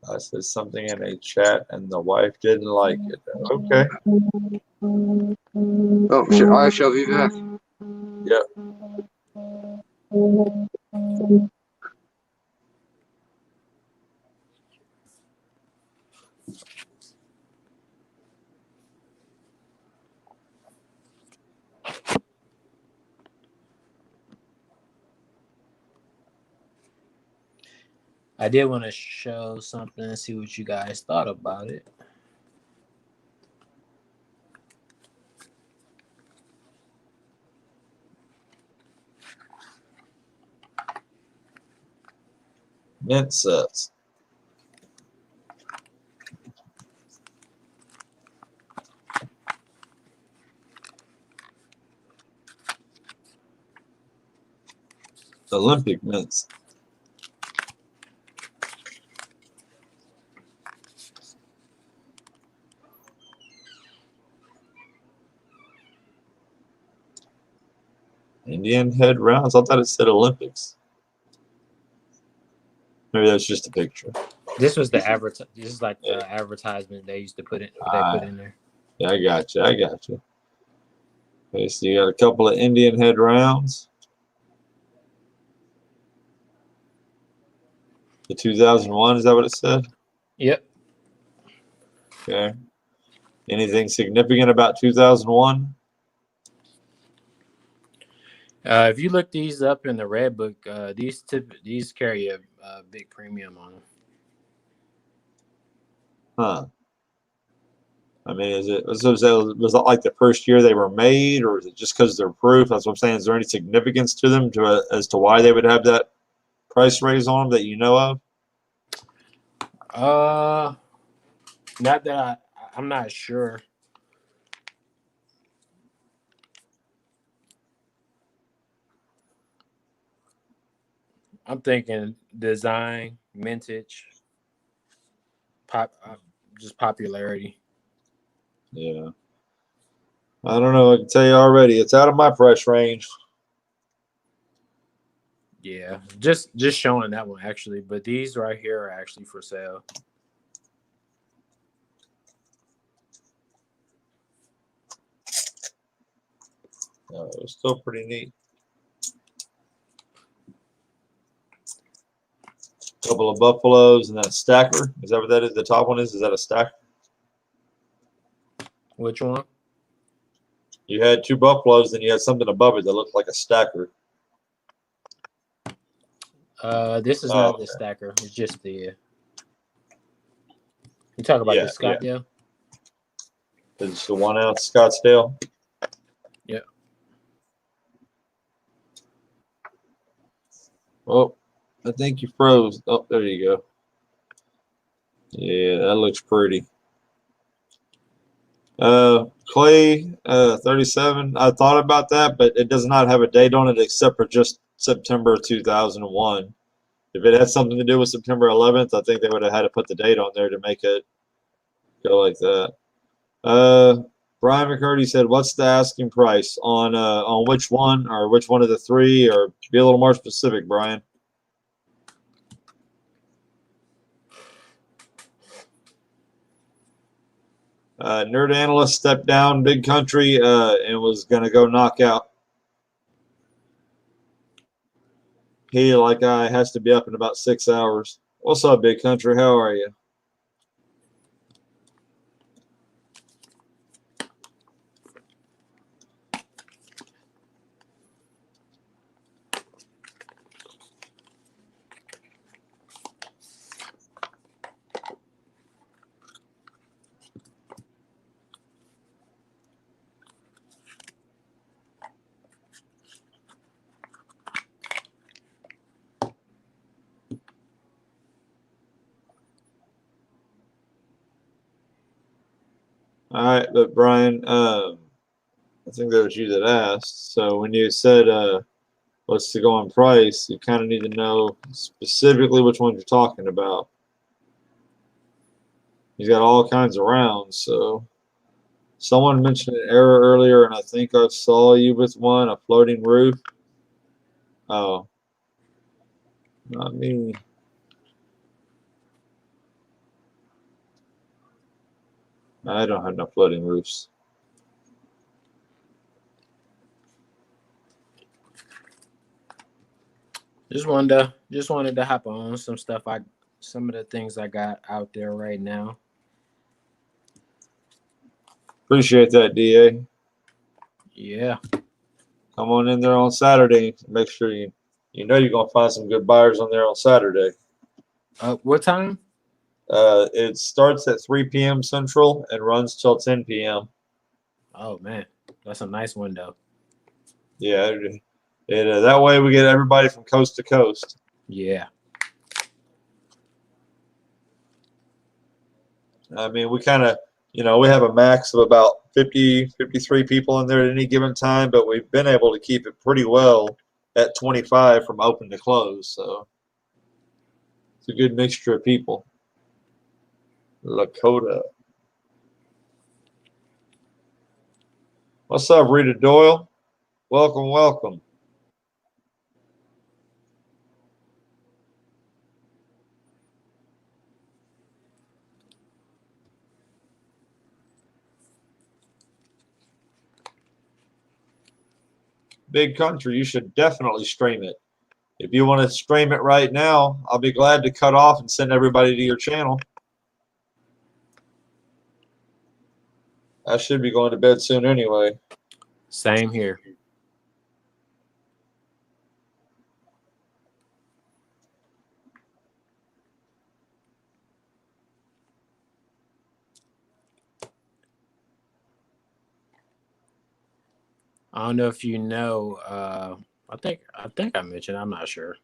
S1: I said something in a chat and the wife didn't like it. Okay.
S2: Oh, shit. I shall be back.
S1: Yep.
S5: I did want to show something and see what you guys thought about it.
S1: Mint sets. Olympic mints. Indian head rounds. I thought it said Olympics. Maybe that's just a picture.
S5: This was the This is like the advertisement they used to put in. They put in there.
S1: Yeah, I got you. I got you. Okay, so you got a couple of Indian head rounds. The 2001, is that what it said?
S5: Yep.
S1: Okay. Anything significant about 2001?
S5: If you look these up in the red book, these carry a big premium on them.
S1: Huh. I mean, was that like the first year they were made, or is it just because they're proof? That's what I'm saying. Is there any significance to them as to why they would have that price raise on them that you know of?
S5: Not that I'm not sure. I'm thinking design, mintage, just popularity.
S1: Yeah. I don't know. I can tell you already, it's out of my price range.
S5: Yeah, just showing that one actually, but these right here are actually for sale.
S1: It was still pretty neat. Couple of buffaloes and that stacker. Is that what that is? The top one is? Is that a stacker?
S5: Which one?
S1: You had two buffaloes, then you had something above it that looked like a stacker.
S5: This is not the stacker. It's just the. You talk about the Scottsdale?
S1: It's the 1 ounce Scottsdale.
S5: Yeah.
S1: Oh, I think you froze. Oh, there you go. Yeah, that looks pretty. Clay 37. I thought about that, but it does not have a date on it except for just September 2001. If it had something to do with September 11th, I think they would have had to put the date on there to make it go like that. Brian McCurdy said, "What's the asking price on which one or which one of the three? Or be a little more specific, Brian." Nerd Analyst stepped down Big Country and was going to go knock out. He, like I, has to be up in about 6 hours. What's up, Big Country? How are you? All right, but Brian, I think that was you that asked. So when you said what's the going price, you kind of need to know specifically which one you're talking about. He's got all kinds of rounds. So someone mentioned an error earlier, and I think I saw you with one, a floating roof. Oh, not me. I don't have no floating roofs.
S5: Just wanted to hop on some stuff. Some of the things I got out there right now.
S1: Appreciate that, DA.
S5: Yeah.
S1: Come on in there on Saturday. Make sure you know you're gonna find some good buyers on there on Saturday.
S5: What time?
S1: It starts at 3 p.m. Central and runs till 10 p.m.
S5: Oh man, that's a nice window.
S1: Yeah, that way we get everybody from coast to coast.
S5: Yeah.
S1: I mean, we kind of, we have a max of about 50, 53 people in there at any given time, but we've been able to keep it pretty well at 25 from open to close. So it's a good mixture of people. Lakota. What's up, Rita Doyle? Welcome, welcome. Big Country, you should definitely stream it. If you want to stream it right now, I'll be glad to cut off and send everybody to your channel. I should be going to bed soon anyway.
S5: Same here. I don't know if you know. I think I mentioned. I'm not sure.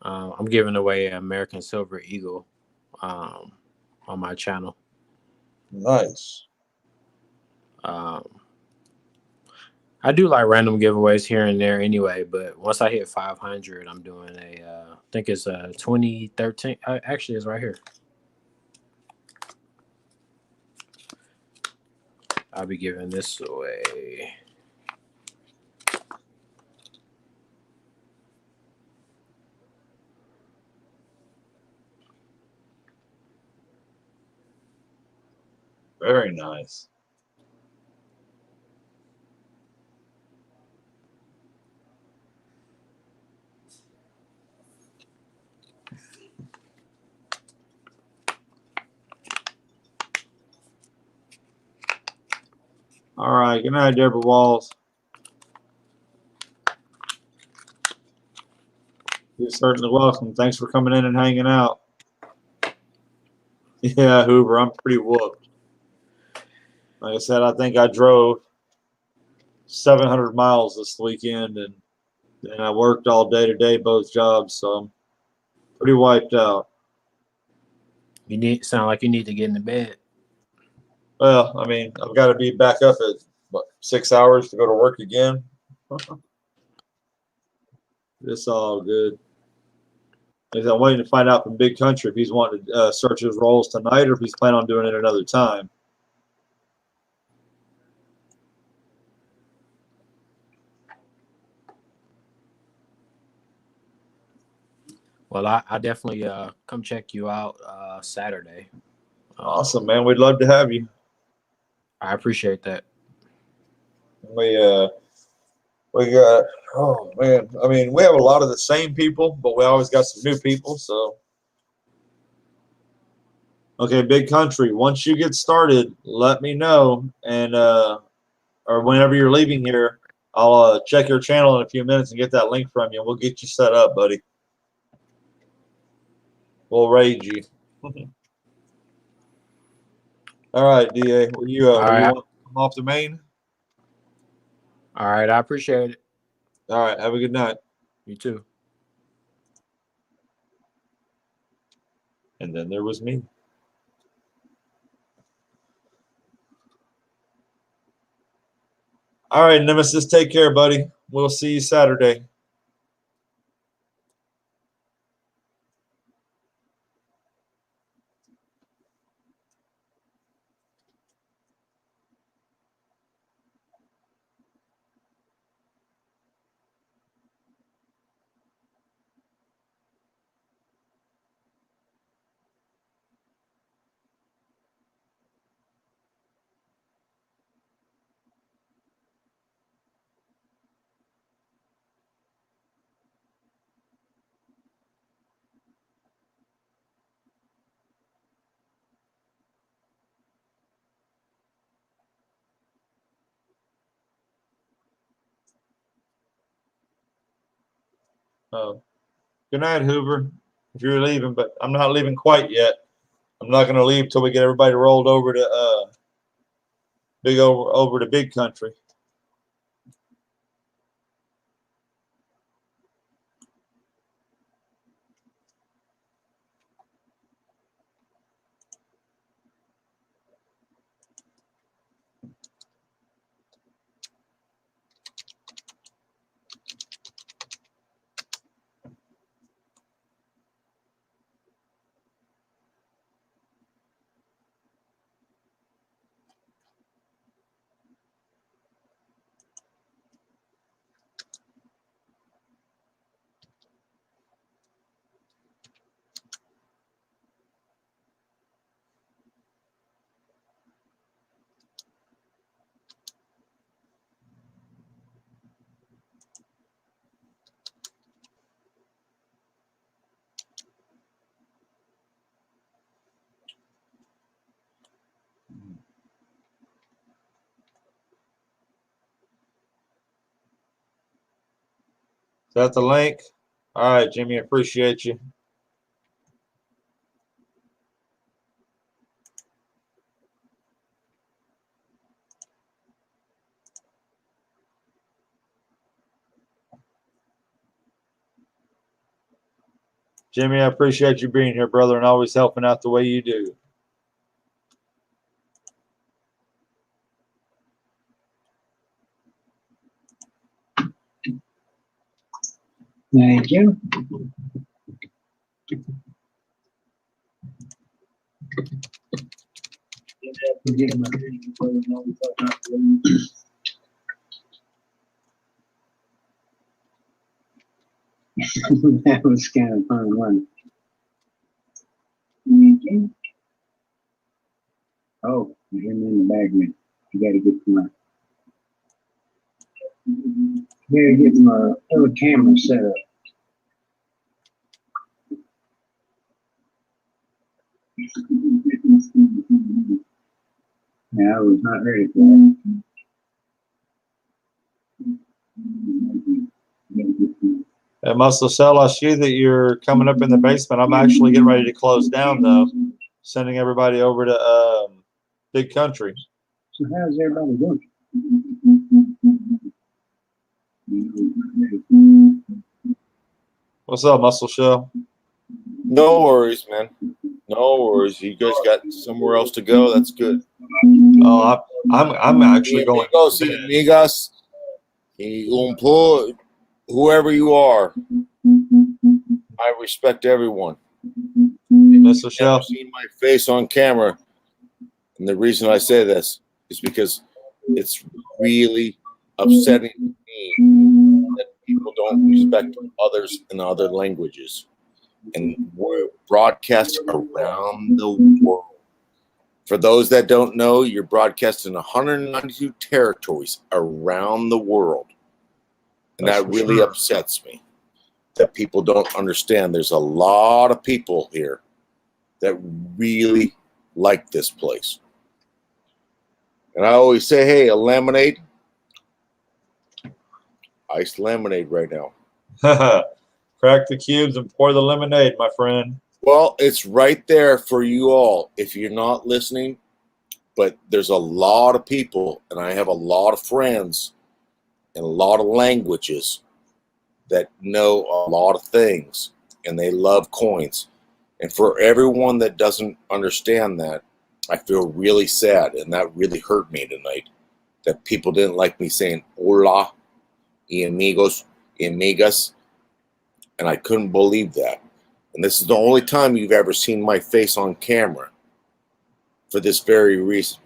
S5: I'm giving away an American Silver Eagle um, on my channel.
S1: Nice.
S5: Um, I do like random giveaways here and there anyway, but once I hit 500, I'm doing I think it's a 2013. Actually, it's right here. I'll be giving this away.
S1: Very nice. All right. Good night, Deborah Walls. You're certainly welcome. Thanks for coming in and hanging out. Yeah, Hoover, I'm pretty whooped. Like I said, I think I drove 700 miles this weekend, and I worked all day today, both jobs, so I'm pretty wiped out.
S5: You sound like you need to get in the bed.
S1: Well, I mean, I've got to be back up at what, 6 hours to go to work again. It's all good. I'm waiting to find out from Big Country if he's wanting to search his rolls tonight or if he's planning on doing it another time.
S5: Well, I definitely come check you out Saturday.
S1: Awesome, man. We'd love to have you.
S5: I appreciate that.
S1: We got, oh man, I mean, we have a lot of the same people, but we always got some new people. So, okay, Big Country, once you get started, let me know, and or whenever you're leaving here, I'll check your channel in a few minutes and get that link from you, and we'll get you set up, buddy. We'll raid you. All right, DA, will you
S5: All right.
S1: want to come off the main?
S5: All right. I appreciate it.
S1: All right, have a good night.
S5: You too.
S1: And then there was me. All right, Nemesis, take care, buddy. We'll see you Saturday. Good night, Hoover, if you're leaving, but I'm not leaving quite yet. I'm not going to leave till we get everybody rolled over to over to Big Country. Is that the link? All right, Jimmy, appreciate you. Jimmy, I appreciate you being here, brother, and always helping out the way you do.
S6: Thank you. That was kind of fun, wasn't it? Oh, you're in the bag, man. You gotta get my other camera set up. Yeah, I was not ready for that.
S1: Muscle Cell, I see that you're coming up in the basement. I'm actually getting ready to close down, though. Sending everybody over to Big Country.
S6: So how's everybody doing?
S1: What's up, Muscle Shell?
S7: No worries, man. No worries. You guys got somewhere else to go. That's good.
S1: Oh, I'm actually going.
S7: Amigos y amigas, y whoever you are, I respect everyone.
S1: Muscle
S7: I've
S1: Shell.
S7: never seen my face on camera, and the reason I say this is because it's really upsetting to me that people don't respect others in other languages. And we're broadcast around the world. For those that don't know, you're broadcast in 192 territories around the world. And
S1: That's
S7: that
S1: for
S7: really
S1: sure.
S7: upsets me that people don't understand. There's a lot of people here that really like this place. And I always say, hey, a lemonade, iced lemonade right now.
S1: Crack the cubes and pour the lemonade, my friend.
S7: Well, it's right there for you all if you're not listening. But there's a lot of people, and I have a lot of friends in a lot of languages that know a lot of things, and they love coins. And for everyone that doesn't understand that, I feel really sad, and that really hurt me tonight, that people didn't like me saying hola, y amigos, y amigas, and I couldn't believe that. And this is the only time you've ever seen my face on camera for this very reason.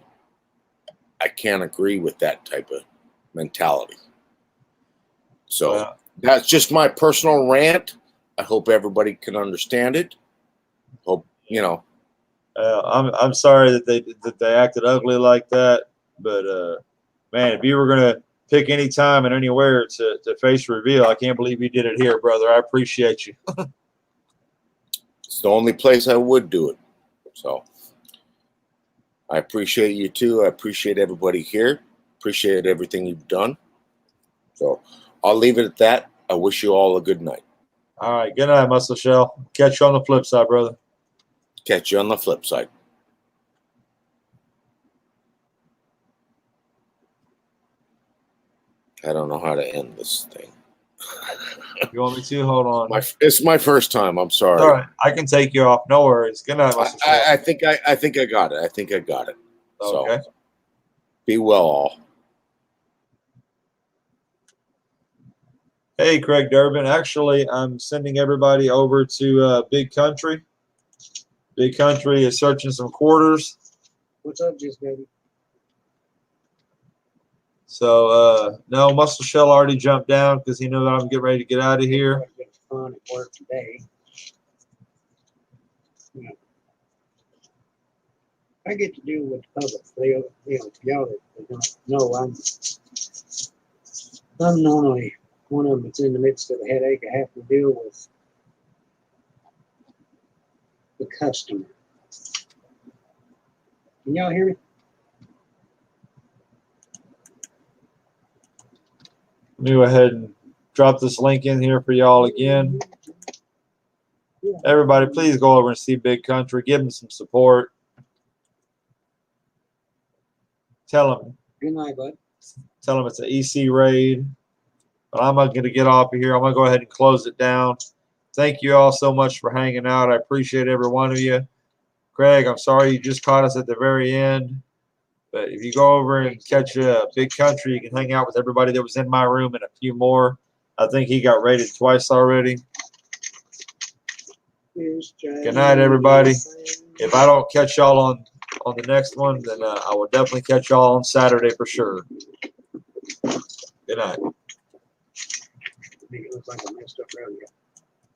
S7: I can't agree with that type of mentality. So that's just my personal rant. I hope everybody can understand it. Hope you know.
S1: I'm sorry that they acted ugly like that, but man, if you were gonna pick any time and anywhere to face reveal, I can't believe you did it here, brother. I appreciate you.
S7: It's the only place I would do it. So I appreciate you too. I appreciate everybody here. Appreciate everything you've done. So I'll leave it at that. I wish you all a good night.
S1: All right, good night, Muscle Shell. Catch you on the flip side, brother.
S7: Catch you on the flip side. I don't know how to end this thing.
S1: You want me to? Hold on.
S7: It's my first time. I'm sorry.
S1: All right, I can take you off. No worries. Good night, Muscle Shell.
S7: I think I got it. I think I got it.
S1: Okay.
S7: So be well, all.
S1: Hey, Craig Durbin. Actually, I'm sending everybody over to Big Country. Big Country is searching some quarters.
S6: What's up, just baby?
S1: So, no, Muscle Shell already jumped down because he knew that I'm getting ready to get out of here.
S6: It's fun at work today. Yeah. I get to deal with the public. Y'all that don't know, I'm normally one of them that's in the midst of a headache. I have to deal with the customer. Can y'all hear me?
S1: Let me go ahead and drop this link in here for y'all again. Everybody, please go over and see Big Country. Give them some support. Tell them.
S6: Good night, bud.
S1: Tell them it's an EC raid. But I'm not going to get off of here. I'm going to go ahead and close it down. thank you all so much for hanging out. I appreciate every one of you. Craig, I'm sorry you just caught us at the very end. But if you go over and catch a Big Country, you can hang out with everybody that was in my room and a few more. I think he got rated twice already. Good night, everybody. If I don't catch y'all on the next one, then I will definitely catch y'all on Saturday for sure. Good night.
S6: Make it look like I messed up around here.